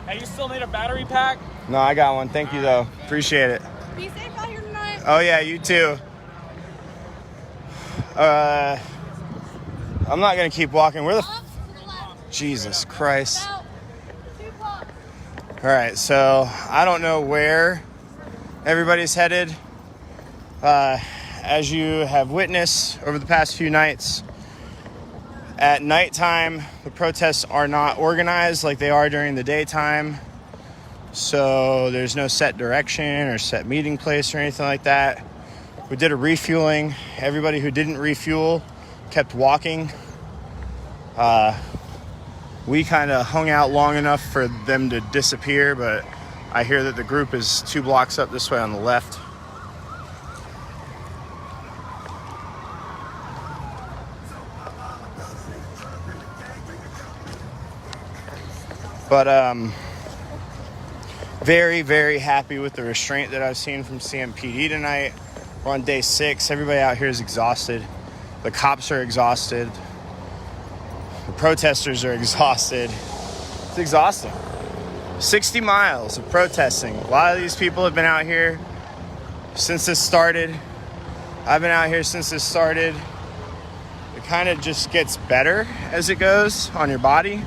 Hey, you still need a battery pack? No, I got one. Thank you though. Appreciate it. Be safe out here tonight. Oh yeah, you too. I'm not gonna keep walking. Where the Jesus Christ. All right, so I don't know where everybody's headed. As you have witnessed over the past few nights, at nighttime, the protests are not organized like they are during the daytime. So there's no set direction or set meeting place or anything like that. We did a refueling. Everybody who didn't refuel kept walking. We kind of hung out long enough for them to disappear, but I hear that the group is 2 blocks up this way on the left. But very, very happy with the restraint that I've seen from CMPD tonight. We're on day 6. Everybody out here is exhausted. The cops are exhausted. The protesters are exhausted. It's exhausting. 60 miles of protesting. A lot of these people have been out here since this started. I've been out here since this started. It kind of just gets better as it goes on your body.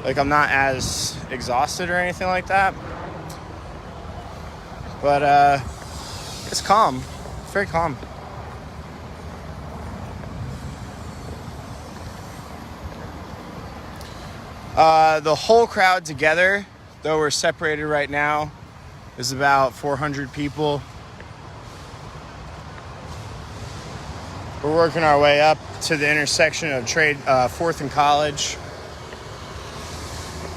Like, I'm not as exhausted or anything like that. But it's calm. It's very calm. The whole crowd together, though we're separated right now, is about 400 people. We're working our way up to the intersection of 4th and College,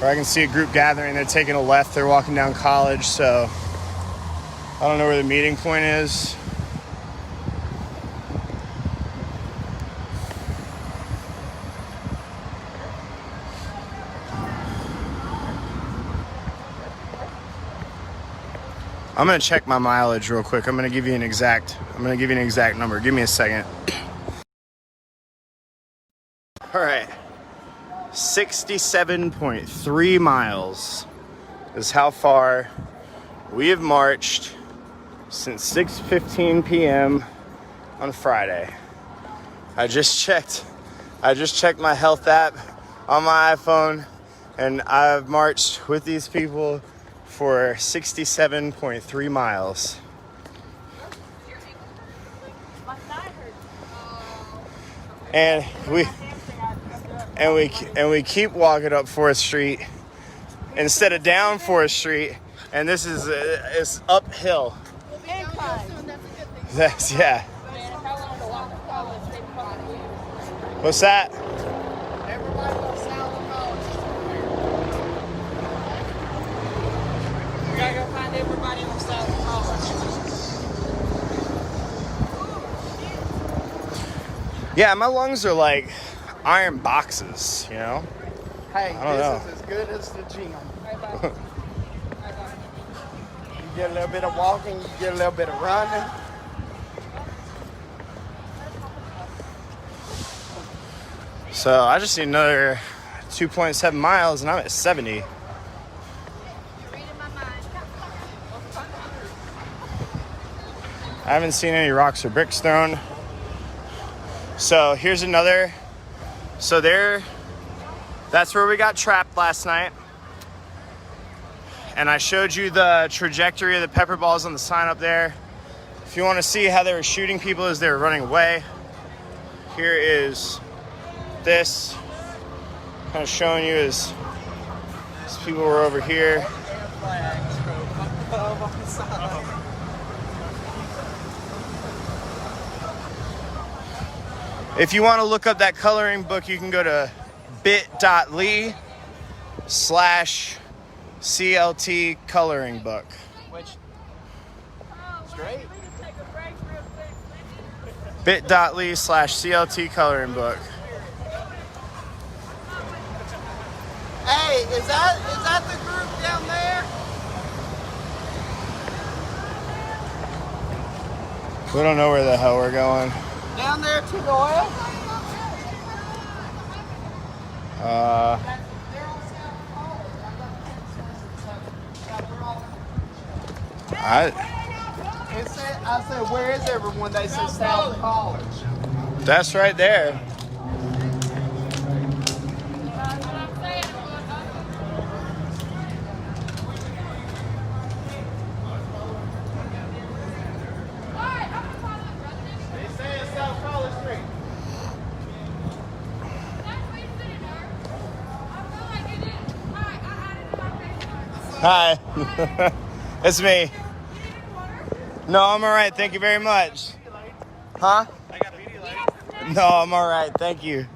where I can see a group gathering. They're taking a left. They're walking down College, so I don't know where the meeting point is. I'm gonna check my mileage real quick. I'm gonna give you an exact number. Give me a second. All right. 67.3 miles is how far we have marched since 6:15 p.m. on Friday. I just checked my health app on my iPhone, and I've marched with these people for 67.3 miles. And we keep walking up 4th Street instead of down 4th Street, and this is it's uphill. That's yeah. What's that? We gotta go find everybody on South College. Yeah, my lungs are like iron boxes, you know? Hey, I don't know. This is as good as the gym. You get a little bit of walking, you get a little bit of running. So I just need another 2.7 miles and I'm at 70. I haven't seen any rocks or bricks thrown. So here's another. So that's where we got trapped last night. And I showed you the trajectory of the pepper balls on the sign up there. If you want to see how they were shooting people as they were running away, here is this. Kind of showing you as people were over here. If you want to look up that coloring book, you can go to bit.ly CLT coloring book. Which, straight? bit.ly/CLT coloring book. Hey, is that the group down there? We don't know where the hell we're going. Down there to the oil? I said, where is everyone? They said South College. That's right there. They say it's South College Street. Hi. It's me. No, I'm all right. Thank you very much. Huh? I got Pedialyte. No, I'm all right. Thank you.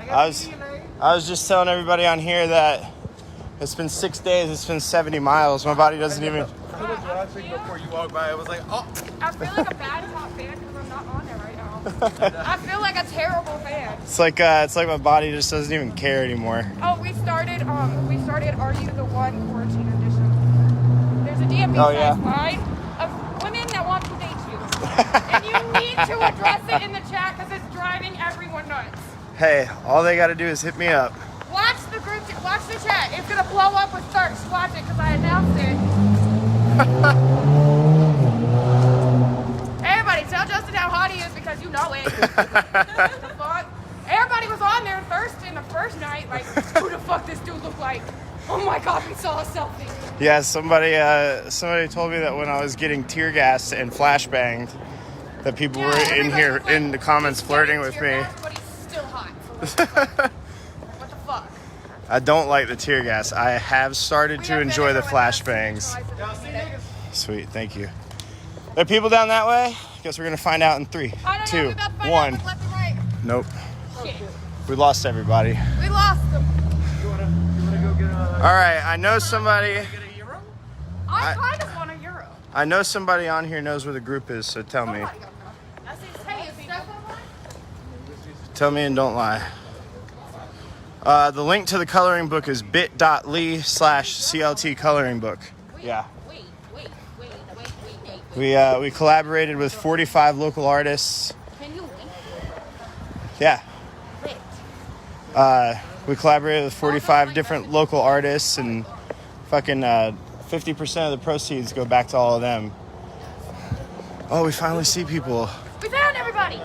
I was just telling everybody on here that it's been 6 days. It's been 70 miles. My body doesn't even. I was watching before you walked by. I was like, oh. I feel like a bad top fan because I'm not on there right now. I feel like a terrible fan. It's like my body just doesn't even care anymore. Oh, we started Are You the One quarantine edition. There's a DMV line of women that want to date you. And you need to address it in the chat because it's driving everyone nuts. Hey, all they got to do is hit me up. Watch the group, watch the chat. It's going to blow up with thirst. Watch it because I announced it. Everybody, tell Justin how hot he is because you know it. The fuck? Everybody was on there thirsting the first night. Like, who the fuck this dude look like? Oh my God, we saw a selfie. Yeah, somebody told me that when I was getting tear gassed and flashbanged, that people were in here in the comments flirting with me. But he's still hot. What the fuck? I don't like the tear gas. I have started to enjoy the flashbangs. Sweet, thank you. There are people down that way? Guess we're gonna find out in 3, 2, 1. Nope. Shit. We lost everybody. We lost them. All right, I know somebody. I kind of want a euro. I know somebody on here knows where the group is, so tell me. Tell me and don't lie. The link to the coloring book is bit.ly/CLT coloring book. Yeah. We collaborated with 45 local artists. Can you link? Yeah. We collaborated with 45 different local artists, and fucking 50% of the proceeds go back to all of them. Oh, we finally see people. We found everybody.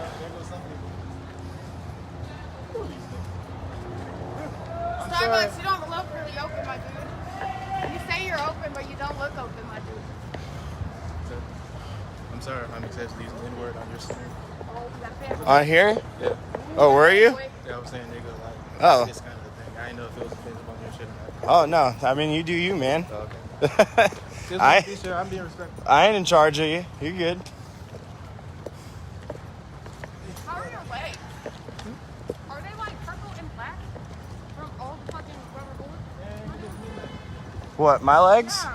Starbucks, you don't look really open, my dude. You say you're open, but you don't look open, my dude. I'm sorry, I'm excessive using the N-word on your stream. On here? Yeah. Oh, were you? Yeah, I was saying nigga, like, Oh. it's kind of the thing. I didn't know if it was offensive on your shit or not. Oh, no. I mean, you do you, man. Oh, okay. I'm being respectful. I ain't in charge of you. You're good. How are your legs? Are they like purple and black from all the fucking rubber bullets? What, my legs?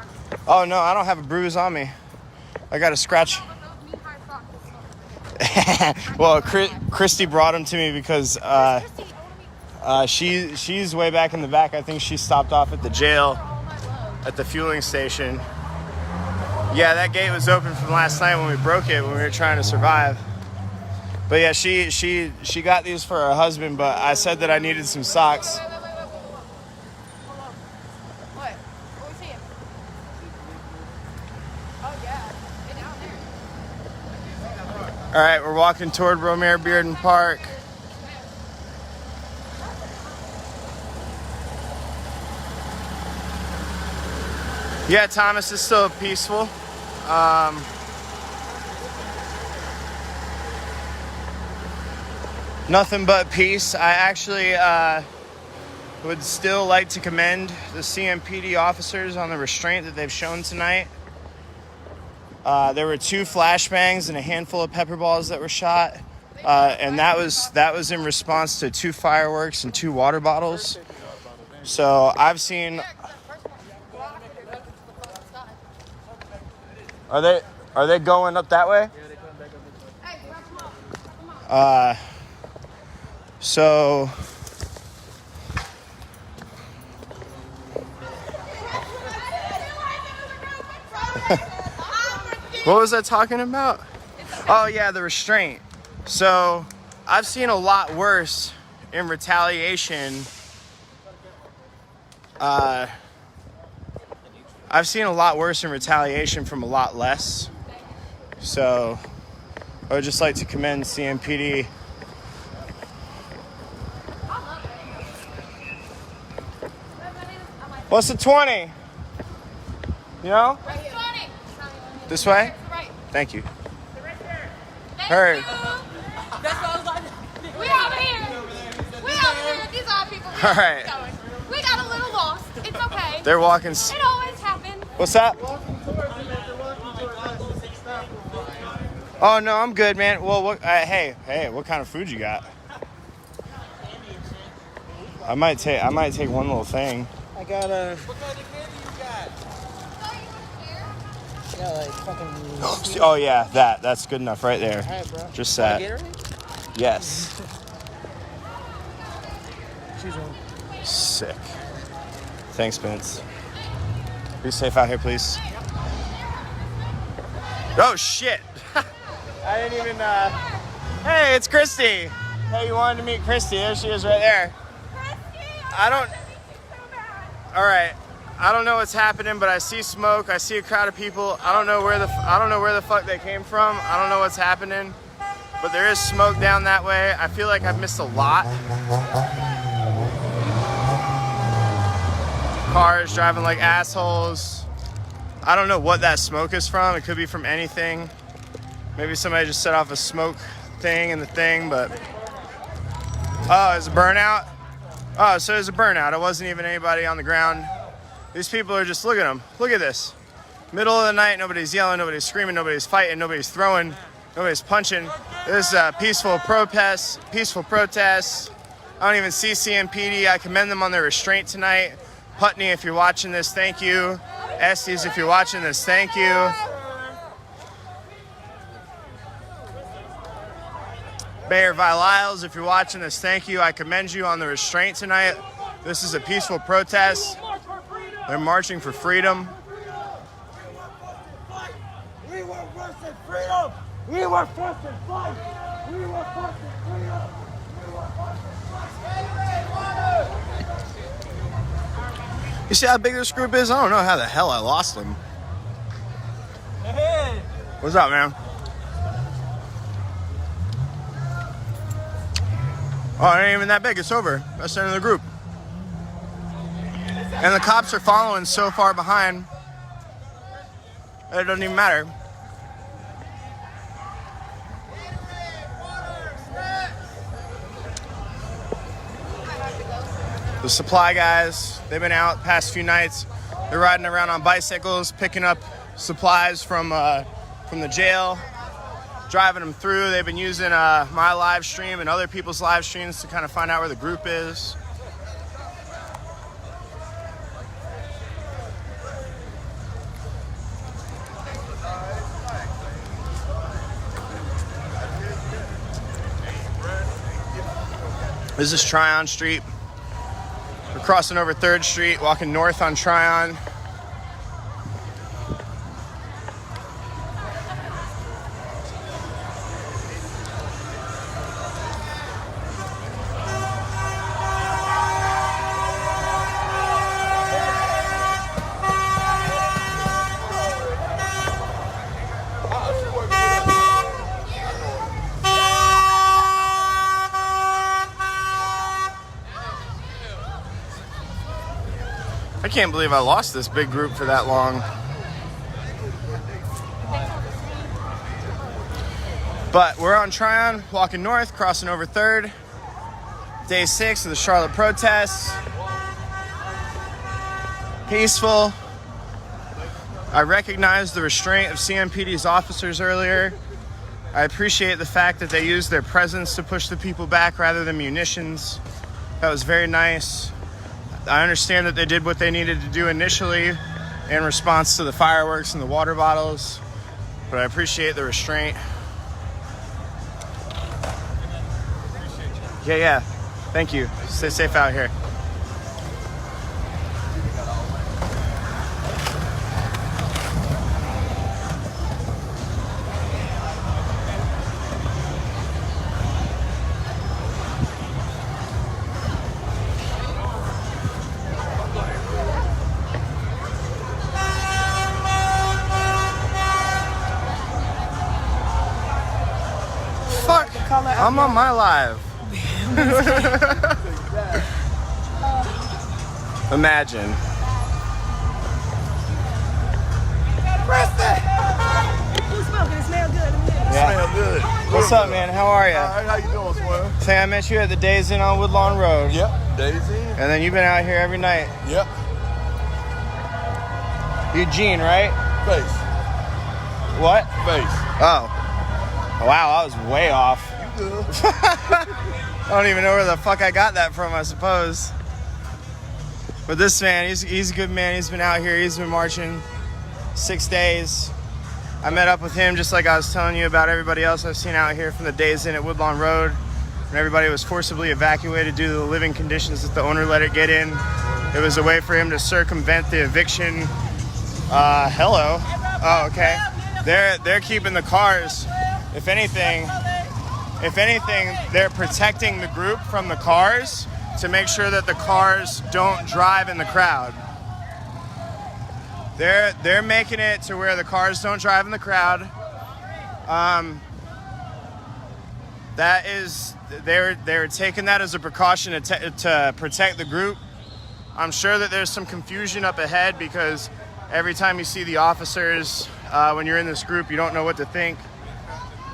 Oh, no, I don't have a bruise on me. I got a scratch. Well, Christy brought them to me because she's way back in the back. I think she stopped off at the jail at the fueling station. Yeah, that gate was open from last night when we broke it when we were trying to survive. But yeah, she got these for her husband, but I said that I needed some socks. What? What we seeing? Oh yeah, get down there. All right, we're walking toward Romare Bearden Park. Yeah, Thomas is still peaceful. Nothing but peace. I actually would still like to commend the CMPD officers on the restraint that they've shown tonight. There were 2 flashbangs and a handful of pepper balls that were shot. And that was in response to 2 fireworks and 2 water bottles. So I've seen. Are they going up that way? So what was I talking about? Oh yeah, the restraint. So I've seen a lot worse in retaliation. I've seen a lot worse in retaliation from a lot less. So I would just like to commend CMPD. What's the 20? You know? This way? Thank you. Heard. We over here. We over here. These are people. All right. We got a little lost. It's okay. They're walking. It always happens. What's that? Oh no, I'm good, man. Well, what, hey, what kind of food you got? I might take one little thing. I got a. What kind of candy you got? Yeah, like fucking. Oh yeah, that's good enough right there. All right, bro. Just that. Yes. Sick. Thanks, Vince. Be safe out here, please. Oh shit! I didn't even. Hey, it's Christy. Hey, you wanted to meet Christy? There she is, right there. All right. I don't know what's happening, but I see smoke. I see a crowd of people. I don't know where the fuck they came from. I don't know what's happening, but there is smoke down that way. I feel like I've missed a lot. Cars driving like assholes. I don't know what that smoke is from. It could be from anything. Maybe somebody just set off a smoke thing in the thing, but oh, it's a burnout. Oh, so there's a burnout. It wasn't even anybody on the ground. These people are just, look at them. Look at this. Middle of the night, nobody's yelling, nobody's screaming, nobody's fighting, nobody's throwing, nobody's punching. This is a peaceful protest. I don't even see CMPD. I commend them on their restraint tonight. Putney, if you're watching this, thank you. Estes, if you're watching this, thank you. Mayor Isles, if you're watching this, thank you. I commend you on the restraint tonight. This is a peaceful protest. They're marching for freedom. We were first in freedom. We were first in fight. We were first in freedom. You see how big this group is? I don't know how the hell I lost them. Hey. What's up, man? Oh, it ain't even that big. It's over. That's the end of the group. And the cops are following so far behind, it doesn't even matter. The supply guys, they've been out past few nights. They're riding around on bicycles, picking up supplies from the jail, driving them through. They've been using my live stream and other people's live streams to kind of find out where the group is. This is Tryon Street. We're crossing over 3rd Street, walking north on Tryon. I can't believe I lost this big group for that long. But we're on Tryon, walking north, crossing over 3rd. Day 6 of the Charlotte protests. Peaceful. I recognized the restraint of CMPD's officers earlier. I appreciate the fact that they used their presence to push the people back rather than munitions. That was very nice. I understand that they did what they needed to do initially in response to the fireworks and the water bottles, but I appreciate the restraint. Yeah. Thank you. Stay safe out here. Fuck! I'm on my live. Imagine. Who's smoking? It smells good. Yeah. Smell good. What's up, man? How are you? All right, how you doing, Swell? Say I met you at the Days Inn on Woodlawn Road. Yep, Days Inn. And then you've been out here every night. Yep. Eugene, right? Face. What? Face. Oh. Wow, I was way off. You good. I don't even know where the fuck I got that from, I suppose. But this man, he's a good man. He's been out here. He's been marching 6 days. I met up with him just like I was telling you about everybody else I've seen out here from the Days Inn at Woodlawn Road. And everybody was forcibly evacuated due to the living conditions that the owner let it get in. It was a way for him to circumvent the eviction. Hello. Oh, okay. They're keeping the cars. If anything, they're protecting the group from the cars to make sure that the cars don't drive in the crowd. They're making it to where the cars don't drive in the crowd. They're taking that as a precaution to protect the group. I'm sure that there's some confusion up ahead because every time you see the officers, when you're in this group, you don't know what to think.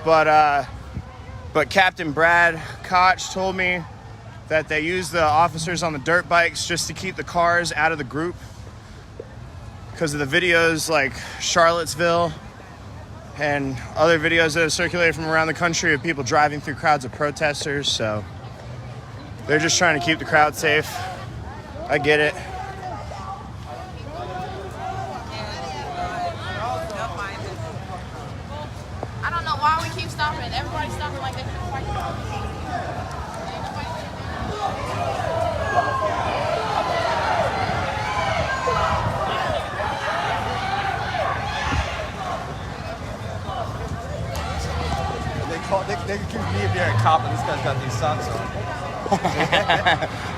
But Captain Brad Koch told me that they use the officers on the dirt bikes just to keep the cars out of the group because of the videos like Charlottesville and other videos that have circulated from around the country of people driving through crowds of protesters. So they're just trying to keep the crowd safe. I get it. I don't know why we keep stopping. Everybody's stopping like they couldn't fight. They accuse me of being a cop, and this guy's got these socks on.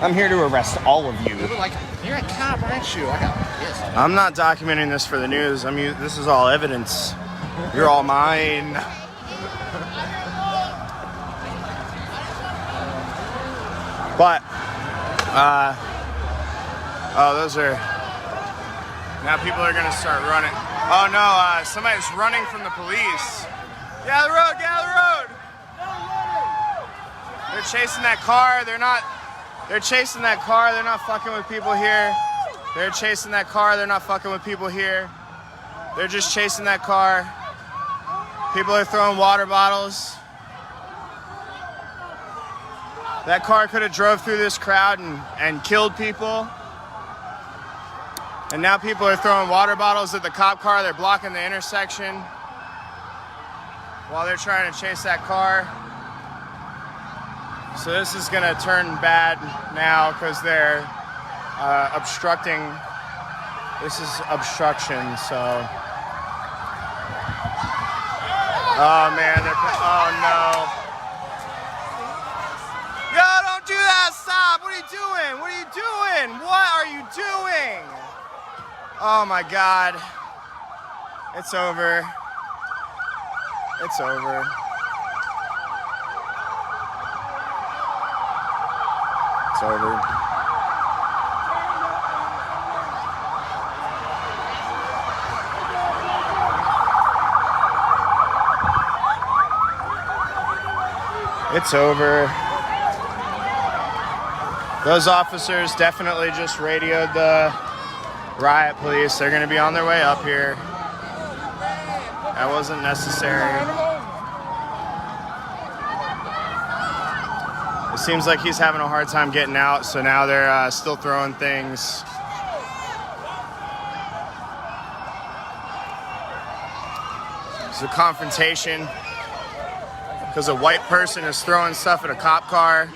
I'm here to arrest all of you. They were like, you're a cop, aren't you? I got pissed. I'm not documenting this for the news. This is all evidence. You're all mine. But, those are, now people are gonna start running. Oh no, somebody's running from the police. Get out of the road, get out of the road! They're chasing that car, they're chasing that car, they're not fucking with people here. They're chasing that car, they're not fucking with people here. They're just chasing that car. People are throwing water bottles. That car could have drove through this crowd and killed people. And now people are throwing water bottles at the cop car. They're blocking the intersection while they're trying to chase that car. So this is gonna turn bad now because they're obstructing. This is obstruction, so. Oh man, oh no. Yo, don't do that, stop, what are you doing? What are you doing? What are you doing? Oh my God. It's over. It's over. It's over. It's over. Those officers definitely just radioed the riot police. They're gonna be on their way up here. That wasn't necessary. Seems like he's having a hard time getting out, so now they're still throwing things. It's a confrontation because a white person is throwing stuff at a cop car.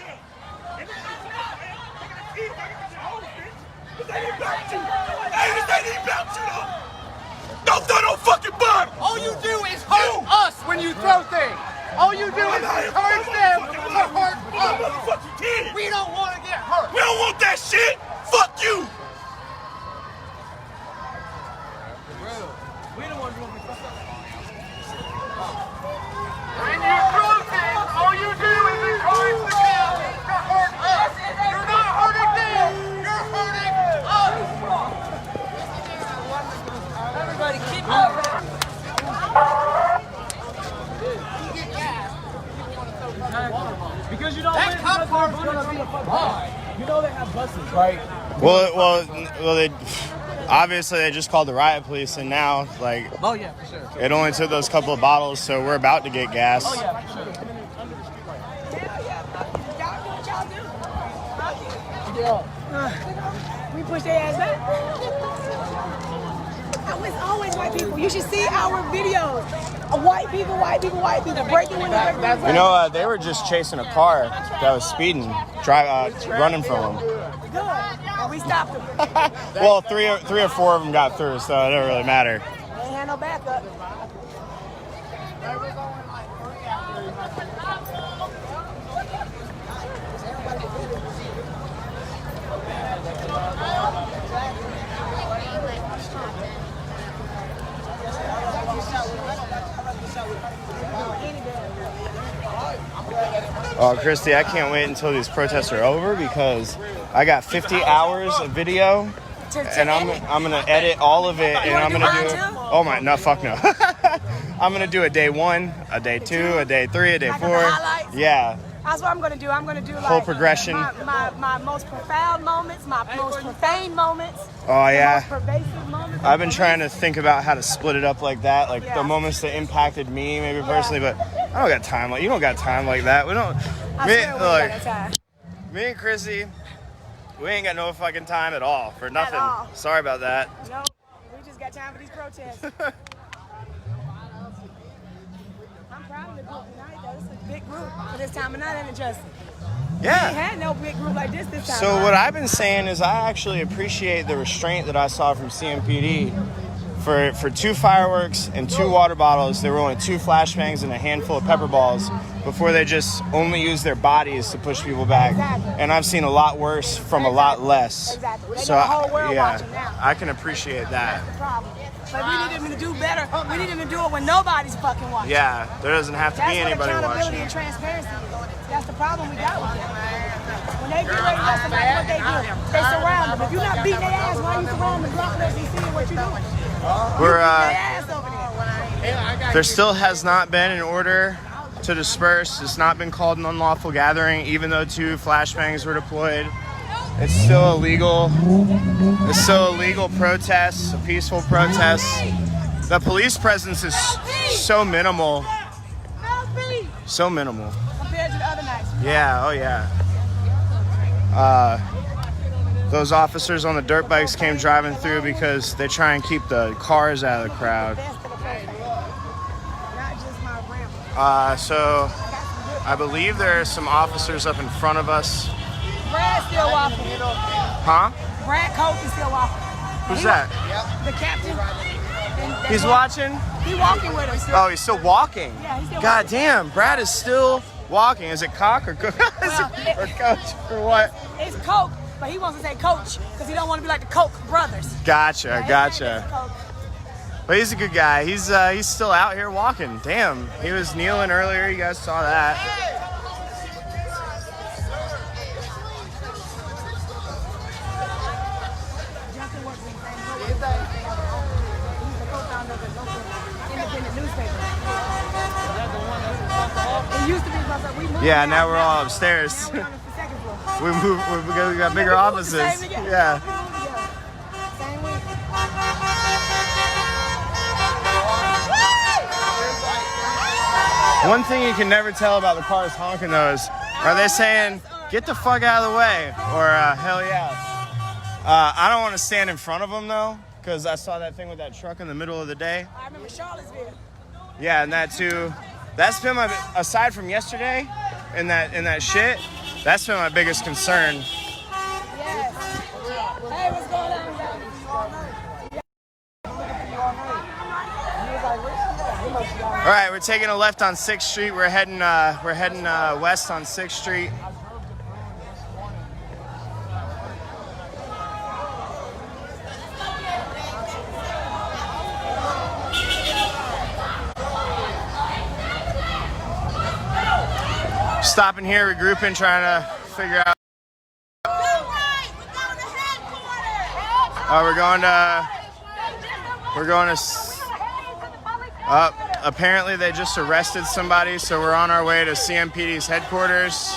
Don't throw no fucking bomb! All you do is hurt us when you throw things. All you do is encourage them to hurt us. We don't want to get hurt. We don't want that shit! Fuck you! We don't want to do it. When you throw things, all you do is encourage the kids to hurt us. You're not hurting them. You're hurting us. Everybody keep moving. Because you know that cop car is gonna be a fun. You know they have buses, right? Well, they obviously they just called the riot police, and now like, oh yeah, for sure. It only took those couple of bottles, so we're about to get gas. Oh yeah, for sure. We push their ass back. It's always white people. You should see our videos. White people breaking into the You know, they were just chasing a car that was speeding, running from them. Good. And we stopped them. Well, three or four of them got through, so it didn't really matter. They ain't had no backup. Oh, Christy, I can't wait until these protests are over because I got 50 hours of video, and I'm gonna edit all of it, and I'm gonna do. Oh my, no, fuck no. I'm gonna do a day 1, a day 2, a day 3, a day 4. Yeah. That's what I'm gonna do. I'm gonna do like whole progression. My most profound moments, my most profane moments. Oh yeah. Most pervasive moments. I've been trying to think about how to split it up like that, like the moments that impacted me, maybe personally, but I don't got time. Like you don't got time like that. We don't. Me and Chrissy, we ain't got no fucking time at all for nothing. Sorry about that. No, we just got time for these protests. I'm proud of the group tonight, though. It's a big group for this time of night, ain't it, Justin? Yeah. We ain't had no big group like this time. So what I've been saying is I actually appreciate the restraint that I saw from CMPD. For 2 fireworks and 2 water bottles, there were only 2 flashbangs and a handful of pepper balls before they just only used their bodies to push people back. Exactly. And I've seen a lot worse from a lot less. Exactly. So the whole world yeah, watching now. I can appreciate that. That's the problem. But we need them to do better. We need them to do it when nobody's fucking watching. Yeah, there doesn't have to be anybody That's what accountability watching. and transparency is. That's the problem we got with them. When they get ready to let somebody what they do, they surround them. If you're not beating their ass, why you surround them, blocking us and seeing what you're doing? There still has not been an order to disperse. It's not been called an unlawful gathering, even though 2 flashbangs were deployed. It's still illegal. It's still a legal protest, a peaceful protest. The police presence is so minimal. So minimal. Compared to the other nights. Yeah, oh yeah. Those officers on the dirt bikes came driving through because they try and keep the cars out of the crowd. So I believe there are some officers up in front of us. Brad's still walking. Huh? Brad Coke is still walking. Who's that? The captain. He's watching? He's walking with us. Oh, he's still walking? Yeah, he's still God walking. damn, Brad is still walking. Is it cock or coach? Or coach or what? It's Coke, but he wants to say coach because he don't want to be like the Koch brothers. Gotcha. But he's a good guy. He's still out here walking. Damn, he was kneeling earlier. You guys saw that. Yeah, now we're all upstairs. we got bigger offices. Yeah. One thing you can never tell about the cars honking though is, are they saying Get the fuck out of the way, or hell yeah. I don't want to stand in front of them though, because I saw that thing with that truck in the middle of the day. I remember Charlottesville. Yeah, and that too. That's been my, aside from yesterday and that shit, that's been my biggest concern. Yes. Hey, what's going on? All right, we're taking a left on 6th Street. We're heading west on 6th Street. Stopping here, regrouping, trying to figure out. We're going to. Apparently they just arrested somebody, so we're on our way to CMPD's headquarters.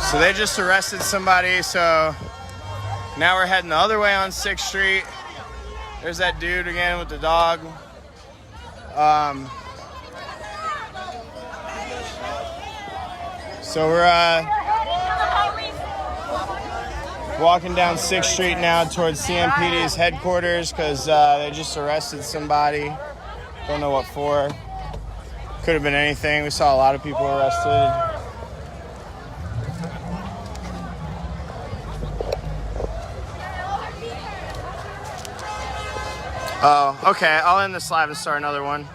So they just arrested somebody, so now we're heading the other way on 6th Street. There's that dude again with the dog. So we're walking down 6th Street now towards CMPD's headquarters because they just arrested somebody. Don't know what for. Could have been anything. We saw a lot of people arrested. Oh, okay. I'll end this live and start another one.